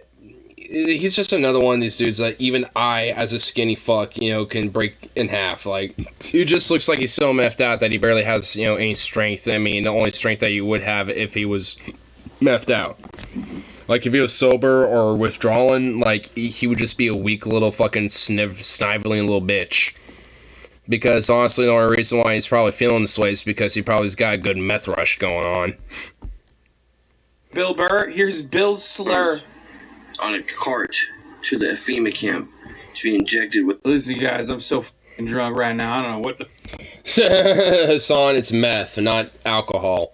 he's just another one of these dudes that even I, as a skinny fuck, you know, can break in half. Like, he just looks like he's so meffed out that he barely has, you know, any strength. I mean, the only strength that you would have if he was meffed out. Like, if he was sober or withdrawing, like, he would just be a weak little fucking sniveling little bitch. Because, honestly, the only reason why he's probably feeling this way is because he probably's got a good meth rush going on. Bill Burr, here's Bill Slur. On a cart to the FEMA camp to be injected with... Listen, guys, I'm so f***ing drunk right now. I don't know what the... Hassan, it's meth, not alcohol.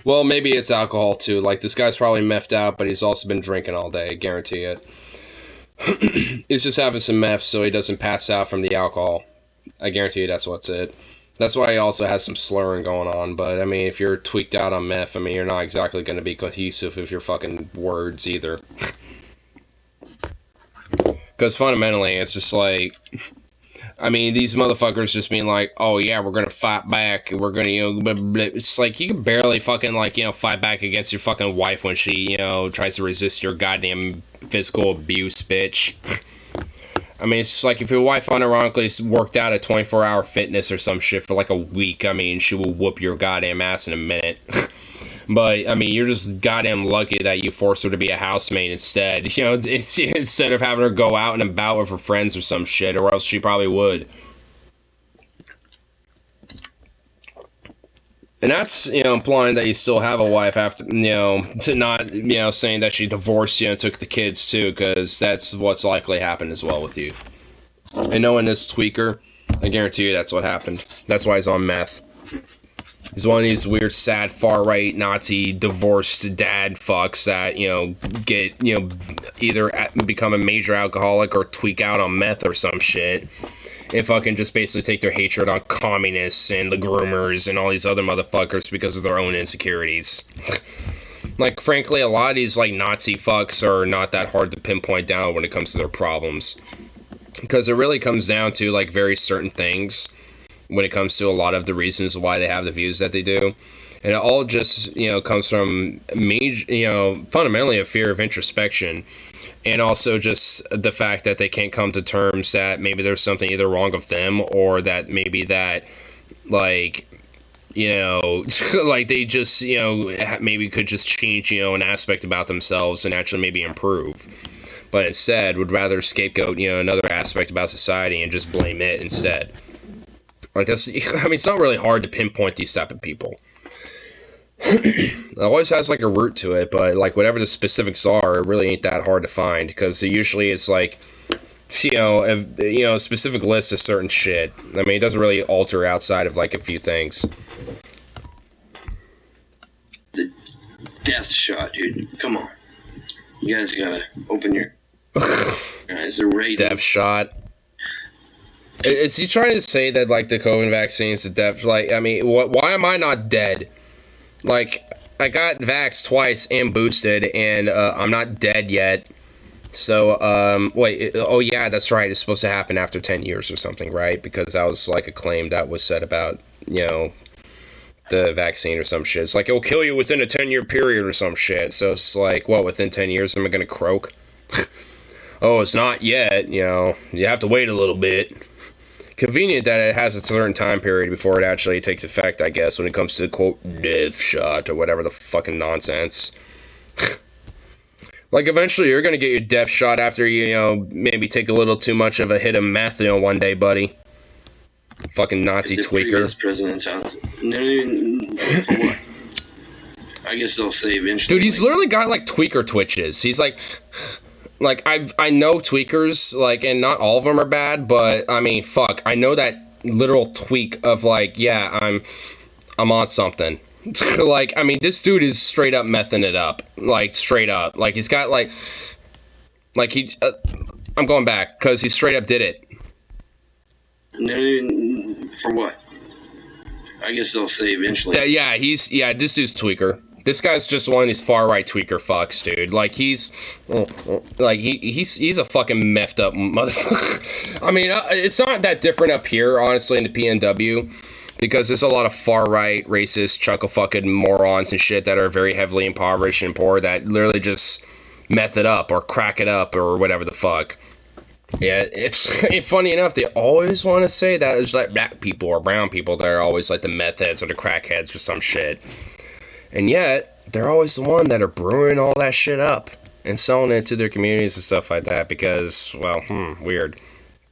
Well, maybe it's alcohol too. Like, this guy's probably meffed out, but he's also been drinking all day. I guarantee it. He's just having some meth so he doesn't pass out from the alcohol. I guarantee you that's what's it. That's why he also has some slurring going on. But, I mean, if you're tweaked out on meth, I mean, you're not exactly going to be cohesive with your fucking words either. Because fundamentally, it's just like... I mean, these motherfuckers just being like, oh yeah, we're gonna fight back, we're gonna, you know, blah, blah, blah. It's like, you can barely fucking, like, you know, fight back against your fucking wife when she, you know, tries to resist your goddamn physical abuse, bitch. I mean, it's just like, if your wife unironically worked out at 24-hour fitness or some shit for like a week, I mean, she will whoop your goddamn ass in a minute. But, I mean, you're just goddamn lucky that you forced her to be a housemaid instead. You know, instead of having her go out and about with her friends or some shit, or else she probably would. And that's, you know, implying that you still have a wife after, you know, to not, you know, saying that she divorced you and took the kids too, because that's what's likely happened as well with you. And knowing this tweaker, I guarantee you that's what happened. That's why he's on meth. He's one of these weird, sad, far-right, Nazi, divorced dad fucks that, you know, get, you know, either become a major alcoholic or tweak out on meth or some shit. And fucking just basically take their hatred on communists and the groomers and all these other motherfuckers because of their own insecurities. Like, frankly, a lot of these, like, Nazi fucks are not that hard to pinpoint down when it comes to their problems. Because it really comes down to, like, very certain things when it comes to a lot of the reasons why they have the views that they do. And it all just, you know, comes from major, you know, fundamentally a fear of introspection. And also just the fact that they can't come to terms that maybe there's something either wrong with them or that maybe that, like, you know, like they just, you know, maybe could just change, you know, an aspect about themselves and actually maybe improve. But instead would rather scapegoat, you know, another aspect about society and just blame it instead. Like, that's, I mean, it's not really hard to pinpoint these type of people. It always has, like, a root to it, but, like, whatever the specifics are, it really ain't that hard to find, because usually it's, like, you know, a specific list of certain shit. I mean, it doesn't really alter outside of, like, a few things. The death shot, dude. Come on. You guys gotta open your eyes. They're ready. Death shot. Is he trying to say that, like, the COVID vaccine is the death? Like, I mean, why am I not dead? Like, I got vaxxed twice and boosted, and I'm not dead yet. So, wait, oh yeah, that's right. It's supposed to happen after 10 years or something, right? Because that was, like, a claim that was said about, you know, the vaccine or some shit. It's like, it'll kill you within a 10-year period or some shit. So it's like, what, within 10 years am I gonna croak? Oh, it's not yet, you know. You have to wait a little bit. Convenient that it has a certain time period before it actually takes effect, I guess, when it comes to the, quote, death shot or whatever the fucking nonsense. Like, eventually you're gonna get your death shot after you know, maybe take a little too much of a hit of meth, you know, one day, buddy. Fucking Nazi tweaker. President's house. For what? I guess they'll say eventually. Dude, he's literally got, like, tweaker twitches. He's like I know tweakers, like, and not all of them are bad, but I mean, fuck, I know that literal tweak of, like, yeah, I'm on something. Like, I mean, this dude is straight up mething it up, like, straight up. Like, he's got, like he, I'm going back because he straight up did it. For what? I guess they'll say eventually. Yeah, this dude's tweaker. This guy's just one of these far-right tweaker fucks, dude. Like, he's a fucking meffed up motherfucker. I mean, it's not that different up here, honestly, in the PNW, because there's a lot of far-right, racist, chuckle-fucking morons and shit that are very heavily impoverished and poor that literally just meth it up or crack it up or whatever the fuck. Yeah, it's funny enough, they always want to say that it's like black people or brown people that are always like the meth heads or the crack heads or some shit. And yet, they're always the one that are brewing all that shit up and selling it to their communities and stuff like that because, well, weird.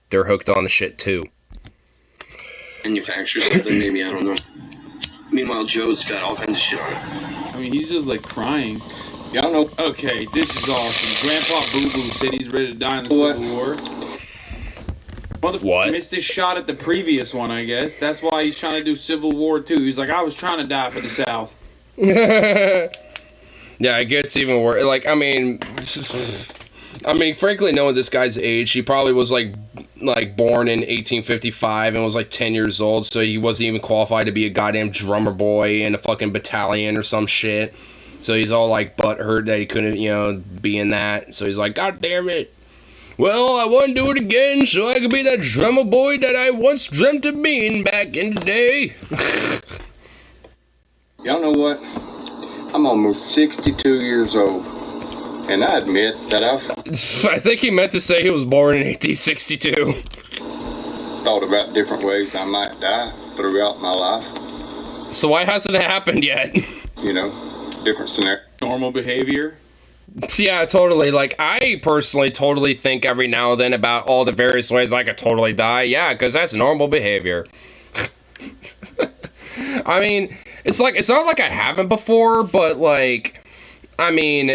They're hooked on the shit too. Manufacture something, maybe, I don't know. Meanwhile, Joe's got all kinds of shit on it. I mean, he's just like crying. Y'all know. Okay, this is awesome. Grandpa Boo Boo said he's ready to die in the Civil War. Motherfucker missed his shot at the previous one, I guess. That's why he's trying to do Civil War 2. He's like, I was trying to die for the South. Yeah, it gets even worse. Like, I mean, frankly, knowing this guy's age, he probably was like born in 1855 and was like 10 years old, so he wasn't even qualified to be a goddamn drummer boy in a fucking battalion or some shit. So he's all like butthurt that he couldn't, you know, be in that. So he's like, God damn it. Well, I want to do it again so I could be that drummer boy that I once dreamt of being back in the day. Y'all know what? I'm almost 62 years old, and I admit that I think he meant to say he was born in 1862. Thought about different ways I might die throughout my life. So why hasn't it happened yet? You know, different scenario. Normal behavior? Yeah, totally. Like, I personally totally think every now and then about all the various ways I could totally die. Yeah, because that's normal behavior. I mean, it's not like I haven't before, but like, I mean,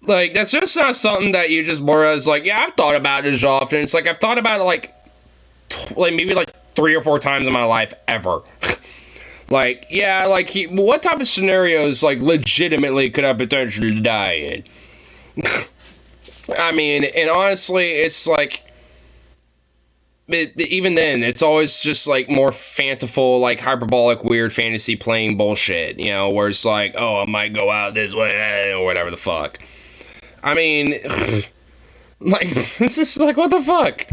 like that's just not something that you just more as like, yeah, I've thought about it as often. It's like I've thought about it like maybe like 3 or 4 times in my life ever. Like, yeah, like what type of scenarios like legitimately could I potentially die in? I mean, and honestly, it's like. Even then, it's always just like more fanciful, like hyperbolic, weird fantasy playing bullshit, you know, where it's like, oh, I might go out this way, or whatever the fuck. I mean, like, it's just like, what the fuck?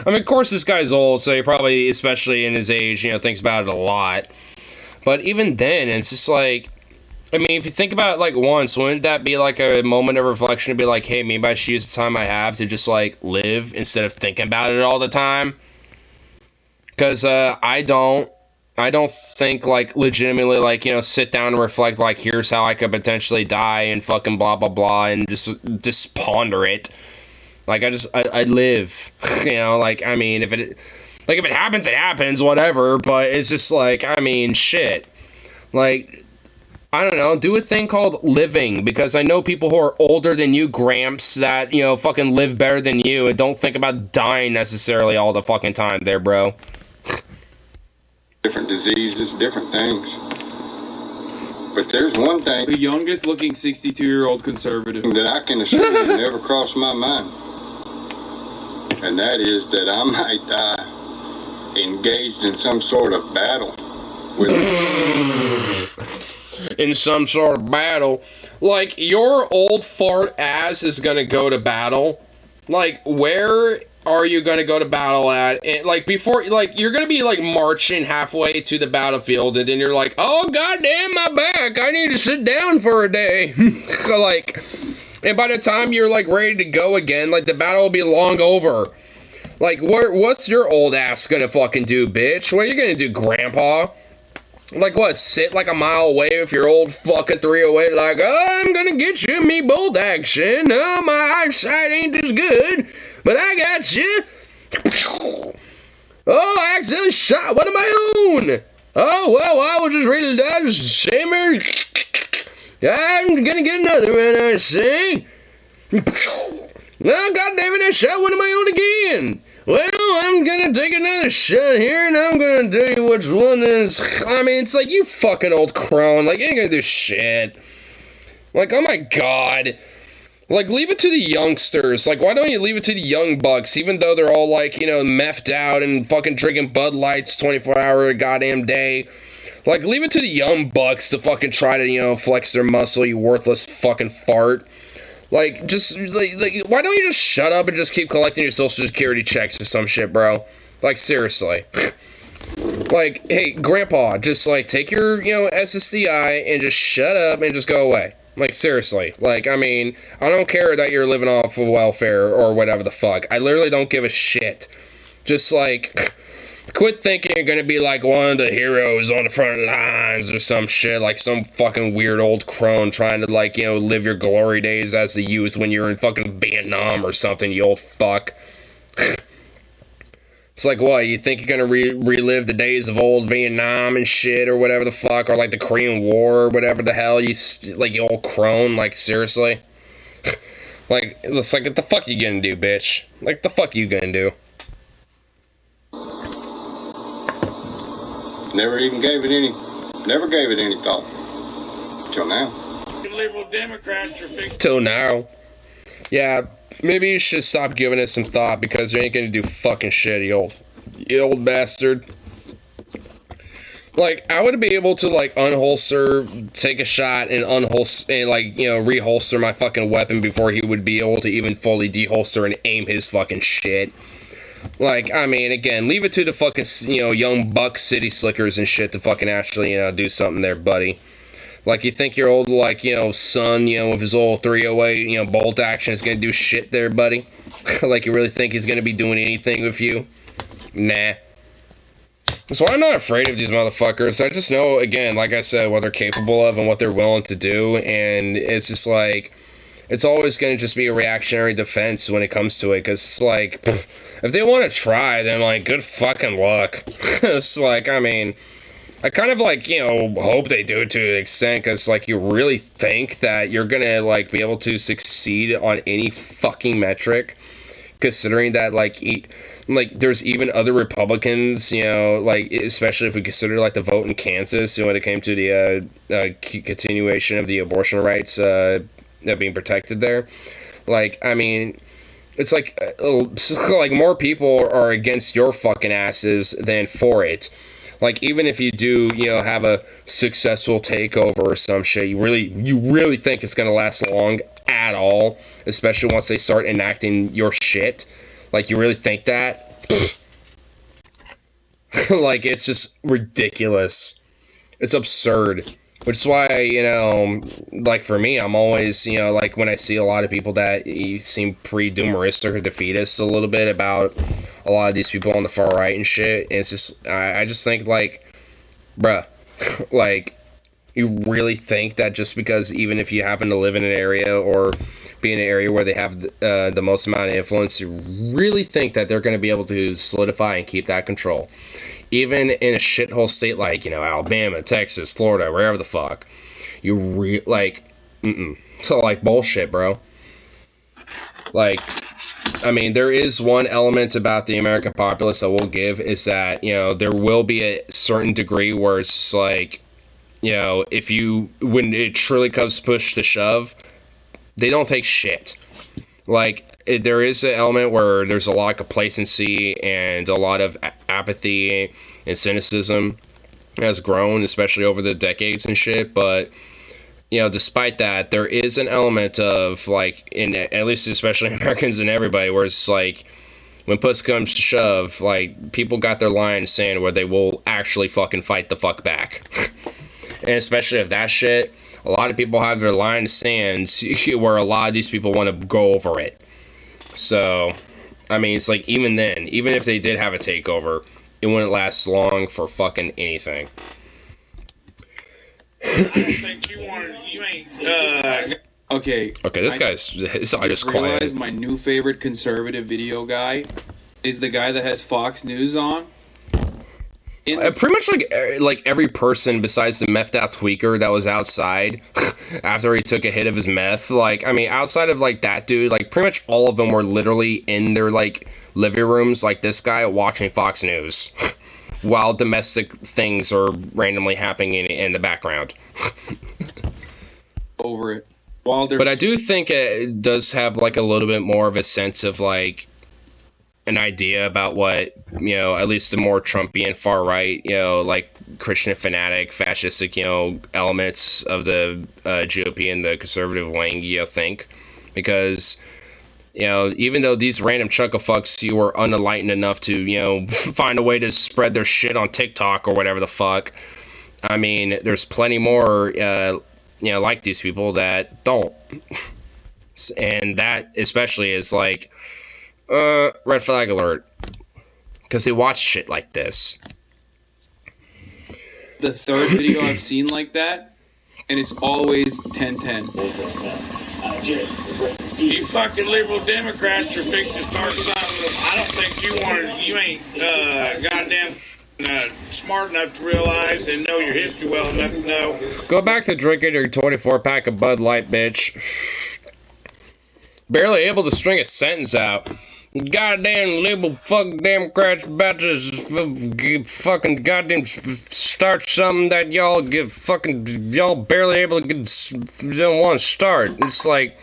I mean, of course, this guy's old, so he probably, especially in his age, you know, thinks about it a lot. But even then, it's just like, I mean, if you think about it, like, once, wouldn't that be, like, a moment of reflection to be like, hey, maybe I should use the time I have to just, like, live instead of thinking about it all the time? Because, I don't think, like, legitimately, like, you know, sit down and reflect, like, here's how I could potentially die and fucking blah, blah, blah, and just ponder it. Like, I live, you know, like, I mean, if it happens, it happens, whatever, but it's just, like, I mean, shit. Like, I don't know, do a thing called living, because I know people who are older than you, Gramps, that, you know, fucking live better than you and don't think about dying necessarily all the fucking time there, bro. Different diseases, different things. But there's one thing. The youngest looking 62-year-old conservative. That I can assure you never crossed my mind. And that is that I might die engaged in some sort of battle with... in some sort of battle. Like, your old fart ass is gonna go to battle. Like, where are you gonna go to battle at? And, like, before, like, you're gonna be, like, marching halfway to the battlefield, and then you're like, oh, goddamn, my back, I need to sit down for a day. Like, and by the time you're, like, ready to go again, like, the battle will be long over. Like, what's your old ass gonna fucking do, bitch? What are you gonna do, grandpa? Like, what, sit like a mile away with your old fucking 308, like, oh, I'm gonna get you me bolt action. Oh, my eyesight ain't as good, but I got you. Oh, I accidentally shot one of my own. Oh, well, I was just really dodge shimmer. I'm gonna get another one, I see. Oh, goddammit, I shot one of my own again. Well, I'm gonna take another shot here, and I'm gonna tell you which one is... I mean, it's like, you fucking old crone. Like, you ain't gonna do shit. Like, oh my god. Like, leave it to the youngsters. Like, why don't you leave it to the young bucks, even though they're all, like, you know, methed out and fucking drinking Bud Lights 24-hour goddamn day. Like, leave it to the young bucks to fucking try to, you know, flex their muscle, you worthless fucking fart. Like, just, like, why don't you just shut up and just keep collecting your social security checks or some shit, bro? Like, seriously. Like, hey, grandpa, just, like, take your, you know, SSDI and just shut up and just go away. Like, seriously. Like, I mean, I don't care that you're living off of welfare or whatever the fuck. I literally don't give a shit. Just, like... Quit thinking you're gonna be like one of the heroes on the front lines or some shit, like some fucking weird old crone trying to, like, you know, live your glory days as the youth when you're in fucking Vietnam or something, you old fuck. It's like, what, you think you're gonna relive the days of old Vietnam and shit or whatever the fuck, or like the Korean War or whatever the hell, you old crone, like, seriously? Like, it's like, what the fuck you gonna do, bitch? Like, the fuck you gonna do? Never gave it any thought. Till now. You liberal Democrats are fixing. Till now. Yeah, maybe you should stop giving it some thought because you ain't gonna do fucking shit, you old bastard. Like, I would be able to, like, unholster, take a shot, and unholster, and, like, you know, reholster my fucking weapon before he would be able to even fully deholster and aim his fucking shit. Like, I mean, again, leave it to the fucking, you know, young buck city slickers and shit to fucking actually, you know, do something there, buddy. Like, you think your old, like, you know, son, you know, with his old 308, you know, bolt action is gonna do shit there, buddy? Like, you really think he's gonna be doing anything with you? Nah. So I'm not afraid of these motherfuckers. I just know, again, like I said, what they're capable of and what they're willing to do, and it's just like... It's always going to just be a reactionary defense when it comes to it, because it's like, if they want to try, then, like, good fucking luck. It's like, I mean, I kind of like, you know, hope they do it to an extent, because like you really think that you're gonna like be able to succeed on any fucking metric, considering that like there's even other Republicans, you know, like especially if we consider like the vote in Kansas, when it came to the continuation of the abortion rights being protected there. Like, I mean, it's like more people are against your fucking asses than for it. Like, even if you do, you know, have a successful takeover or some shit, you really think it's gonna last long at all, especially once they start enacting your shit. Like, you really think that? Like, it's just ridiculous. It's absurd. Which is why, you know, like for me, I'm always, you know, like when I see a lot of people that seem pretty doomeristic or defeatist a little bit about a lot of these people on the far right and shit, and it's just, I just think like, bruh, like, you really think that just because even if you happen to live in an area or be in an area where they have the most amount of influence, you really think that they're going to be able to solidify and keep that control? Even in a shithole state like, you know, Alabama, Texas, Florida, wherever the fuck. You So, like, bullshit, bro. Like, I mean, there is one element about the American populace I will give, is that, you know, there will be a certain degree where it's like, you know, when it truly comes push to shove, they don't take shit. Like, there is an element where there's a lot of complacency and a lot of apathy and cynicism has grown, especially over the decades and shit. But, you know, despite that, there is an element of, like, at least especially Americans and everybody, where it's like, when puss comes to shove, like, people got their line in the sand where they will actually fucking fight the fuck back. And especially if that shit, a lot of people have their line in the sand where a lot of these people want to go over it. So, I mean, it's like, even then, even if they did have a takeover, it wouldn't last long for fucking anything. I don't think you ain't, Okay. Okay, this guy's, his eye just realized quiet. my new favorite conservative video guy is the guy that has Fox News on. Pretty much like every person besides the methed out tweaker that was outside after he took a hit of his meth. Like, I mean, outside of like that dude, like pretty much all of them were literally in their like living rooms, like this guy, watching Fox News while domestic things are randomly happening in the background. Over it. But I do think it does have like a little bit more of a sense of like an idea about what, you know, at least the more Trumpian far right, you know, like Christian fanatic, fascistic, you know, elements of the GOP and the conservative wing, you know, think. Because, you know, even though these random chucklefucks you were unenlightened enough to, you know, find a way to spread their shit on TikTok or whatever the fuck, I mean, there's plenty more, you know, like these people that don't. And that especially is like, red flag alert. Because they watch shit like this. The third video I've seen like that, and it's always 10-10. You fucking liberal Democrats are fixing to start something. I don't think you ain't goddamn smart enough to realize and know your history well enough to know. Go back to drinking your 24-pack of Bud Light, bitch. Barely able to string a sentence out. Goddamn liberal fuck Democrats about to fucking goddamn start something that y'all barely able to don't want to start. It's like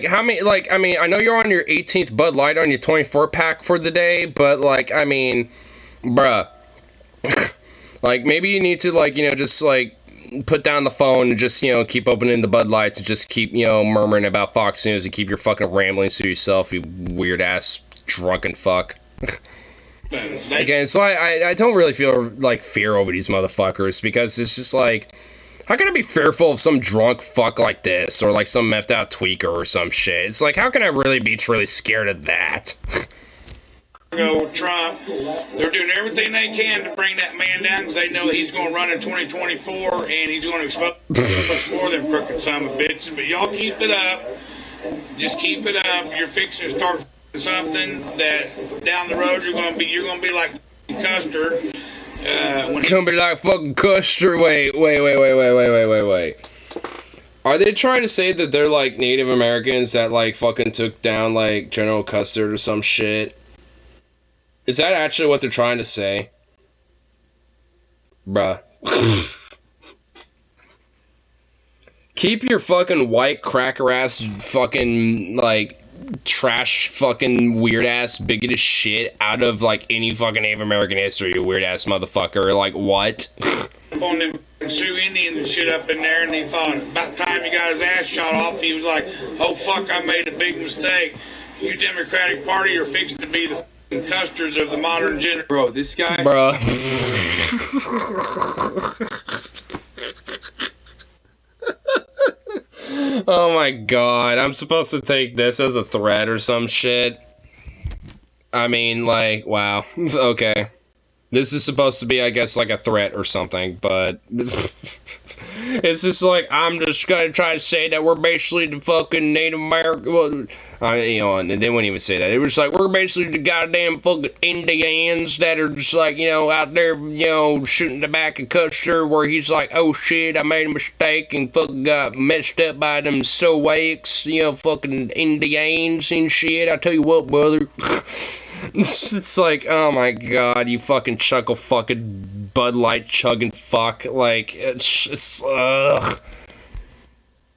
how many, like, I mean, I know you're on your 18th Bud Light on your 24 pack for the day, but like, I mean, bruh, like maybe you need to, like, you know, just like put down the phone and just, you know, keep opening the Bud Lights and just keep, you know, murmuring about Fox News and keep your fucking ramblings to yourself, you weird ass drunken fuck. Again, so I don't really feel like fear over these motherfuckers, because it's just like, how can I be fearful of some drunk fuck like this, or like some methed out tweaker or some shit? It's like, how can I really be truly scared of that? Go Trump. They're doing everything they can to bring that man down because they know he's going to run in 2024 and he's going to expose more than frickin' son of bitches. But y'all keep it up. Just keep it up. You're fixing to start something that down the road you're going to be like custard. when It's gonna be like fucking Custer. Wait. Are they trying to say that they're like Native Americans that like fucking took down like General Custer or some shit? Is that actually what they're trying to say? Bruh. Keep your fucking white cracker ass fucking like trash fucking weird ass bigoted shit out of like any fucking Native American history, you weird ass motherfucker. Like what? on them Sioux Indians and shit up in there, and he thought about the time he got his ass shot off, he was like, oh fuck, I made a big mistake. You Democratic Party are fixing to be the f***ing Custers of the modern generation. Bro, this guy... Bruh. Oh my god, I'm supposed to take this as a threat or some shit? I mean, like, wow. Okay. This is supposed to be, I guess, like a threat or something, but... It's just like, I'm just gonna try to say that we're basically the fucking Native American... Well, you know, and they wouldn't even say that. It was like, we're basically the goddamn fucking Indians that are just like, you know, out there, you know, shooting the back of Custer where he's like, oh shit, I made a mistake and fucking got messed up by them Soaks, you know, fucking Indians and shit. I tell you what, brother. It's like, oh my god, you fucking chuckle fucking Bud Light chugging fuck. Like, it's ugh.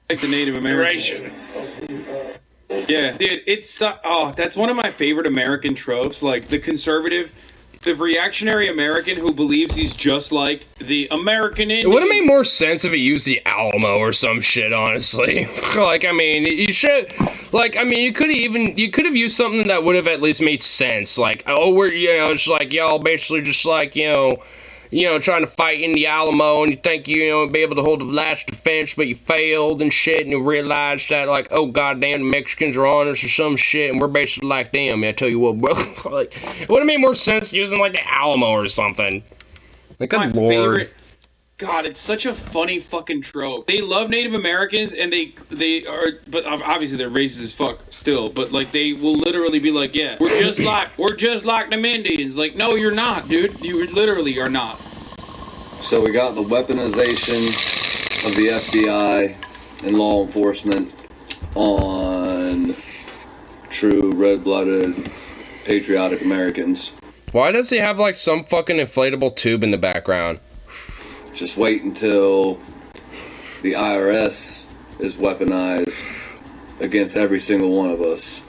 Like the Native American. Yeah, dude, it's, oh, that's one of my favorite American tropes, like the conservative, the reactionary American who believes he's just like the American Indian. It would have made more sense if he used the Alamo or some shit, honestly. Like, I mean, you should, like, I mean, you could have used something that would have at least made sense. Like, oh, we're, you know, it's like, y'all basically just like, you know, trying to fight in the Alamo, and you think you know, be able to hold the last defense, but you failed and shit, and you realize that, like, oh, goddamn, the Mexicans are on us or some shit, and we're basically like them. I tell you what, bro, like, it would have made more sense using, like, the Alamo or something. Like, good lord. Favorite, God, it's such a funny fucking trope. They love Native Americans, and they are, but obviously they're racist as fuck still, but, like, they will literally be like, yeah, we're just like them Indians. Like, no, you're not, dude. You literally are not. So we got the weaponization of the FBI and law enforcement on true red-blooded, patriotic Americans. Why does he have, like, some fucking inflatable tube in the background? Just wait until the IRS is weaponized against every single one of us.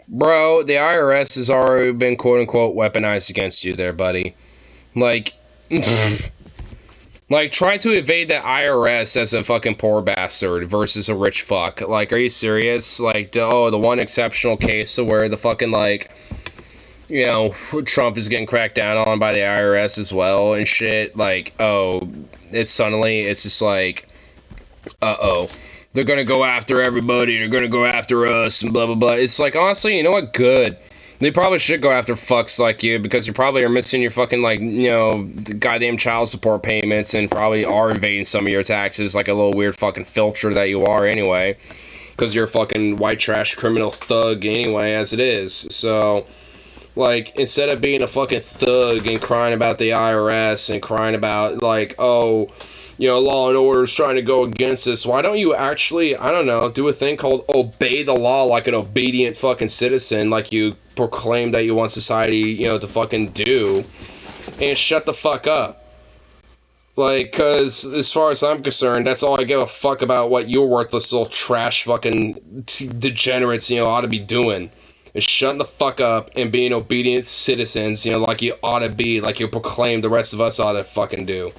Bro, the IRS has already been quote-unquote weaponized against you there, buddy. Like, like, try to evade the IRS as a fucking poor bastard versus a rich fuck. Like, are you serious? Like, the one exceptional case to where the fucking, like, you know, Trump is getting cracked down on by the IRS as well and shit. Like, oh, it's just like, uh-oh. They're gonna go after everybody, they're gonna go after us, and blah, blah, blah. It's like, honestly, you know what? Good. They probably should go after fucks like you, because you probably are missing your fucking, like, you know, goddamn child support payments, and probably are evading some of your taxes, like a little weird fucking filcher that you are anyway. Because you're a fucking white trash criminal thug anyway, as it is. So, like, instead of being a fucking thug and crying about the IRS and crying about, like, oh, you know, law and order is trying to go against this, why don't you actually, I don't know, do a thing called obey the law like an obedient fucking citizen, like you proclaim that you want society, you know, to fucking do, and shut the fuck up. Like, cause as far as I'm concerned, that's all I give a fuck about what your worthless little trash fucking degenerates, you know, ought to be doing. Is shutting the fuck up and being obedient citizens, you know, like you ought to be, like you proclaim the rest of us ought to fucking do.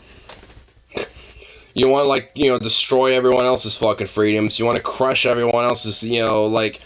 You want to, like, you know, destroy everyone else's fucking freedoms. You want to crush everyone else's, you know, like,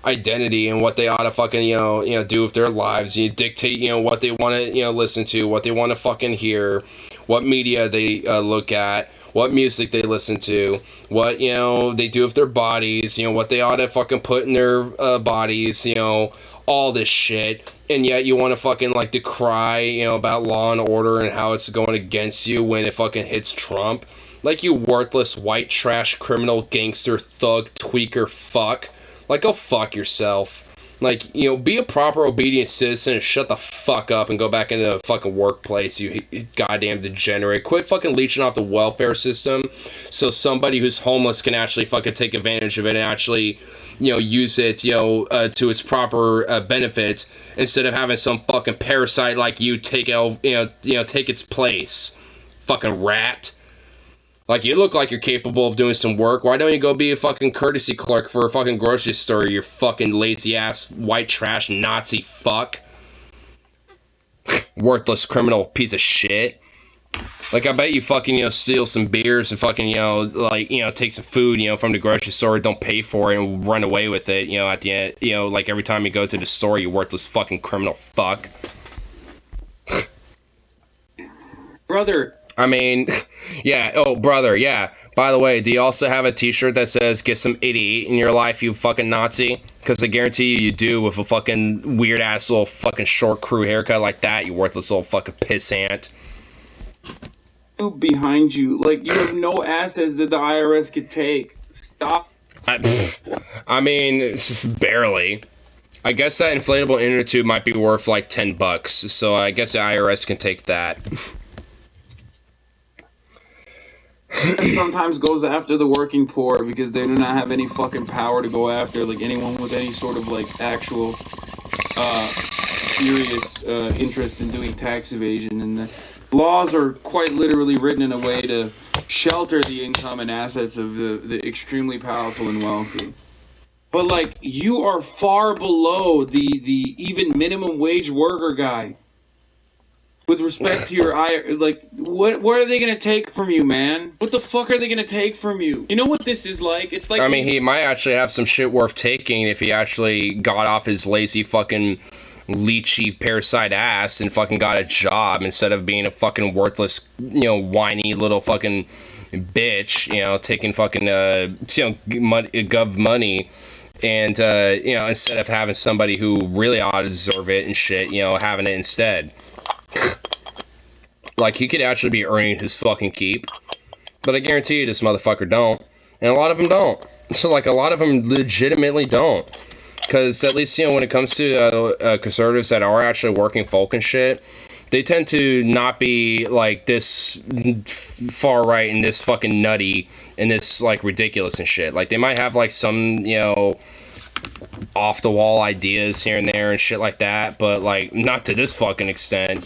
identity and what they ought to fucking, you know, do with their lives. You dictate, you know, what they want to, you know, listen to, what they want to fucking hear, what media they look at, what music they listen to, what, you know, they do with their bodies, you know, what they ought to fucking put in their bodies, you know, all this shit. And yet you want to fucking, like, decry, you know, about law and order and how it's going against you when it fucking hits Trump. Like, you worthless white trash criminal gangster thug tweaker fuck. Like, go fuck yourself. Like, you know, be a proper obedient citizen and shut the fuck up and go back into the fucking workplace, you goddamn degenerate. Quit fucking leeching off the welfare system so somebody who's homeless can actually fucking take advantage of it and actually, you know, use it, you know, to its proper benefit, instead of having some fucking parasite like you take take its place. Fucking rat. Like, you look like you're capable of doing some work. Why don't you go be a fucking courtesy clerk for a fucking grocery store, you fucking lazy-ass white trash Nazi fuck? Worthless criminal piece of shit. Like, I bet you fucking, you know, steal some beers and fucking, you know, like, you know, take some food, you know, from the grocery store, don't pay for it, and run away with it, you know, at the end, you know, like, every time you go to the store, you worthless fucking criminal fuck. Brother. I mean, yeah, oh, brother, yeah. By the way, do you also have a t-shirt that says, get some idiot in your life, you fucking Nazi? Because I guarantee you do, with a fucking weird-ass little fucking short crew haircut like that, you worthless little fucking pissant. Behind you, like, you have no assets that the IRS could take. Stop. I mean, barely. I guess that inflatable inner tube might be worth like $10, so I guess the IRS can take that. Sometimes goes after the working poor because they do not have any fucking power to go after like anyone with any sort of like actual serious interest in doing tax evasion, and the laws are quite literally written in a way to shelter the income and assets of the extremely powerful and wealthy. But like, you are far below the even minimum wage worker guy. With respect to your like, what are they gonna take from you, man? What the fuck are they gonna take from you? You know what this is like? It's like, I mean, he might actually have some shit worth taking if he actually got off his lazy fucking leechy parasite ass and fucking got a job instead of being a fucking worthless, you know, whiny little fucking bitch, you know, taking fucking gov money. And, you know, instead of having somebody who really ought to deserve it and shit, you know, having it instead. Like, he could actually be earning his fucking keep. But I guarantee you this motherfucker don't. And a lot of them don't. So, like, a lot of them legitimately don't. Because at least, you know, when it comes to conservatives that are actually working folk and shit, they tend to not be, like, this far right and this fucking nutty and this, like, ridiculous and shit. Like, they might have, like, some, you know, off-the-wall ideas here and there and shit like that, but, like, not to this fucking extent.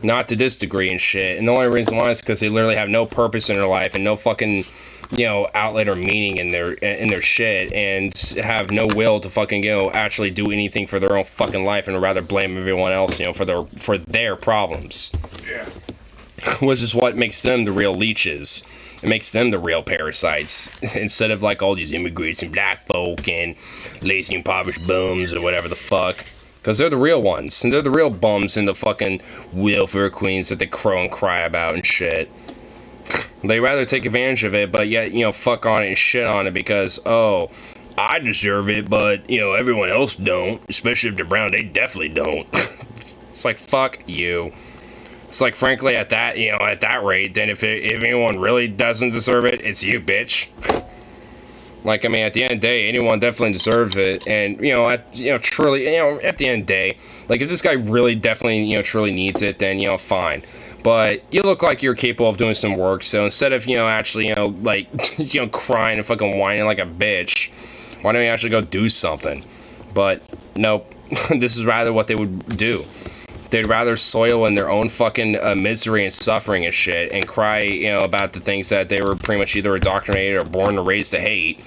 Not to this degree and shit. And the only reason why is because they literally have no purpose in their life and no fucking, you know, outlet or meaning in their shit, and have no will to fucking, you know, actually do anything for their own fucking life, and rather blame everyone else, you know, for their problems. Yeah. Which is what makes them the real leeches. It makes them the real parasites, instead of like all these immigrants and black folk and lazy impoverished bums or whatever the fuck. Because they're the real ones, and they're the real bums and the fucking welfare queens that they crow and cry about and shit. They rather take advantage of it, but yet, you know, fuck on it and shit on it because, oh, I deserve it, but, you know, everyone else don't. Especially if they're brown, they definitely don't. It's like, fuck you. It's like, frankly, at that, you know, at that rate, then if anyone really doesn't deserve it, it's you, bitch. Like, I mean, at the end of the day, anyone definitely deserves it, and, you know, truly, you know, at the end of the day, like, if this guy really definitely, you know, truly needs it, then, you know, fine. But you look like you're capable of doing some work, so instead of, you know, actually, you know, like, you know, crying and fucking whining like a bitch, why don't you actually go do something? But, nope, this is rather what they would do. They'd rather soil in their own fucking misery and suffering and shit, and cry, you know, about the things that they were pretty much either indoctrinated or born or raised to hate,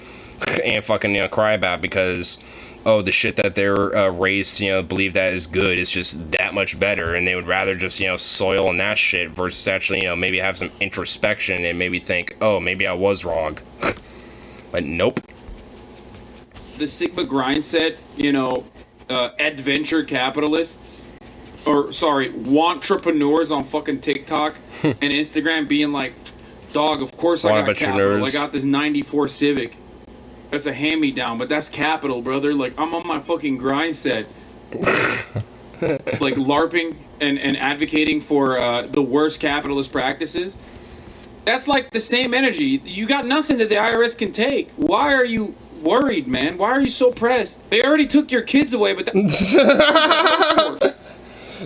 and fucking, you know, cry about because, oh, the shit that they're raised, you know, believe that is good is just that much better, and they would rather just, you know, soil in that shit versus actually, you know, maybe have some introspection and maybe think, oh, maybe I was wrong. But nope. The Sigma grind set, you know, adventure capitalists, or sorry, wantrepreneurs on fucking TikTok and Instagram being like, dog, of course I got capital. I got this 94 Civic. That's a hand-me-down, but that's capital, brother. Like, I'm on my fucking grind set. Like, LARPing and advocating for the worst capitalist practices. That's like the same energy. You got nothing that the IRS can take. Why are you worried, man? Why are you so pressed? They already took your kids away, but that...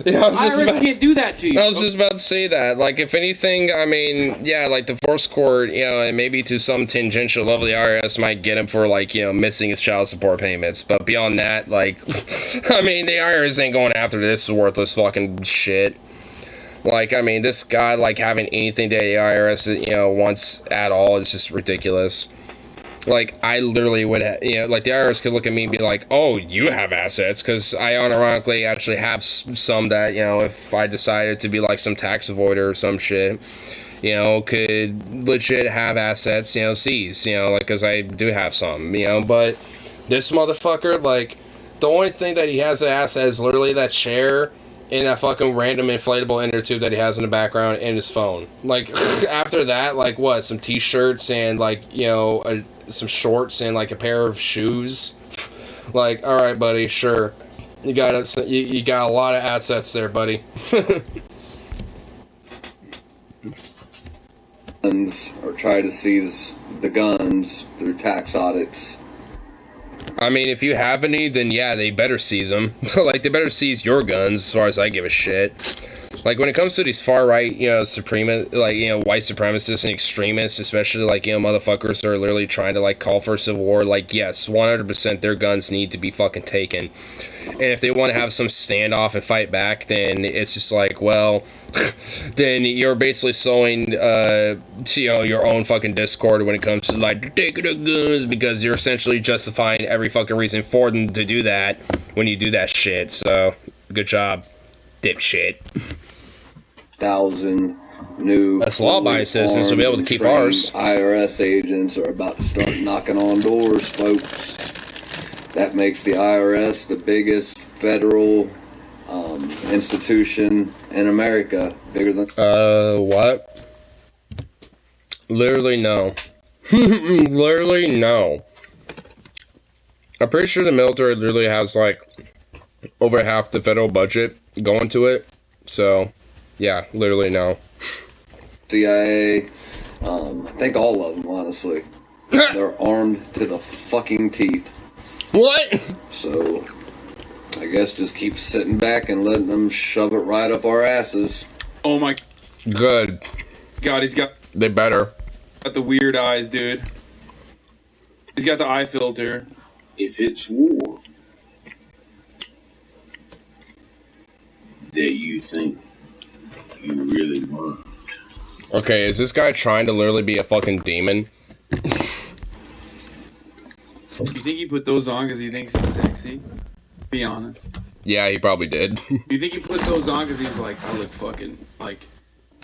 Yeah, I was just IRS about can't do that to you. I was just about to say that. Like, if anything, I mean, yeah, like, the divorce court, you know, and maybe to some tangential level, the IRS might get him for, like, you know, missing his child support payments. But beyond that, like, I mean, the IRS ain't going after this worthless fucking shit. Like, I mean, this guy, like, having anything to the IRS, you know, wants at all is just ridiculous. Like, I literally would, you know, like, the IRS could look at me and be like, oh, you have assets, because I unironically actually have some that, you know, if I decided to be, like, some tax avoider or some shit, you know, could legit have assets, you know, seized, you know, like, because I do have some, you know, but this motherfucker, like, the only thing that he has an asset is literally that chair and that fucking random inflatable inner tube that he has in the background and his phone. Like, after that, like, what, some t-shirts and, like, you know, some shorts and, like, a pair of shoes? Like, alright, buddy, sure. You got a lot of assets there, buddy. Or try to seize the guns through tax audits. I mean, if you have any, then yeah, they better seize them. Like, they better seize your guns, as far as I give a shit. Like, when it comes to these far-right, you know, like, you know, white supremacists and extremists, especially, like, you know, motherfuckers who are literally trying to, like, call for a civil war, like, yes, 100% their guns need to be fucking taken. And if they want to have some standoff and fight back, then it's just like, well, then you're basically sowing, you know, your own fucking discord when it comes to, like, taking the guns, because you're essentially justifying every fucking reason for them to do that when you do that shit. So, good job, dipshit. 1,000 new that's law-abiding citizens will be able to keep ours. IRS agents are about to start knocking on doors, folks. That makes the IRS the biggest federal institution in America, bigger than... What? Literally no. Literally no. I'm pretty sure the military literally has, like, over half the federal budget going to it. So, yeah, literally no. CIA, I think all of them, honestly. They're armed to the fucking teeth. What? So, I guess just keep sitting back and letting them shove it right up our asses. Oh my... Good. God, he's got... They better. Got the weird eyes, dude. He's got the eye filter. If it's war that you think you really want. Okay, is this guy trying to literally be a fucking demon? You think he put those on because he thinks he's sexy? Be honest. Yeah, he probably did. You think he put those on because he's like, I look fucking, like...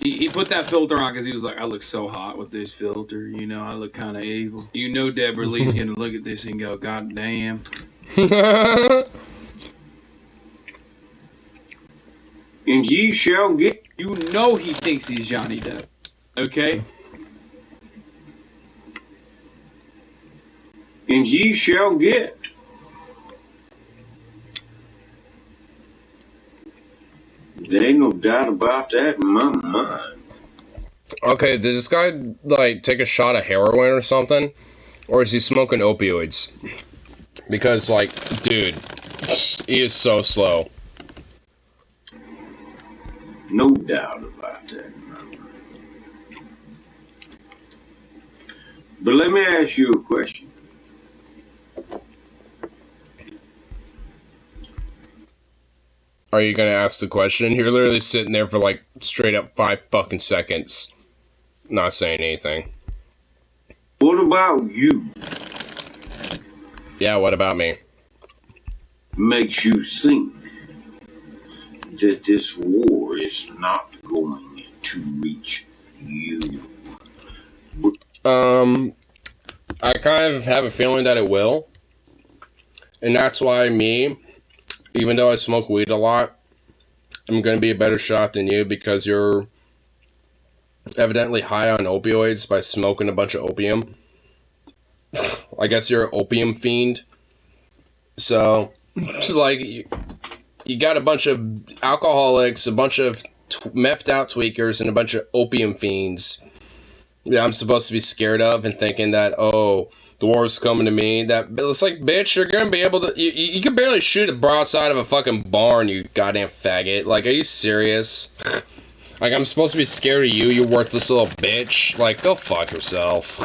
He put that filter on because he was like, I look so hot with this filter, you know, I look kind of evil. You know Deborah Lee's gonna look at this and go, God damn. And ye shall get... You know he thinks he's Johnny Depp, okay? And ye shall get. There ain't no doubt about that in my mind. Okay, did this guy, like, take a shot of heroin or something? Or is he smoking opioids? Because, like, dude, he is so slow. No doubt about that in my mind. But let me ask you a question. Are you gonna ask the question? You're literally sitting there for, like, straight up 5 fucking seconds. Not saying anything. What about you? Yeah, what about me? Makes you think that this war is not going to reach you? I kind of have a feeling that it will. And that's why me, even though I smoke weed a lot, I'm going to be a better shot than you because you're evidently high on opioids by smoking a bunch of opium. I guess you're an opium fiend. So, like, you got a bunch of alcoholics, a bunch of methed out tweakers, and a bunch of opium fiends. I'm supposed to be scared of and thinking that, oh, the war's coming to me. That it's like, bitch, you're gonna be able to. You can barely shoot a broadside of a fucking barn, you goddamn faggot. Like, are you serious? Like, I'm supposed to be scared of you, you worthless little bitch. Like, go fuck yourself.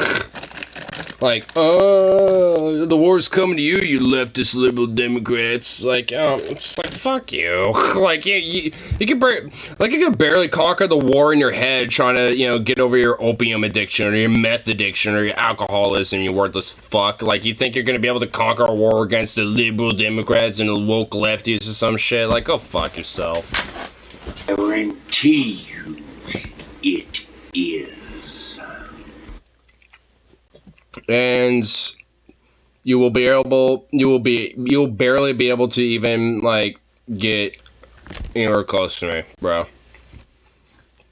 Like, oh, the war's coming to you, you leftist liberal Democrats. Like, it's like, fuck you. Like, you can barely conquer the war in your head trying to, get over your opium addiction or your meth addiction or your alcoholism, you worthless fuck. Like, you think you're gonna be able to conquer a war against the liberal Democrats and the woke lefties or some shit? Like, go fuck yourself. Guarantee you it is. And you'll barely be able to even, like, get anywhere close to me, bro.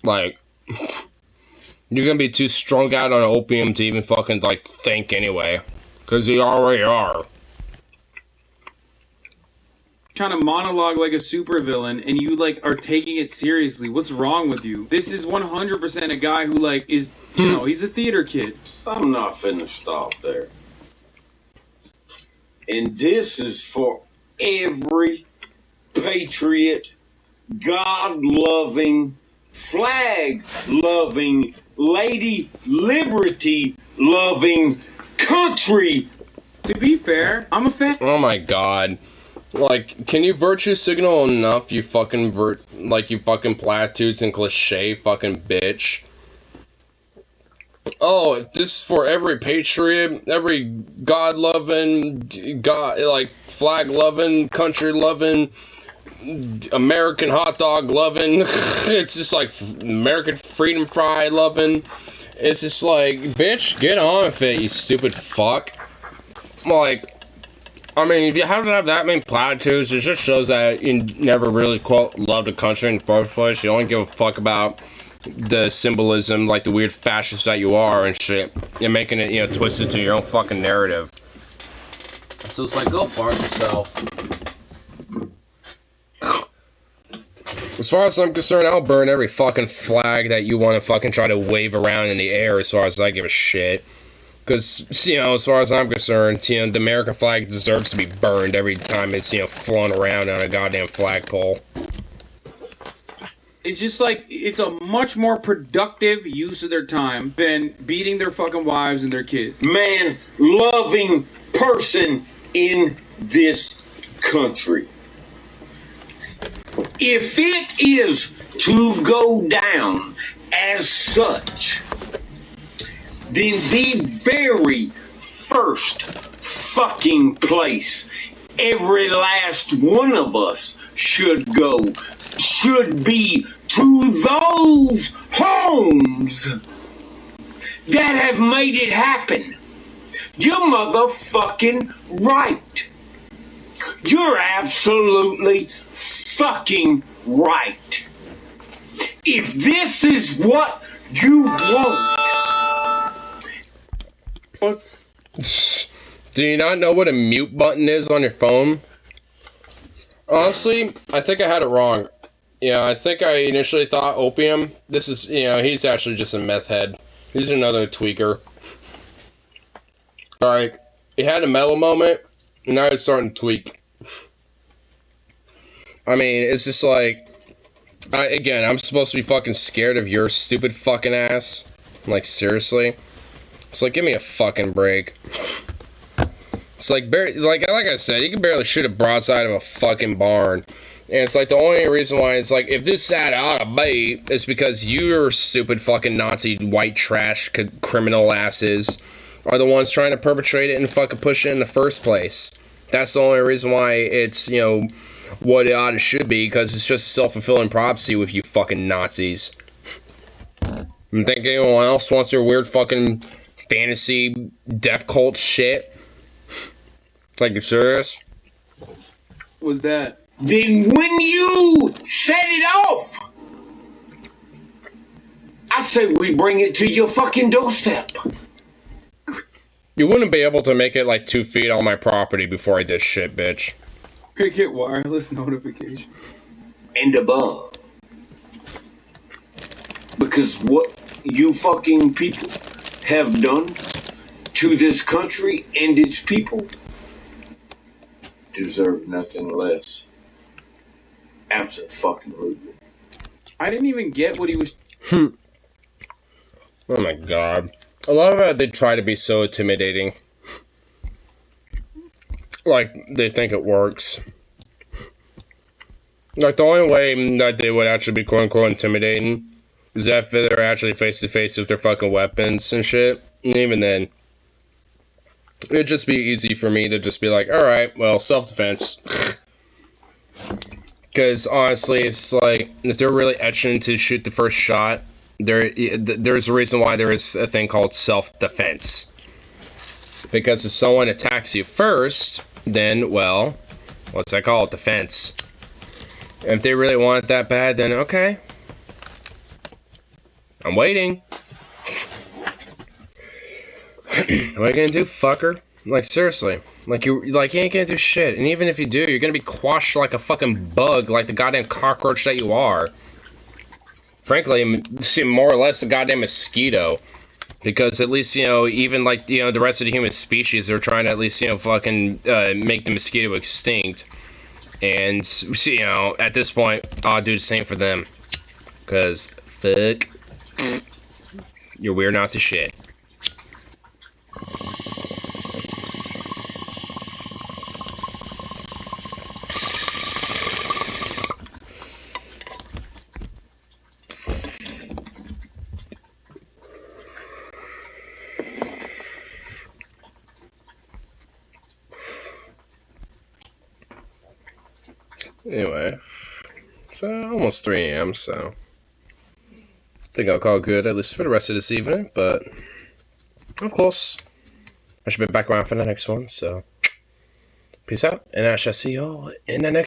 Like, you're gonna be too strung out on opium to even fucking, like, think anyway. Because you already are. Trying to monologue like a supervillain, and you, like, are taking it seriously. What's wrong with you? This is 100% a guy who, like, is, he's a theater kid. I'm not finna stop there. And this is for every patriot, God-loving, flag-loving, lady liberty-loving country. To be fair, I'm a fan. Oh my god. Like, can you virtue signal enough, you fucking you fucking platitudes and cliche fucking bitch? Oh, this is for every patriot, every God-loving, flag-loving, country-loving, American hot dog-loving, it's just like American freedom fry-loving. It's just like, bitch, get on with it, you stupid fuck. Like, I mean, if you have to have that many platitudes, it just shows that you never really, quote, love the country in the first place. You only give a fuck about the symbolism, like the weird fascist that you are and shit. You're making it, twisted to your own fucking narrative. So it's like, go fuck yourself. As far as I'm concerned, I'll burn every fucking flag that you want to fucking try to wave around in the air as far as I give a shit. Because, as far as I'm concerned, the American flag deserves to be burned every time it's, flown around on a goddamn flagpole. It's just like, it's a much more productive use of their time than beating their fucking wives and their kids. Man, loving person in this country. If it is to go down as such, then the very first fucking place every last one of us should go should be to those homes that have made it happen. You're motherfucking right. You're absolutely fucking right. If this is what you want. Do you not know what a mute button is on your phone? Honestly, I think I had it wrong. I think I initially thought opium. This is, he's actually just a meth head. He's another tweaker. Like, he had a mellow moment, and now he's starting to tweak. I mean, it's just like, I'm supposed to be fucking scared of your stupid fucking ass. Like, seriously? It's like, give me a fucking break. It's like, like I said, you can barely shoot a broadside of a fucking barn. And it's like, the only reason why it's like, if this side ought to be, is because your stupid fucking Nazi white trash criminal asses are the ones trying to perpetrate it and fucking push it in the first place. That's the only reason why it's, what it ought to should be, because it's just a self-fulfilling prophecy with you fucking Nazis. You think anyone else wants their weird fucking fantasy death cult shit? Like, you serious? Was that? Then when you set it off, I say we bring it to your fucking doorstep. You wouldn't be able to make it like 2 feet on my property before I did shit, bitch. Get wireless notification. And above. Because what you fucking people have done to this country and its people deserve nothing less. Absolutely. I didn't even get what he was. Oh my god. A lot of it, they try to be so intimidating. Like, they think it works. Like, the only way that they would actually be quote-unquote intimidating is if they're actually face-to-face with their fucking weapons and shit. And even then, it'd just be easy for me to just be like, alright, well, self-defense. Because, honestly, it's like, if they're really etching to shoot the first shot, there's a reason why there is a thing called self-defense. Because if someone attacks you first, then, well, what's that called? Defense. And if they really want it that bad, then okay. I'm waiting. What are you gonna do, fucker? Like, seriously. Like, you ain't gonna do shit. And even if you do, you're gonna be quashed like a fucking bug, like the goddamn cockroach that you are. Frankly, more or less a goddamn mosquito. Because at least, you know, even like, you know, the rest of the human species, they're trying to at least, you know, fucking make the mosquito extinct. And, you know, at this point, I'll do the same for them. Because, fuck. You're weird Nazi shit. Anyway, it's almost 3 AM, so I think I'll call it good, at least for the rest of this evening, but of course, I should be back around for the next one, so peace out, and I shall see y'all in the next